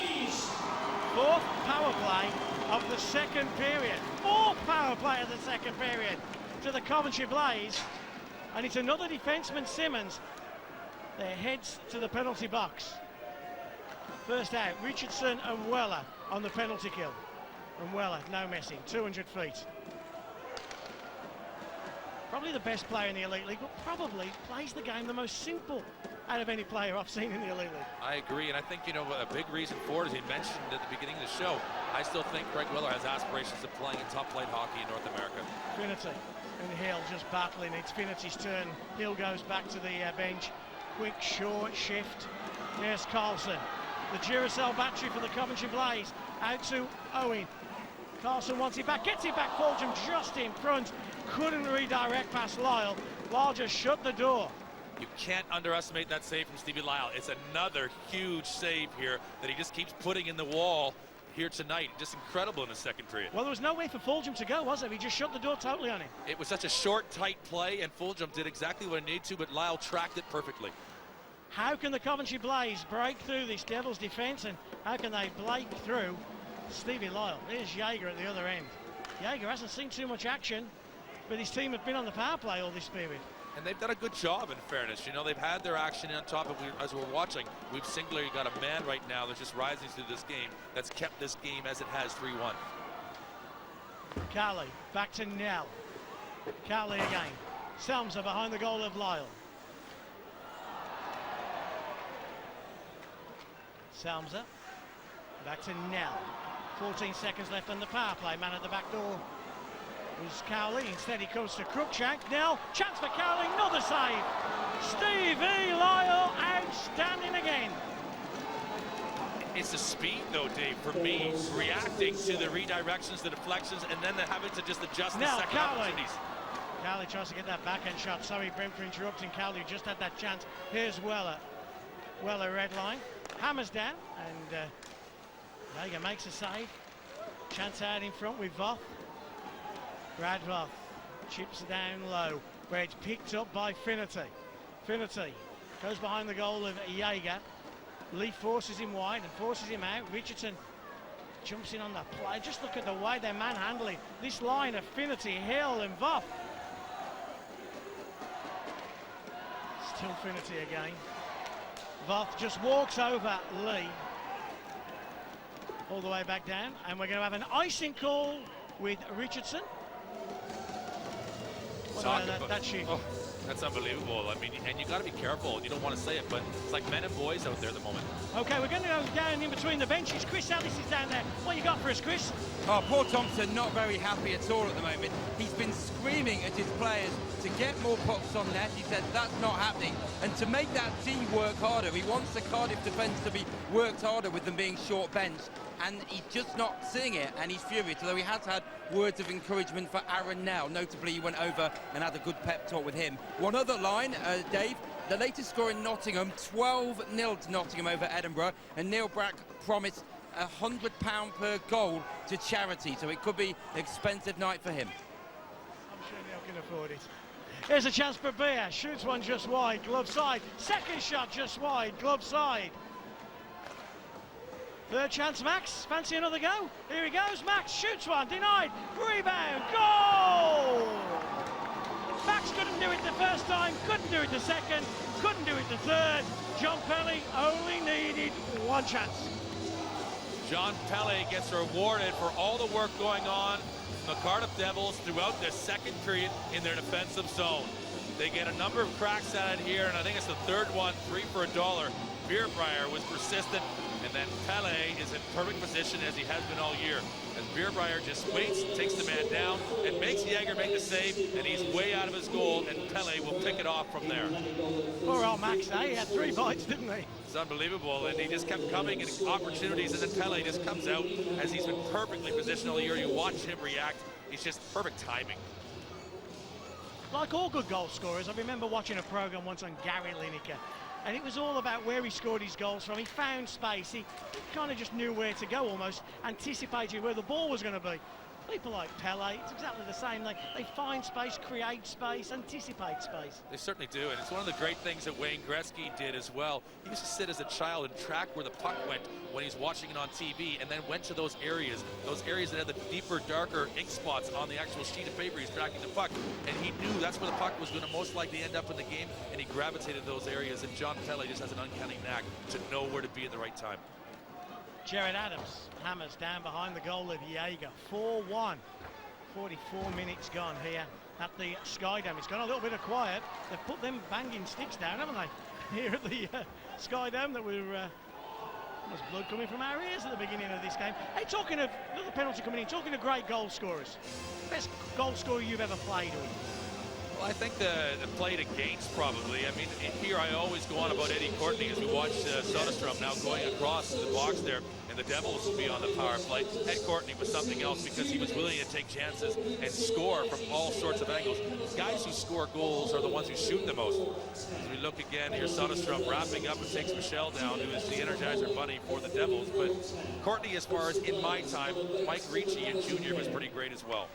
[SPEAKER 8] Fourth power play of the second period. Fourth power play of the second period to the Coventry Blaze. And it's another defenseman, Simmons. Their heads to the penalty box. First out, Richardson and Weller on the penalty kill. And Weller, no messing, 200 feet. Probably the best player in the Elite League, but probably plays the game the most simple out of any player I've seen in the Elite League.
[SPEAKER 9] I agree, and I think, you know, a big reason for it, as he mentioned at the beginning of the show, I still think Craig Weller has aspirations of playing in top-flight hockey in North America.
[SPEAKER 8] Finity and Hill just battling. It's Finity's turn. Hill goes back to the bench. Quick, short shift. There's Carlson. The Duracell battery for the Coventry Blaze. Out to Owen. Carlson wants it back, gets it back. Fulgham just in front. Couldn't redirect past Lyle. Lyle just shut the door.
[SPEAKER 9] You can't underestimate that save from Stevie Lyle. It's another huge save here that he just keeps putting in the wall here tonight. Just incredible in the second period.
[SPEAKER 8] Well, there was no way for Fulgham to go, was there? He just shut the door totally on him.
[SPEAKER 9] It was such a short, tight play, and Fulgham did exactly what he needed to, but Lyle tracked it perfectly.
[SPEAKER 8] How can the Coventry Blaze break through this Devils defence, and how can they break through Stevie Lyle? There's Jaeger at the other end. Jaeger hasn't seen too much action, but his team have been on the power play all this period.
[SPEAKER 9] And they've done a good job, in fairness. You know, they've had their action on top of, as we're watching, we've singularly got a man right now that's just rising through this game, that's kept this game as it has 3-1.
[SPEAKER 8] Carley, back to Nell. Carley again. Selmser behind the goal of Lyle. Selmser, back to Nell. 14 seconds left on the power play. Man at the back door was Cowley. Instead he goes to Cruikshank. Nell, chance for Cowley, another save. Stevie Lyle, outstanding again.
[SPEAKER 9] It's the speed, though, Dave, for me, reacting to the redirections, the deflections, and then having to just adjust the second opportunities.
[SPEAKER 8] Cowley tries to get that backhand shot. Sorry, Brent, for interrupting. Cowley just had that chance. Here's Weller. Weller red line. Hammers down, and Jaeger makes a save. Chance out in front with Voth. Brad Voth chips down low, where it's picked up by Finnerty. Finnerty goes behind the goal of Jaeger. Lee forces him wide and forces him out. Richardson jumps in on the play. Just look at the way they're manhandling this line of Finnerty, Hill and Voth. Still Finnerty again. Voth just walks over Lee. All the way back down. And we're going to have an icing call with Richardson.
[SPEAKER 9] That's unbelievable. I mean, and you got to be careful. You don't want to say it, but it's like men and boys out there at the moment.
[SPEAKER 8] Okay, we're going to go down in between the benches. Chris Ellis is down there. What you got for us, Chris?
[SPEAKER 4] Oh, Paul Thompson not very happy at all at the moment. He's been screaming at his players to get more pucks on net. He said that's not happening. And to make that team work harder, he wants the Cardiff defence to be worked harder with them being short bench. And he's just not seeing it, and he's furious, although he has had words of encouragement for Aaron Nell. Notably, he went over and had a good pep talk with him. One other line, Dave, the latest score in Nottingham, 12-0 to Nottingham over Edinburgh, and Neil Brack promised £100 per goal to charity, so it could be an expensive night for him.
[SPEAKER 8] I'm sure Neil can afford it. Here's a chance for Beer, shoots one just wide, glove side. Second shot just wide, glove side. Third chance, Max. Fancy another go? Here he goes. Max shoots one, denied. Rebound, goal! Max couldn't do it the first time, couldn't do it the second, couldn't do it the third. John Pelly only needed one chance.
[SPEAKER 9] John Pelly gets rewarded for all the work going on from the Cardiff Devils throughout the second period in their defensive zone. They get a number of cracks at it here, and I think it's the third one, 3 for $1. Bierbrier was persistent, and then Pele is in perfect position as he has been all year. As Bierbrier just waits, takes the man down, and makes Jaeger make the save, and he's way out of his goal, and Pele will pick it off from there.
[SPEAKER 8] Poor old Max, eh? He had 3 bites, didn't he?
[SPEAKER 9] It's unbelievable, and he just kept coming in opportunities, and then Pele just comes out as he's been perfectly positioned all year. You watch him react. He's just perfect timing.
[SPEAKER 8] Like all good goal scorers, I remember watching a program once on Gary Lineker, and it was all about where he scored his goals from. He found space, he kind of just knew where to go, almost anticipated where the ball was going to be. People like Pele, it's exactly the same. They find space, create space, anticipate space.
[SPEAKER 9] They certainly do, and it's one of the great things that Wayne Gretzky did as well. He used to sit as a child and track where the puck went when he's watching it on TV, and then went to those areas that had the deeper, darker ink spots on the actual sheet of paper he's tracking the puck, and he knew that's where the puck was going to most likely end up in the game, and he gravitated those areas, and John Pele just has an uncanny knack to know where to be at the right time.
[SPEAKER 8] Jared Adams hammers down behind the goal of Jaeger. 4-1. 44 minutes gone here at the Sky Dome. It's gone a little bit of quiet. They've put them banging sticks down, haven't they? Here at the Sky Dome, that we're... there's blood coming from our ears at the beginning of this game. Hey, talking of the penalty coming in, talking of great goal scorers. Best goal scorer you've ever played with?
[SPEAKER 9] Well, I think the played against, probably. I mean, here I always go on about Eddie Courtney as we watch Soderstrom now going across the box there, and the Devils will be on the power play. Ed Courtney was something else because he was willing to take chances and score from all sorts of angles. Guys who score goals are the ones who shoot the most. As we look again here, Soderstrom wrapping up and takes Michelle down, who is the Energizer Bunny for the Devils. But Courtney, as far as in my time, Mike Ricci and Junior was pretty great as well.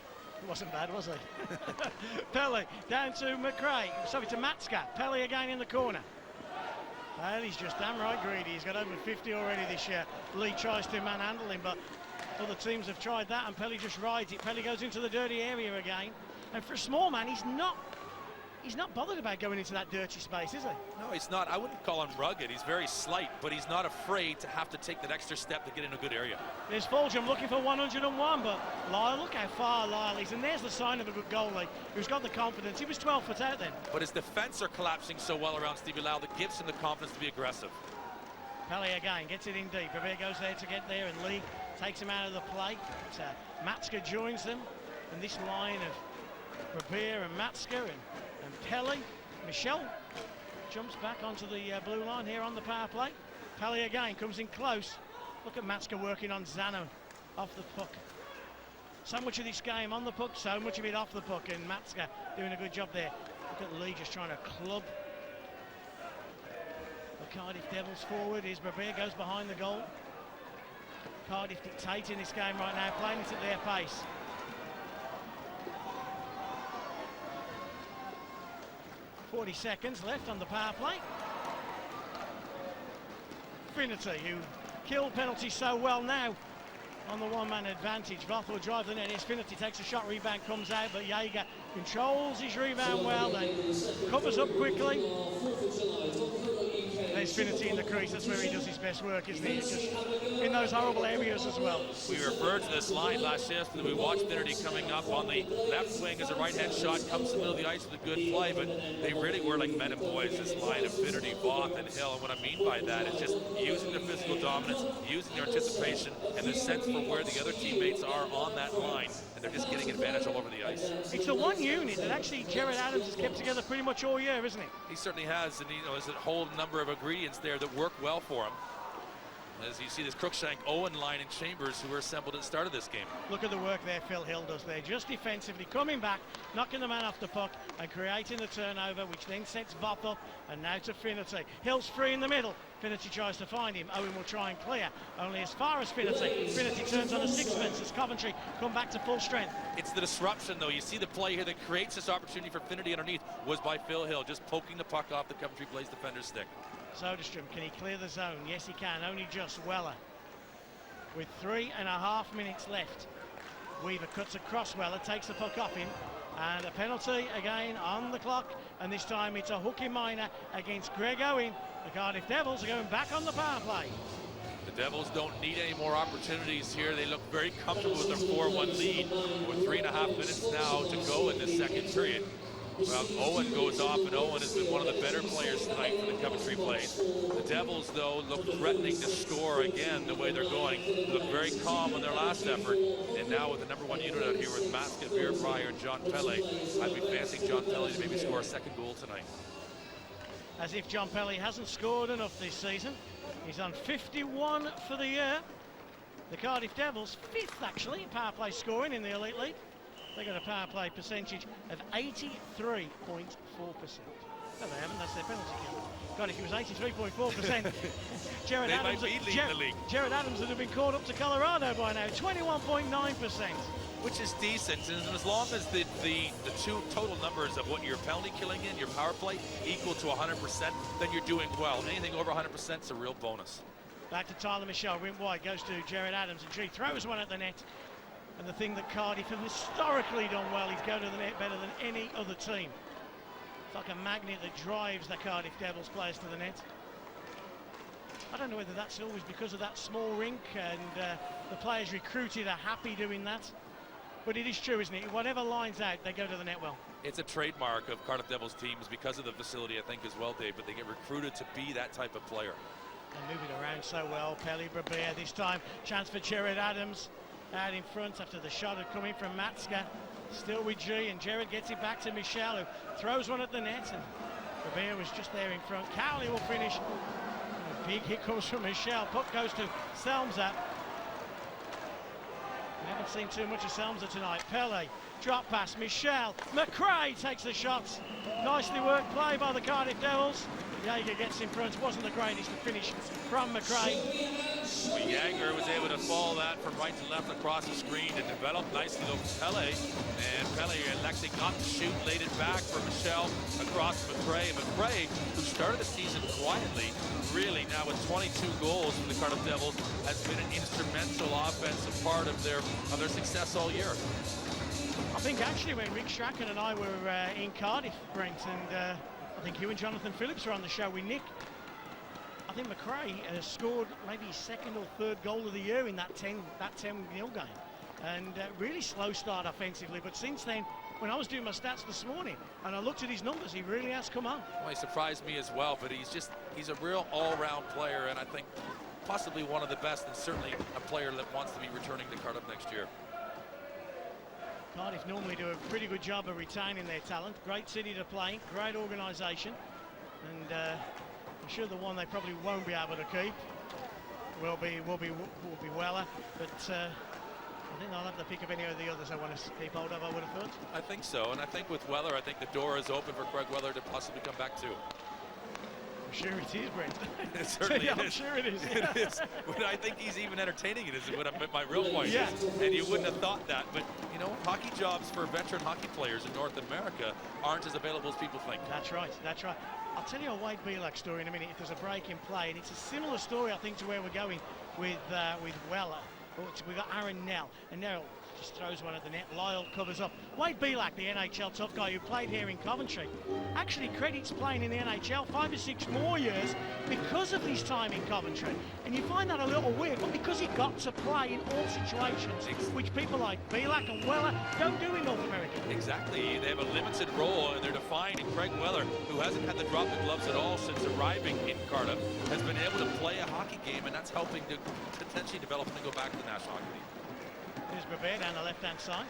[SPEAKER 8] Wasn't bad, was he? Pele down to McRae. Sorry, to Matska. Pele again in the corner. Well, he's just damn right greedy. He's got over 50 already this year. Lee tries to manhandle him, but other teams have tried that, and Pele just rides it. Pele goes into the dirty area again. And for a small man, he's not bothered about going into that dirty space, is he?
[SPEAKER 9] No, he's not. I wouldn't call him rugged. He's very slight, but he's not afraid to have to take that extra step to get in a good area.
[SPEAKER 8] There's Fulgham looking for 101, but Lyle, look how far Lyle is, and there's the sign of a good goalie who's got the confidence. He was 12 foot out then.
[SPEAKER 9] But his defense are collapsing so well around Stevie Lau that gives him the confidence to be aggressive.
[SPEAKER 8] Pele again gets it in deep. Revere goes there to get there, and Lee takes him out of the play. Matska joins them, and this line of Revere and Matska and Pele. Michel jumps back onto the blue line here on the power play. Pele again comes in close. Look at Matska working on Zano off the puck. So much of this game on the puck, so much of it off the puck, and Matska doing a good job there. Look at Lee just trying to club the Cardiff Devils forward. Here's Berbere, goes behind the goal. Cardiff dictating this game right now, playing it at their pace. .40 seconds left on the power play. Finnerty, who killed penalties so well now on the one-man advantage. Voth will drive the net. Finnerty takes a shot, rebound comes out, but Jaeger controls his rebound well, then covers up quickly. There's Finnerty in the crease. That's where he does his best work, isn't he? Just in those horrible areas as well.
[SPEAKER 9] We referred to this line last yesterday. We watched Finnerty coming up on the left wing as a right-hand shot, comes to the middle of the ice with a good play, but they really were like men and boys, this line of Finnerty, Voth, and Hill. And what I mean by that is just using their physical dominance, using their anticipation, and their sense for where the other teammates are on that line, and they're just getting advantage all over the ice.
[SPEAKER 8] It's the one unit that actually Jared Adams has kept together pretty much all year, isn't he?
[SPEAKER 9] He certainly has, and there's a whole number of ingredients there that work well for him. As you see this Crookshank, Owen line and Chambers who were assembled at the start of this game.
[SPEAKER 8] Look at the work there Phil Hill does there, just defensively coming back, knocking the man off the puck and creating the turnover, which then sets Voth up, and now to Finnerty. Hill's free in the middle. Finnerty tries to find him. Owen will try and clear, only as far as Finnerty. Finnerty turns on a sixpence as Coventry come back to full strength.
[SPEAKER 9] It's the disruption, though. You see the play here that creates this opportunity for Finnerty underneath was by Phil Hill, just poking the puck off the Coventry Blaze defender's stick.
[SPEAKER 8] Soderstrom, can he clear the zone? Yes, he can, only just. Weller with 3.5 minutes left. Weaver cuts across Weller, takes the puck off him, and a penalty again on the clock, and this time it's a hooking minor against Greg Owen. The Cardiff Devils are going back on the power play.
[SPEAKER 9] The Devils don't need any more opportunities here. They look very comfortable with their 4-1 lead with 3.5 minutes now to go in the second period. Well, Owen goes off, and Owen has been one of the better players tonight for the Coventry Blaze. The Devils, though, look threatening to score again the way they're going. Look very calm on their last effort, and now with the number one unit out here with Maska, Beer Pryor, and John Pele, I'd be fancying John Pele to maybe score a second goal tonight.
[SPEAKER 8] As if John Pele hasn't scored enough this season. He's on 51 for the year. The Cardiff Devils, 5th actually in power play scoring in the Elite League. They got a power play percentage of 83.4%. No, they haven't. That's their penalty kill. God, if it was 83.4%, Jared Adams would have been called up to Colorado by now. 21.9%.
[SPEAKER 9] Which is decent, and as long as the two total numbers of what you're penalty killing in, your power play, equal to 100%, then you're doing well. Anything over 100% is a real bonus.
[SPEAKER 8] Back to Tyler Michelle, went wide, goes to Jared Adams, and he throws one at the net. And the thing that Cardiff have historically done well is go to the net better than any other team. It's like a magnet that drives the Cardiff Devils players to the net. I don't know whether that's always because of that small rink and the players recruited are happy doing that. But it is true, isn't it? Whatever lines out, they go to the net well.
[SPEAKER 9] It's a trademark of Cardiff Devils teams because of the facility, I think, as well, Dave, but they get recruited to be that type of player.
[SPEAKER 8] And moving around so well, Pele Berbere this time. Chance for Jared Adams out in front after the shot had come in from Matska. Still with G, and Jared gets it back to Michel, who throws one at the net, and Berbere was just there in front. Cowley will finish. And a big hit comes from Michel. Puck goes to Selmser. We haven't seen too much of Selmser tonight. Pele, drop pass, Michel. McRae takes the shots. Nicely worked play by the Cardiff Devils. Jaeger gets in front. Wasn't the greatest to finish from McRae.
[SPEAKER 9] Well, Jaeger was able to follow that from right to left across the screen and develop nicely over Pele. And Pele electing not to shoot, laid it back for Michel across to McRae. McRae, who started the season quietly, really now with 22 goals for the Cardiff Devils, has been an instrumental offensive part of their success all year.
[SPEAKER 8] I think actually when Rick Strachan and I were in Cardiff, Brent, and I think you and Jonathan Phillips were on the show with Nick. I think McRae scored maybe his second or third goal of the year in that 10-0 game. And really slow start offensively, but since then, when I was doing my stats this morning and I looked at his numbers, he really has come on.
[SPEAKER 9] Well, he surprised me as well, but he's a real all-round player, and I think possibly one of the best, and certainly a player that wants to be returning to Cardiff next year.
[SPEAKER 8] Cardiff normally do a pretty good job of retaining their talent. Great city to play, great organisation, and I'm sure the one they probably won't be able to keep will be Weller, but I think I'll have the pick of any of the others I want to keep hold of, I would have thought.
[SPEAKER 9] I think so, and I think with Weller, I think the door is open for Craig Weller to possibly come back too.
[SPEAKER 8] I'm sure it is, Brent.
[SPEAKER 9] It certainly
[SPEAKER 8] yeah,
[SPEAKER 9] is.
[SPEAKER 8] I'm sure it is.
[SPEAKER 9] It is. But I think he's even entertaining it, is what my real point
[SPEAKER 8] Yeah.
[SPEAKER 9] is. And you wouldn't have thought that. But, you know, hockey jobs for veteran hockey players in North America aren't as available as people think.
[SPEAKER 8] That's right, that's right. I'll tell you a Wade Belak story in a minute if there's a break in play. And it's a similar story, I think, to where we're going with Weller. But we've got Aaron Nell. And Nell just throws one at the net. Lyle covers up. Wade Belak, the NHL tough guy who played here in Coventry, actually credits playing in the NHL 5 or 6 more years because of his time in Coventry. And you find that a little weird, but because he got to play in all situations, which people like Belak and Weller don't do in North America.
[SPEAKER 9] Exactly. They have a limited role, and they're defined. And Craig Weller, who hasn't had to drop the gloves at all since arriving in Cardiff, has been able to play a hockey game, and that's helping to potentially develop him and go back to the National Hockey League.
[SPEAKER 8] Here's Babette down the left-hand side.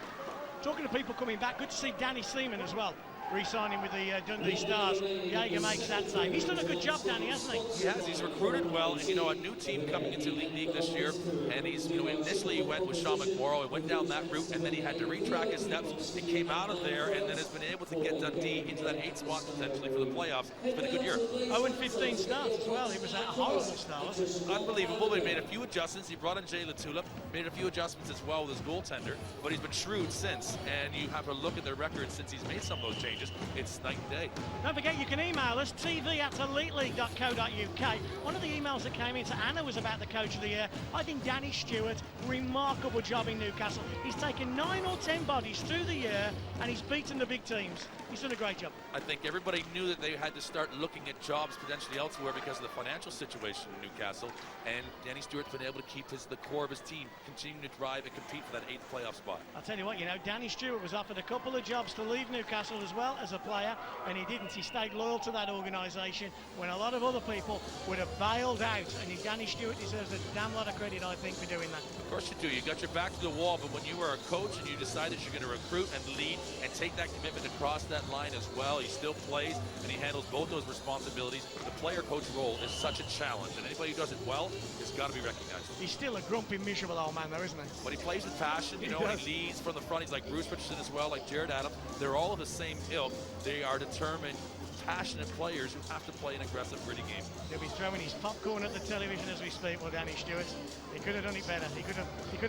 [SPEAKER 8] Talking to people coming back, good to see Danny Seaman as well, re-signing with the Dundee Stars. Jaeger makes that save. He's done a good job, Danny, hasn't he?
[SPEAKER 9] He has. He's recruited well, and, you know, a new team coming into League this year, and he's, you know, initially he went with Sean McMorrow and went down that route, and then he had to retrack his steps. He came out of there, and then has been able to get Dundee into that 8th spot potentially for the playoffs. It's been a good year.
[SPEAKER 8] 0-15 starts as well. He was at a horrible start, wasn't he?
[SPEAKER 9] Unbelievable. He made a few adjustments. He brought in Jay Latulip, made a few adjustments as well with his goaltender, but he's been shrewd since, and you have to look at their record since he's made some of those changes. It's night and day.
[SPEAKER 8] Don't forget, you can email us, tv@eliteleague.co.uk. One of the emails that came in to Anna was about the coach of the year. I think Danny Stewart, remarkable job in Newcastle. He's taken 9 or 10 bodies through the year, and he's beaten the big teams. He's done a great job.
[SPEAKER 9] I think everybody knew that they had to start looking at jobs potentially elsewhere because of the financial situation in Newcastle, and Danny Stewart's been able to keep the core of his team, continuing to drive and compete for that 8th playoff spot.
[SPEAKER 8] I'll tell you what, you know, Danny Stewart was offered a couple of jobs to leave Newcastle as well as a player, and he didn't. He stayed loyal to that organisation when a lot of other people would have bailed out, and Danny Stewart deserves a damn lot of credit, I think, for doing that.
[SPEAKER 9] Of course you do. You got your back to the wall, but when you are a coach and you decide that you're going to recruit and lead and take that commitment across that line as well, he still plays and he handles both those responsibilities. The player-coach role is such a challenge, and anybody who does it well has got to be recognized.
[SPEAKER 8] He's still a grumpy, miserable old man, though, isn't he?
[SPEAKER 9] But he plays with passion, you know, and he leads from the front. He's like Bruce Richardson as well, like Jared Adams. They're all of the same ilk. They are determined, passionate players who have to play an aggressive, gritty game.
[SPEAKER 8] He'll be throwing his popcorn at the television as we speak. Well, Danny Stewart, he could have done it better. He could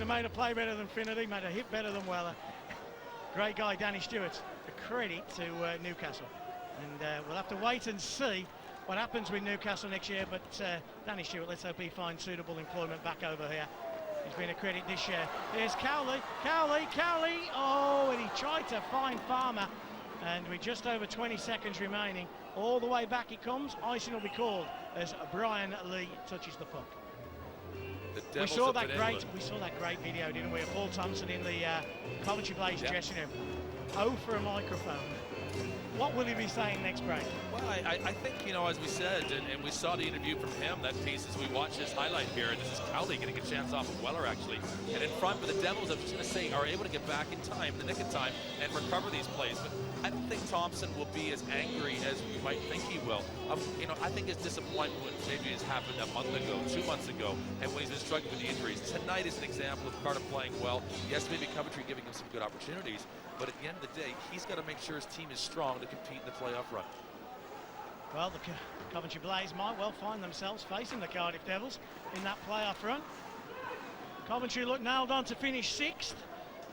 [SPEAKER 8] have made a play better than Finnerty, made a hit better than Weller. Great guy, Danny Stewart. A credit to Newcastle. And we'll have to wait and see what happens with Newcastle next year. But Danny Stewart, let's hope he finds suitable employment back over here. He's been a credit this year. Here's Cowley. Oh, and he tried to find Farmer. And with just over 20 seconds remaining, all the way back he comes. Icing will be called as Brian Lee touches the puck. We saw that great video, didn't we, of Paul Thompson in the Coventry Blaze dressing room. Oh, for a microphone. What will he be saying next break?
[SPEAKER 9] Well, I think, you know, as we said, and we saw the interview from him, that piece, as we watch this highlight here, and this is Cowley getting a chance off of Weller, actually. And in front, but the Devils, I was just going to say, are able to get back in time, the nick of time, and recover these plays. But I don't think Thompson will be as angry as you might think he will. You know, I think his disappointment maybe has happened a month ago, 2 months ago, and when he's been struggling with the injuries. Tonight is an example of Cardiff playing well. Yes, maybe Coventry giving him some good opportunities, but at the end of the day, he's got to make sure his team is strong to compete in the playoff run.
[SPEAKER 8] Well, the Coventry Blaze might well find themselves facing the Cardiff Devils in that playoff run. Coventry look nailed on to finish 6th,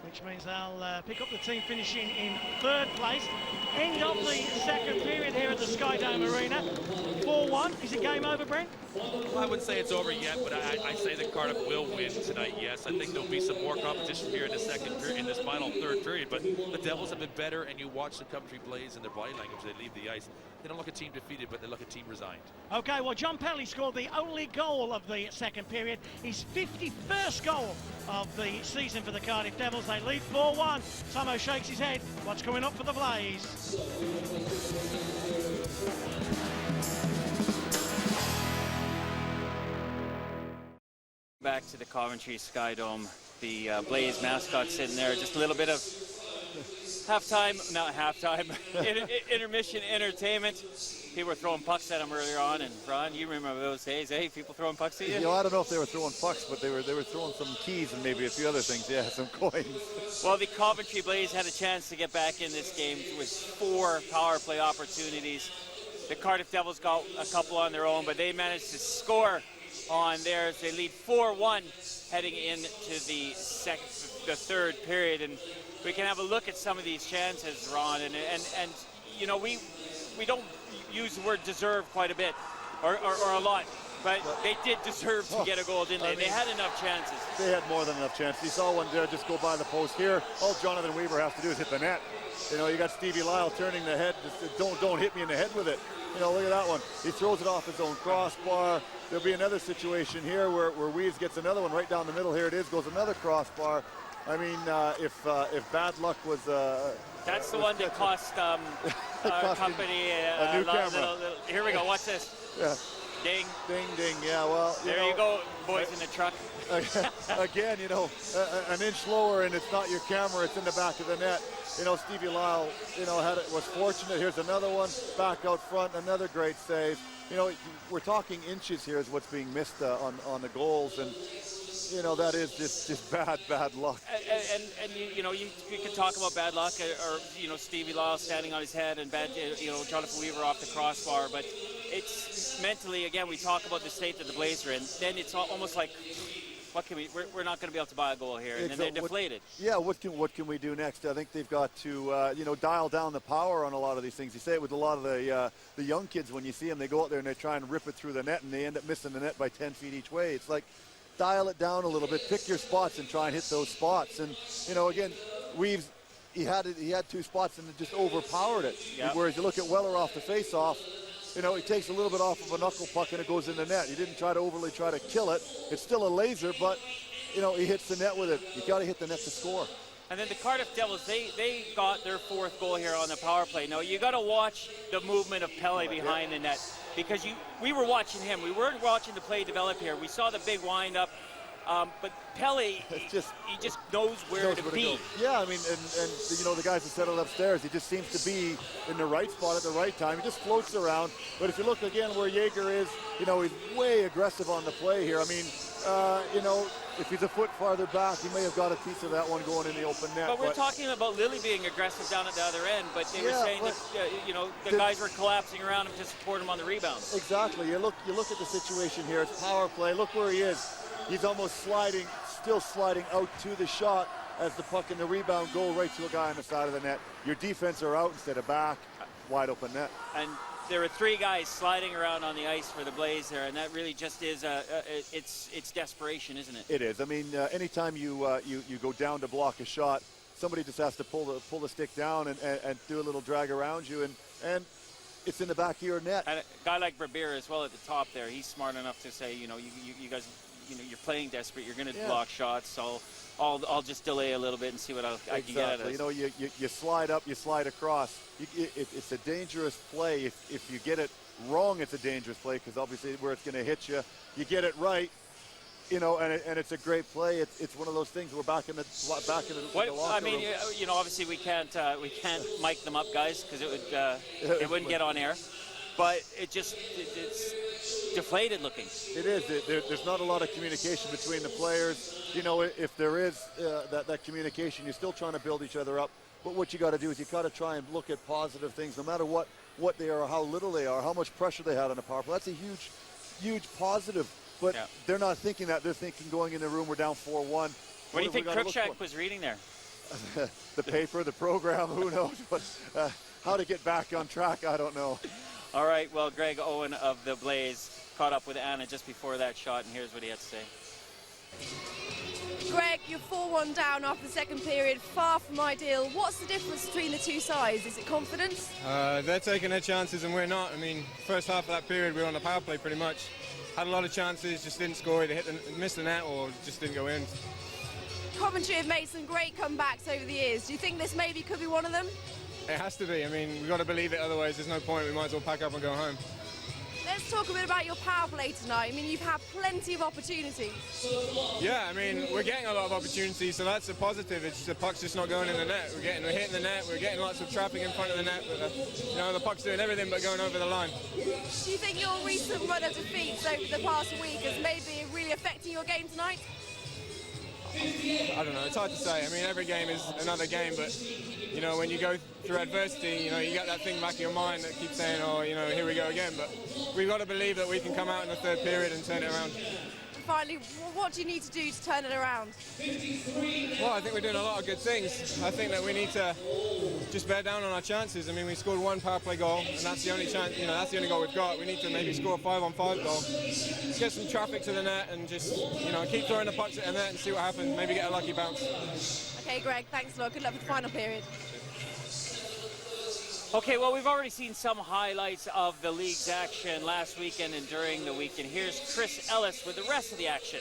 [SPEAKER 8] which means they'll pick up the team finishing in 3rd place. End of the second period here at the Skydome Arena. 4-1. Is it game over, Brent?
[SPEAKER 9] I wouldn't say it's over yet, but I say that Cardiff will win tonight, yes. I think there'll be some more competition here in the second period, in this final 3rd period, but the Devils have been better, and you watch the Coventry Blaze in their body language. They leave the ice. They don't look a team defeated, but they look a team resigned.
[SPEAKER 8] Okay, well, John Pelly scored the only goal of the second period. His 51st goal of the season for the Cardiff Devils. They lead 4-1. Tomo shakes his head. What's coming up for the Blaze?
[SPEAKER 1] Back to the Coventry Skydome. The Blaze mascot sitting there. Just a little bit of intermission entertainment. People were throwing pucks at him earlier on, and Ron, you remember those days, eh? People throwing pucks at you?
[SPEAKER 2] You know, I don't know if they were throwing pucks, but they were throwing some keys and maybe a few other things. Yeah, some coins.
[SPEAKER 1] Well, the Coventry Blaze had a chance to get back in this game with 4 power play opportunities. The Cardiff Devils got a couple on their own, but they managed to score on theirs. They lead 4-1 heading into the third period, and we can have a look at some of these chances, Ron, and you know, we don't use the word deserve quite a bit or a lot, but they did deserve to get a goal, didn't they? They had enough chances.
[SPEAKER 2] They had more than enough chances. You saw one there just go by the post here. All Jonathan Weaver has to do is hit the net. You know, you got Stevie Lyle turning the head. Just don't hit me in the head with it. You know, look at that one. He throws it off his own crossbar. There'll be another situation here where Weaves gets another one right down the middle. Here it is, goes another crossbar. I mean, if bad luck was...
[SPEAKER 1] That's the one that cost our company
[SPEAKER 2] a new camera.
[SPEAKER 1] Here we go, watch this.
[SPEAKER 2] Yeah.
[SPEAKER 1] Ding.
[SPEAKER 2] Ding, ding, yeah, well...
[SPEAKER 1] There you go, boys in the truck.
[SPEAKER 2] Again, you know, an inch lower and it's not your camera, it's in the back of the net. You know, Stevie Lyle, you know, was fortunate. Here's another one, back out front, another great save. You know, we're talking inches here is what's being missed on the goals, and you know, that is just bad luck.
[SPEAKER 1] And you know, you can talk about bad luck, or you know, Stevie Lyle standing on his head and bad, you know, Jonathan Weaver off the crossbar, but it's mentally, again, we talk about the state that the Blaze are in, then it's almost like, what can we're not going to be able to buy a goal here, and then they're deflated.
[SPEAKER 2] What can we do next? I think they've got to you know, dial down the power on a lot of these things. You say it with a lot of the young kids when you see them, they go out there and they try and rip it through the net and they end up missing the net by 10 feet each way. It's like, dial it down a little bit, pick your spots and try and hit those spots. And you know, again, Weaves, he had 2 spots and it just overpowered it. Yep. Whereas you look at Weller off the face-off, you know, he takes a little bit off of a knuckle puck and it goes in the net. He didn't try to kill it. It's still a laser, but, you know, he hits the net with it. You got to hit the net to score.
[SPEAKER 1] And then the Cardiff Devils, they got their 4th goal here on the power play. Now, you got to watch the movement of Pele behind the net, because we were watching him. We weren't watching the play develop here. We saw the big wind-up. But Pele, he just knows where to be.
[SPEAKER 2] Yeah, I mean, and you know, the guys that settled upstairs, he just seems to be in the right spot at the right time. He just floats around. But if you look again where Jaeger is, you know, he's way aggressive on the play here. I mean, you know, if he's a foot farther back, he may have got a piece of that one going in the open net.
[SPEAKER 1] But we're talking about Lilly being aggressive down at the other end, but they were saying that, you know, the guys were collapsing around him to support him on the rebounds.
[SPEAKER 2] Exactly. You look at the situation here. It's power play. Look where he is. He's almost still sliding out to the shot as the puck and the rebound go right to a guy on the side of the net. Your defense are out instead of back, wide open net.
[SPEAKER 1] And there were 3 guys sliding around on the ice for the Blaze there, and that really just is it's desperation, isn't it?
[SPEAKER 2] It is. I mean, anytime you go down to block a shot, somebody just has to pull the stick down and do a little drag around you, and it's in the back of your net.
[SPEAKER 1] And a guy like Berbier as well at the top there, he's smart enough to say, you know, you guys, you know, you're playing desperate, you're going to block shots, so I'll just delay a little bit and see what I can get at it.
[SPEAKER 2] You know, you slide up, you slide across. It's a dangerous play. If you get it wrong, it's a dangerous play, because obviously where it's going to hit you, you get it right, you know, and it's a great play. It's one of those things. We're back in the locker
[SPEAKER 1] I mean,
[SPEAKER 2] room.
[SPEAKER 1] you know, obviously we can't mic them up, guys, because it wouldn't get on air. But it's deflated looking.
[SPEAKER 2] It is. There's not a lot of communication between the players. You know, if there is that communication, you're still trying to build each other up. But what you got to do is you got to try and look at positive things, no matter what they are, how little they are, how much pressure they had on the power play. That's a huge positive. But they're not thinking that. They're thinking going in the room, we're down 4-1.
[SPEAKER 1] What do you think Krupchak was reading there?
[SPEAKER 2] The paper, the program, who knows? But how to get back on track, I don't know.
[SPEAKER 1] All right, well, Greg Owen of the Blaze caught up with Anna just before that shot, and here's what he had to say.
[SPEAKER 3] Greg, you're 4-1 down after the second period, far from ideal. What's the difference between the 2 sides? Is it confidence?
[SPEAKER 19] They're taking their chances and we're not. I mean, first half of that period we were on the power play pretty much. Had a lot of chances, just didn't score, either missed the net or just didn't go in.
[SPEAKER 3] Coventry have made some great comebacks over the years. Do you think this maybe could be one of them?
[SPEAKER 19] It has to be. I mean, we've got to believe it, otherwise there's no point. We might as well pack up and go home.
[SPEAKER 3] Let's talk a bit about your power play tonight. I mean, you've had plenty of opportunities.
[SPEAKER 19] Yeah, I mean, we're getting a lot of opportunities, so that's a positive. It's just the puck's just not going in the net. We're hitting the net. We're getting lots of traffic in front of the net, but the puck's doing everything but going over the line.
[SPEAKER 3] Do you think your recent run of defeats over the past week has maybe really affecting your game tonight?
[SPEAKER 19] I don't know, it's hard to say. I mean, every game is another game, but, when you go through adversity, you get that thing back in your mind that keeps saying, oh, here we go again. But we've got to believe that we can come out in the third period and turn it around.
[SPEAKER 3] Finally, what do you need to do to turn it around?
[SPEAKER 19] Well, I think we're doing a lot of good things. I think that we need to just bear down on our chances. I mean, we scored one power play goal, and that's the only chance. That's the only goal we've got. We need to maybe score a 5-on-5 goal. Let's get some traffic to the net and just, keep throwing the pucks at the net and see what happens. Maybe get a lucky bounce.
[SPEAKER 3] Okay, Greg, thanks a lot. Good luck with the final period.
[SPEAKER 1] Okay, well, we've already seen some highlights of the league's action last weekend and during the weekend. Here's Chris Ellis with the rest of the action.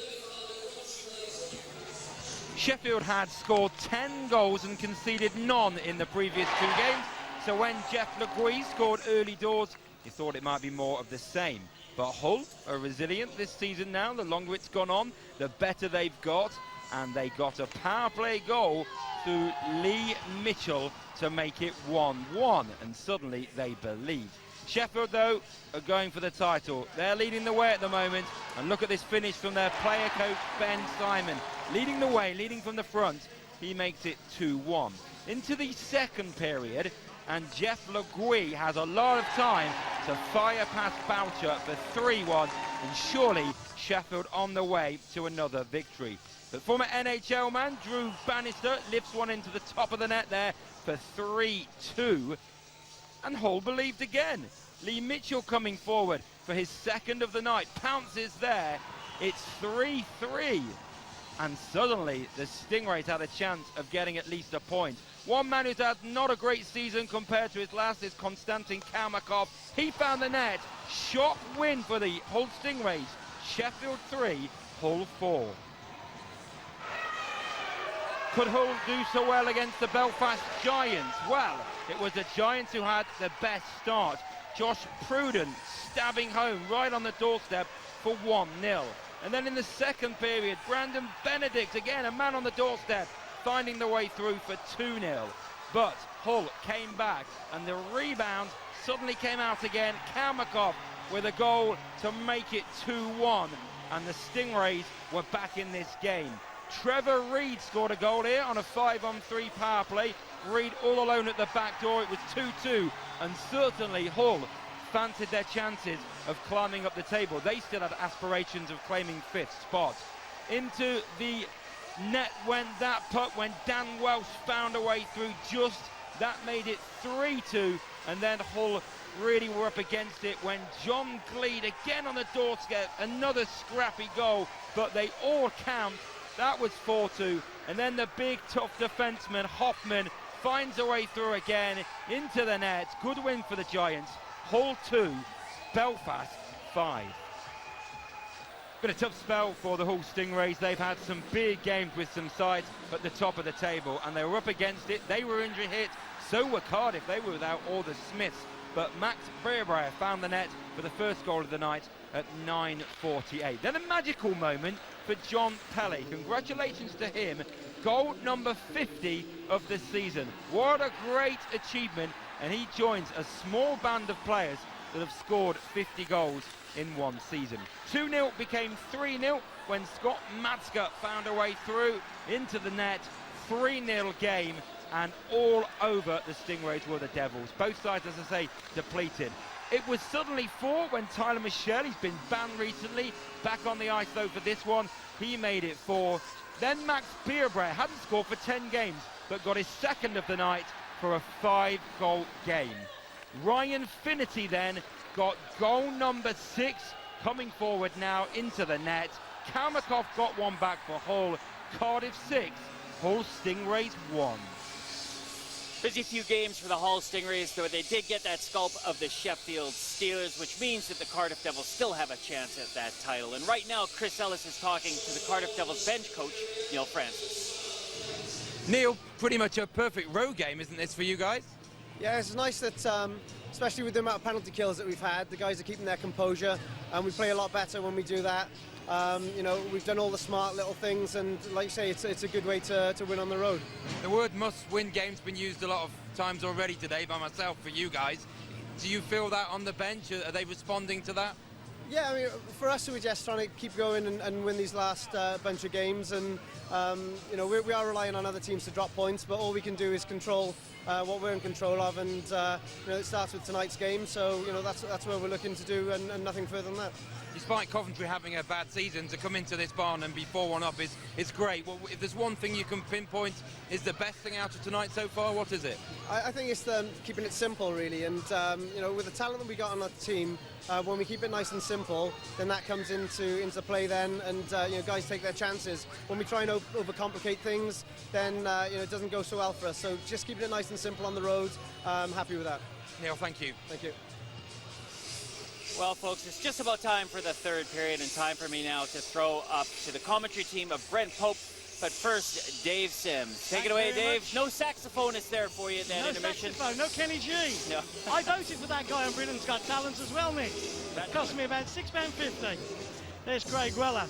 [SPEAKER 4] Sheffield had scored 10 goals and conceded none in the previous 2 games. So when Jeff Legui scored early doors, he thought it might be more of the same. But Hull are resilient this season now. The longer it's gone on, the better they've got. And they got a power play goal through Lee Mitchell to make it 1-1, and suddenly they believe. Sheffield, though, are going for the title. They're leading the way at the moment, and look at this finish from their player coach, Ben Simon. Leading the way, leading from the front, he makes it 2-1. Into the second period, and Jeff Legui has a lot of time to fire past Boucher for 3-1, and surely Sheffield on the way to another victory. But former NHL man Drew Bannister lifts one into the top of the net there for 3-2. And Hull believed again. Lee Mitchell coming forward for his second of the night. Pounces there. It's 3-3. And suddenly the Stingrays had a chance of getting at least a point. One man who's had not a great season compared to his last is Konstantin Kalmakov. He found the net. Shock win for the Hull Stingrays. Sheffield 3, Hull 4. Could Hull do so well against the Belfast Giants? Well, it was the Giants who had the best start. Josh Pruden stabbing home right on the doorstep for 1-0. And then in the second period, Brandon Benedict, again a man on the doorstep, finding the way through for 2-0. But Hull came back, and the rebound suddenly came out again. Kalmakov with a goal to make it 2-1. And the Stingrays were back in this game. Trevor Reed scored a goal here on a 5-on-3 power play. Reed all alone at the back door. It was 2-2, and certainly Hull fancied their chances of climbing up the table. They still had aspirations of claiming 5th spot. Into the net went that puck when Dan Welsh found a way through just. That made it 3-2, and then Hull really were up against it when John Gleed again on the doorstep, another scrappy goal, but they all count. That was 4-2, and then the big tough defenseman Hoffman finds a way through again into the net. Good win for the Giants. Hull 2, Belfast 5. Been a tough spell for the Hull Stingrays. They've had some big games with some sides at the top of the table, and they were up against it. They were injury hit, so were Cardiff. They were without all the Smiths, but Max Beerbreyer found the net for the first goal of the night at 9:48. Then a magical moment for John Pelly. Congratulations to him. Goal number 50 of the season. What a great achievement, and he joins a small band of players that have scored 50 goals in one season. 2-0 became 3-0 when Scott Matska found a way through into the net. 3-0 game, and all over the Stingrays were the Devils. Both sides, as I say, depleted. It was suddenly 4 when Tyler Michelle, he's been banned recently, back on the ice though for this one. He made it 4. Then Max Beerbreyer hadn't scored for 10 games, but got his second of the night for a 5-goal game. Ryan Finnerty then got goal number 6, coming forward now into the net. Kalmakov got one back for Hull. Cardiff 6, Hull Stingrays 1.
[SPEAKER 1] Busy few games for the Hull Stingrays, though they did get that scalp of the Sheffield Steelers, which means that the Cardiff Devils still have a chance at that title. And right now, Chris Ellis is talking to the Cardiff Devils bench coach, Neil Francis.
[SPEAKER 4] Neil, pretty much a perfect road game, isn't this, for you guys?
[SPEAKER 20] Yeah, it's nice that, especially with the amount of penalty kills that we've had, the guys are keeping their composure, and we play a lot better when we do that. You know, we've done all the smart little things, and like you say, it's a good way to win on the road.
[SPEAKER 4] The word must-win game's been used a lot of times already today by myself for you guys. Do you feel that on the bench? Are they responding to that?
[SPEAKER 20] Yeah, I mean, for us, we're just trying to keep going and win these last bunch of games, and you know, we are relying on other teams to drop points, but all we can do is control what we're in control of, and you know, it starts with tonight's game, so you know, that's what we're looking to do, and nothing further than that.
[SPEAKER 4] Despite Coventry having a bad season, to come into this barn and be 4-1 up is great. Well, if there's one thing you can pinpoint is the best thing out of tonight so far, what is it?
[SPEAKER 20] I think it's keeping it simple, really, and you know, with the talent that we got on our team, when we keep it nice and simple, then that comes into play then, and you know, guys take their chances. When we try and overcomplicate things, then you know, it doesn't go so well for us. So just keeping it nice and simple on the road, I'm happy with that.
[SPEAKER 4] Neil, thank you.
[SPEAKER 20] Thank you.
[SPEAKER 1] Well, folks, it's just about time for the third period, and time for me now to throw up to the commentary team of Brent Pope. But first, Dave Sims. Take it away, Dave.
[SPEAKER 8] Much.
[SPEAKER 1] No saxophonist there for you at that
[SPEAKER 8] no
[SPEAKER 1] intermission.
[SPEAKER 8] Saxophone, no Kenny G.
[SPEAKER 1] No.
[SPEAKER 8] I voted for that guy on Britain's Got Talent as well, Nick. That cost me about £6.50. There's Craig Weller.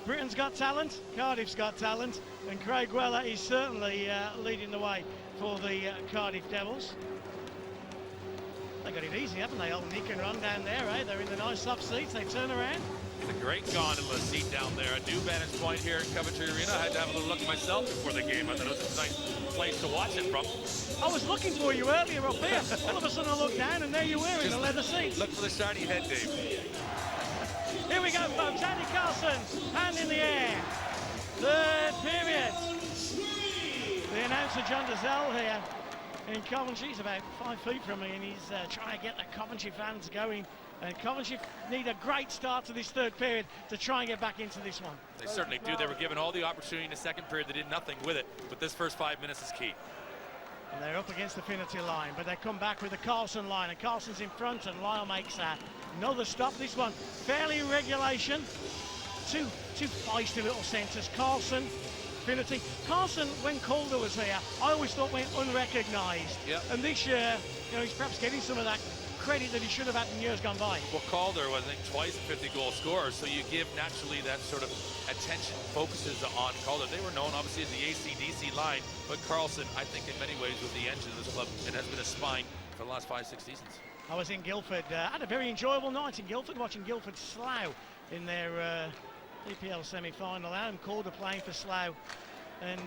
[SPEAKER 8] Britain's Got Talent, Cardiff's Got Talent, and Craig Weller is certainly leading the way for the Cardiff Devils. They got it easy, haven't they? Old Nick and Ron down there, eh? They're in the nice soft seats. They turn around.
[SPEAKER 9] It's a great gondola seat down there. A new vantage point here at Coventry Arena. I had to have a little look myself before the game. I thought it was a nice place to watch it from.
[SPEAKER 8] I was looking for you earlier up here. All of a sudden I looked down and there you were in the leather seats.
[SPEAKER 9] Look for the shiny head, Dave.
[SPEAKER 8] Here we go, folks. Andy Carlson, hand in the air. Third period. The announcer, John Dazelle, here in Coventry. He's about 5 feet from me, and he's trying to get the Coventry fans going. And Coventry need a great start to this third period to try and get back into this one.
[SPEAKER 9] They certainly do. They were given all the opportunity in the second period. They did nothing with it, but this first 5 minutes is key.
[SPEAKER 8] And they're up against the Finity line, but they come back with the Carlson line, and Carlson's in front, and Lyle makes another stop. This one fairly regulation. Two feisty little centres. Carlson, Finity. Carlson, when Calder was here, I always thought went unrecognised.
[SPEAKER 9] Yep.
[SPEAKER 8] And this year, you know, he's perhaps getting some of that credit that he should have had in years gone by.
[SPEAKER 9] Well, Calder was, I think, twice a 50-goal scorer, so you give naturally that sort of attention focuses on Calder. They were known, obviously, as the AC/DC line, but Carlson, I think, in many ways, was the engine of this club and has been a spine for the last 5-6 seasons.
[SPEAKER 8] I was in Guildford, had a very enjoyable night in Guildford, watching Guildford Slough in their EPL semi-final. Adam Calder playing for Slough, and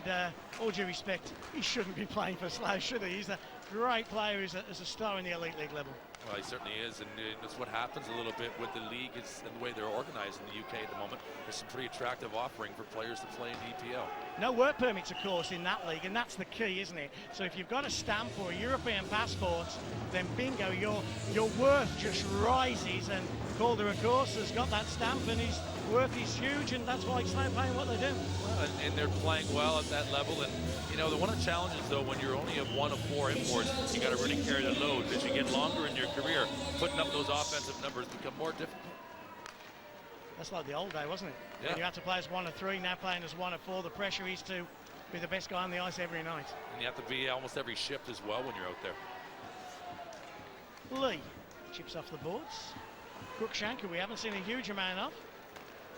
[SPEAKER 8] all due respect, he shouldn't be playing for Slough, should he? He's a great player, he's a star in the Elite League level.
[SPEAKER 9] Well, he certainly is, and that's what happens a little bit with the league and the way they're organized in the UK at the moment. There's some pretty attractive offering for players to play in the EPL.
[SPEAKER 8] No work permits, of course, in that league, and that's the key, isn't it? So if you've got a stamp or a European passport, then bingo, your worth just rises, and Calder, of course, has got that stamp, and his worth is huge, and that's why Slough playing what they do.
[SPEAKER 9] Well, and they're playing well at that level, and you know, one of the challenges, though, when you're only of 1 of 4 imports, you got to really carry the load. As you get longer in your career, putting up those offensive numbers become more difficult.
[SPEAKER 8] That's like the old day, wasn't it?
[SPEAKER 9] Yeah.
[SPEAKER 8] When you had to play as 1 of 3, now playing as 1 of 4. The pressure is to be the best guy on the ice every night.
[SPEAKER 9] And you have to be almost every shift as well when you're out there.
[SPEAKER 8] Lee chips off the boards. Cruikshank, who we haven't seen a huge amount of.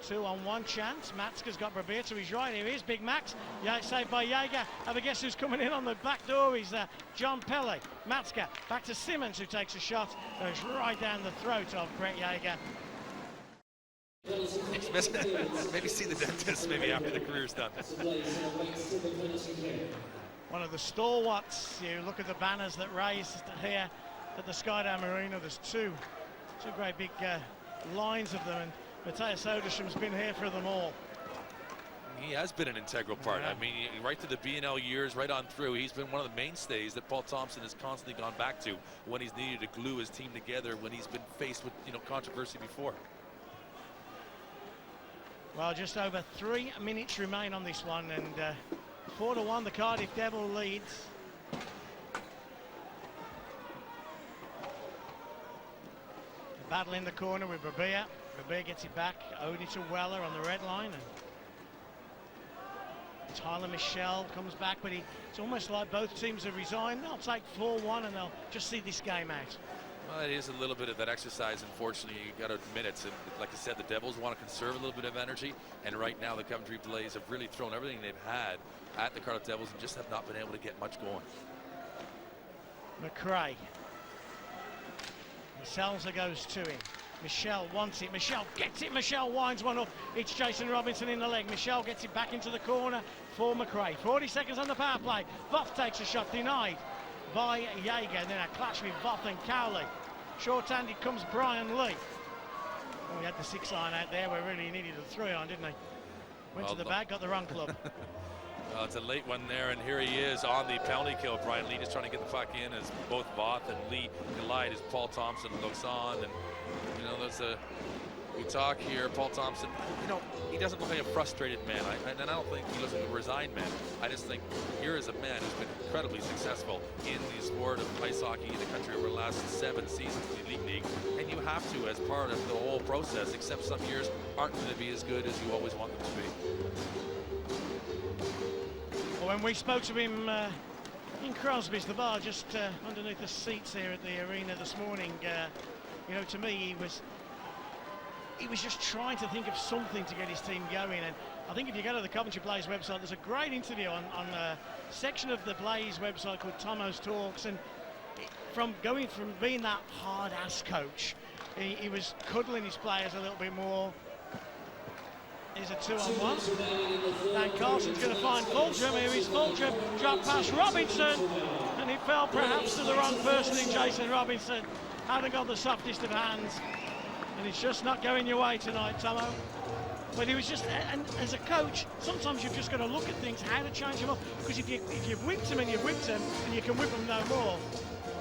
[SPEAKER 8] 2-on-1 chance. Matska's got Brabir to his right. Here he is, Big Max. Yeah, saved by Jaeger. Have a guess who's coming in on the back door. He's John Pelle. Matska back to Simmons, who takes a shot. Goes right down the throat of Brett Jaeger.
[SPEAKER 9] Maybe see the dentist maybe after the career's done.
[SPEAKER 8] One of the stalwarts. You look at the banners that raised here at the Skydome Arena. There's two great big lines of them, and Matthias Soderstrom's been here for them all.
[SPEAKER 9] He has been an integral part.
[SPEAKER 8] Yeah.
[SPEAKER 9] I mean, right to the B&L years, right on through, he's been one of the mainstays that Paul Thompson has constantly gone back to when he's needed to glue his team together, when he's been faced with, you know, controversy before.
[SPEAKER 8] Well, just over 3 minutes remain on this one, and 4-1 the Cardiff Devil leads. The battle in the corner with Brabir. Brabir gets it back. Odie to Weller on the red line. And Tyler Michelle comes back, but it's almost like both teams have resigned. They'll take 4-1 and they'll just see this game out.
[SPEAKER 9] Well, it is a little bit of that exercise, unfortunately. You got to admit it. And like I said, the Devils want to conserve a little bit of energy, and right now the Coventry Blaze have really thrown everything they've had at the Cardiff Devils and just have not been able to get much going.
[SPEAKER 8] McRae. Salza goes to him. Michelle wants it. Michelle gets it. Michelle winds one up. It's Jason Robinson in the leg. Michelle gets it back into the corner for McRae. 40 seconds on the power play. Voth takes a shot, denied by Jaeger. Then a clash with Voth and Cowley. Short-handed comes Brian Lee. Oh, he had the 6-iron out there where really he needed a 3-iron, didn't he? Went to the bag, got the wrong club.
[SPEAKER 9] Well, it's a late one there, and here he is on the penalty kill. Brian Lee just trying to get the puck in as both Voth and Lee collide as Paul Thompson looks on. And, you know, we talk here, Paul Thompson, you know, he doesn't look like a frustrated man. And I don't think he looks like a resigned man. I just think here is a man who's been incredibly successful in the sport of ice hockey in the country over the last 7 seasons in the Elite League. And you have to, as part of the whole process, except some years aren't going to be as good as you always want them to be.
[SPEAKER 8] When we spoke to him in Crosby's, the bar just underneath the seats here at the arena this morning, you know, to me he was just trying to think of something to get his team going. And I think if you go to the Coventry Blaze website, there's a great interview on a section of the Blaze website called Tomo's Talks, and from being that hard-ass coach, he was cuddling his players a little bit more. Here's a 2-on-1. Dan Carlson's going to find Fulgham. Here is Fulgham. Drop past Robinson. And it fell perhaps to the wrong person in Jason Robinson. Hadn't got the softest of hands. And it's just not going your way tonight, Tomo. But he was just, and as a coach, sometimes you've just got to look at things, how to change them up. Because if you've whipped him and you've whipped him, and you can whip them no more,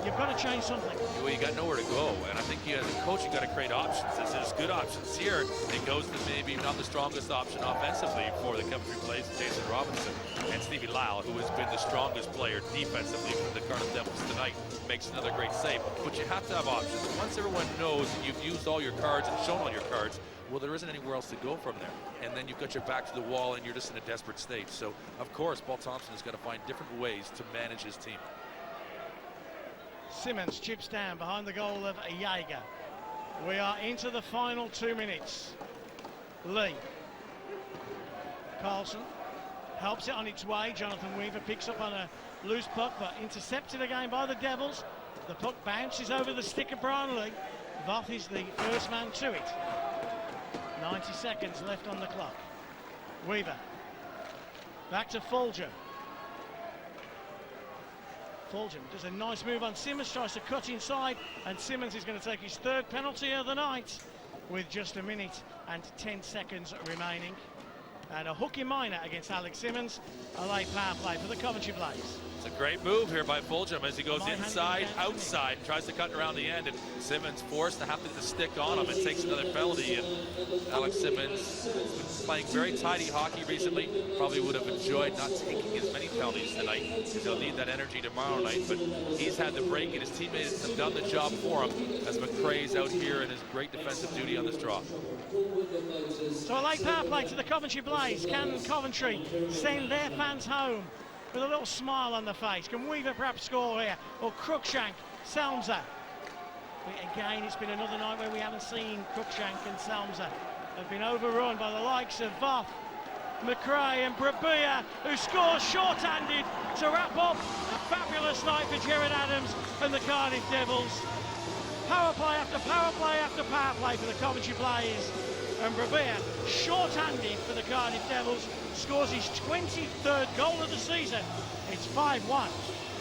[SPEAKER 8] you've got to change something.
[SPEAKER 9] Well, you got nowhere to go, and I think you as a coach, you got to create options. There's good options here. It goes to maybe not the strongest option offensively for the Coventry Blaze, Jason Robinson, and Stevie Lyle, who has been the strongest player defensively for the Cardiff Devils tonight, makes another great save. But you have to have options. Once everyone knows that you've used all your cards and shown all your cards, well, there isn't anywhere else to go from there. And then you've got your back to the wall, and you're just in a desperate state. So, of course, Paul Thompson has got to find different ways to manage his team.
[SPEAKER 8] Simmons chips down behind the goal of Jaeger. We are into the final 2 minutes. Lee. Carlson helps it on its way. Jonathan Weaver picks up on a loose puck, but intercepted again by the Devils. The puck bounces over the stick of Brian Lee. Voth is the first man to it. 90 seconds left on the clock. Weaver. Back to Fulgham. Fulgham does a nice move on Simmons, tries to cut inside, and Simmons is going to take his 3rd penalty of the night with just 1 minute and 10 seconds remaining. And a hooky minor against Alex Simmons. A late power play for the Coventry Blaze.
[SPEAKER 9] It's a great move here by Fulgham as he goes inside, outside, tries to cut around the end, and Simmons forced to have to stick on him and takes another penalty. And Alex Simmons has been playing very tidy hockey recently. Probably would have enjoyed not taking as many penalties tonight because he'll need that energy tomorrow night. But he's had the break, and his teammates have done the job for him as McRae's out here in his great defensive duty on this draw.
[SPEAKER 8] So a late power play to the Coventry Blaze. Can Coventry send their fans home with a little smile on the face? Can Weaver perhaps score here? Or Cruikshank, Selmser? Again, it's been another night where we haven't seen Cruikshank and Selmser. They've been overrun by the likes of Voth, McRae and Brabia, who scores short-handed to wrap up a fabulous night for Jared Adams and the Cardiff Devils. Power play after power play after power play for the Coventry Blaze. And Brabia, short-handed for the Cardiff Devils, scores his 23rd goal of the season. It's 5-1.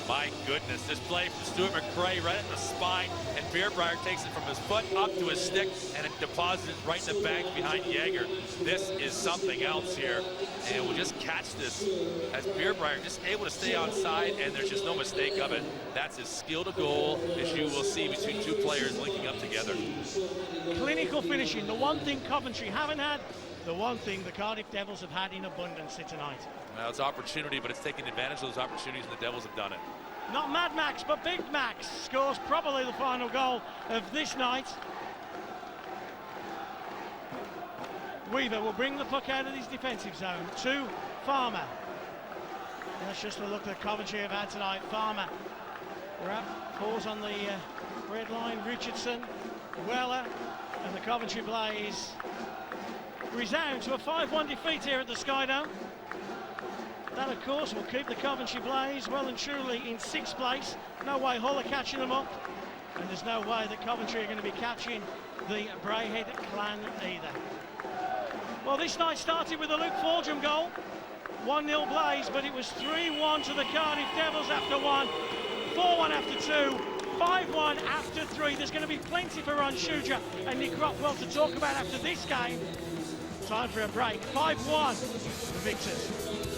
[SPEAKER 9] My goodness, this play from Stuart McRae right at the spine, and Beerbreyer takes it from his foot up to his stick, and it deposits it right in the bank behind Jaeger. This is something else here, and we'll just catch this as Beerbreyer just able to stay outside, and there's just no mistake of it. That's as skilled a goal as you will see between two players linking up together.
[SPEAKER 8] Clinical finishing, the one thing Coventry haven't had, the one thing the Cardiff Devils have had in abundance here tonight.
[SPEAKER 9] Well, it's opportunity, but it's taking advantage of those opportunities, and the Devils have done it.
[SPEAKER 8] Not Mad Max, but Big Max scores probably the final goal of this night. Weaver will bring the puck out of his defensive zone to Farmer. That's just a look that Coventry have had tonight. Farmer, pause on the red line. Richardson, Weller, and the Coventry Blaze resound to a 5-1 defeat here at the Sky Dome. That, of course, will keep the Coventry Blaze well and truly in 6th place. No way Hull are catching them up, and there's no way that Coventry are going to be catching the Braehead clan either. Well, this night started with a Luke Foljam goal. 1-0 Blaze, but it was 3-1 to the Cardiff Devils after 1, 4-1 after 2, 5-1 after 3. There's going to be plenty for Ron Shuja and Nick Rockwell to talk about after this game. Time for a break. 5-1 the Victors.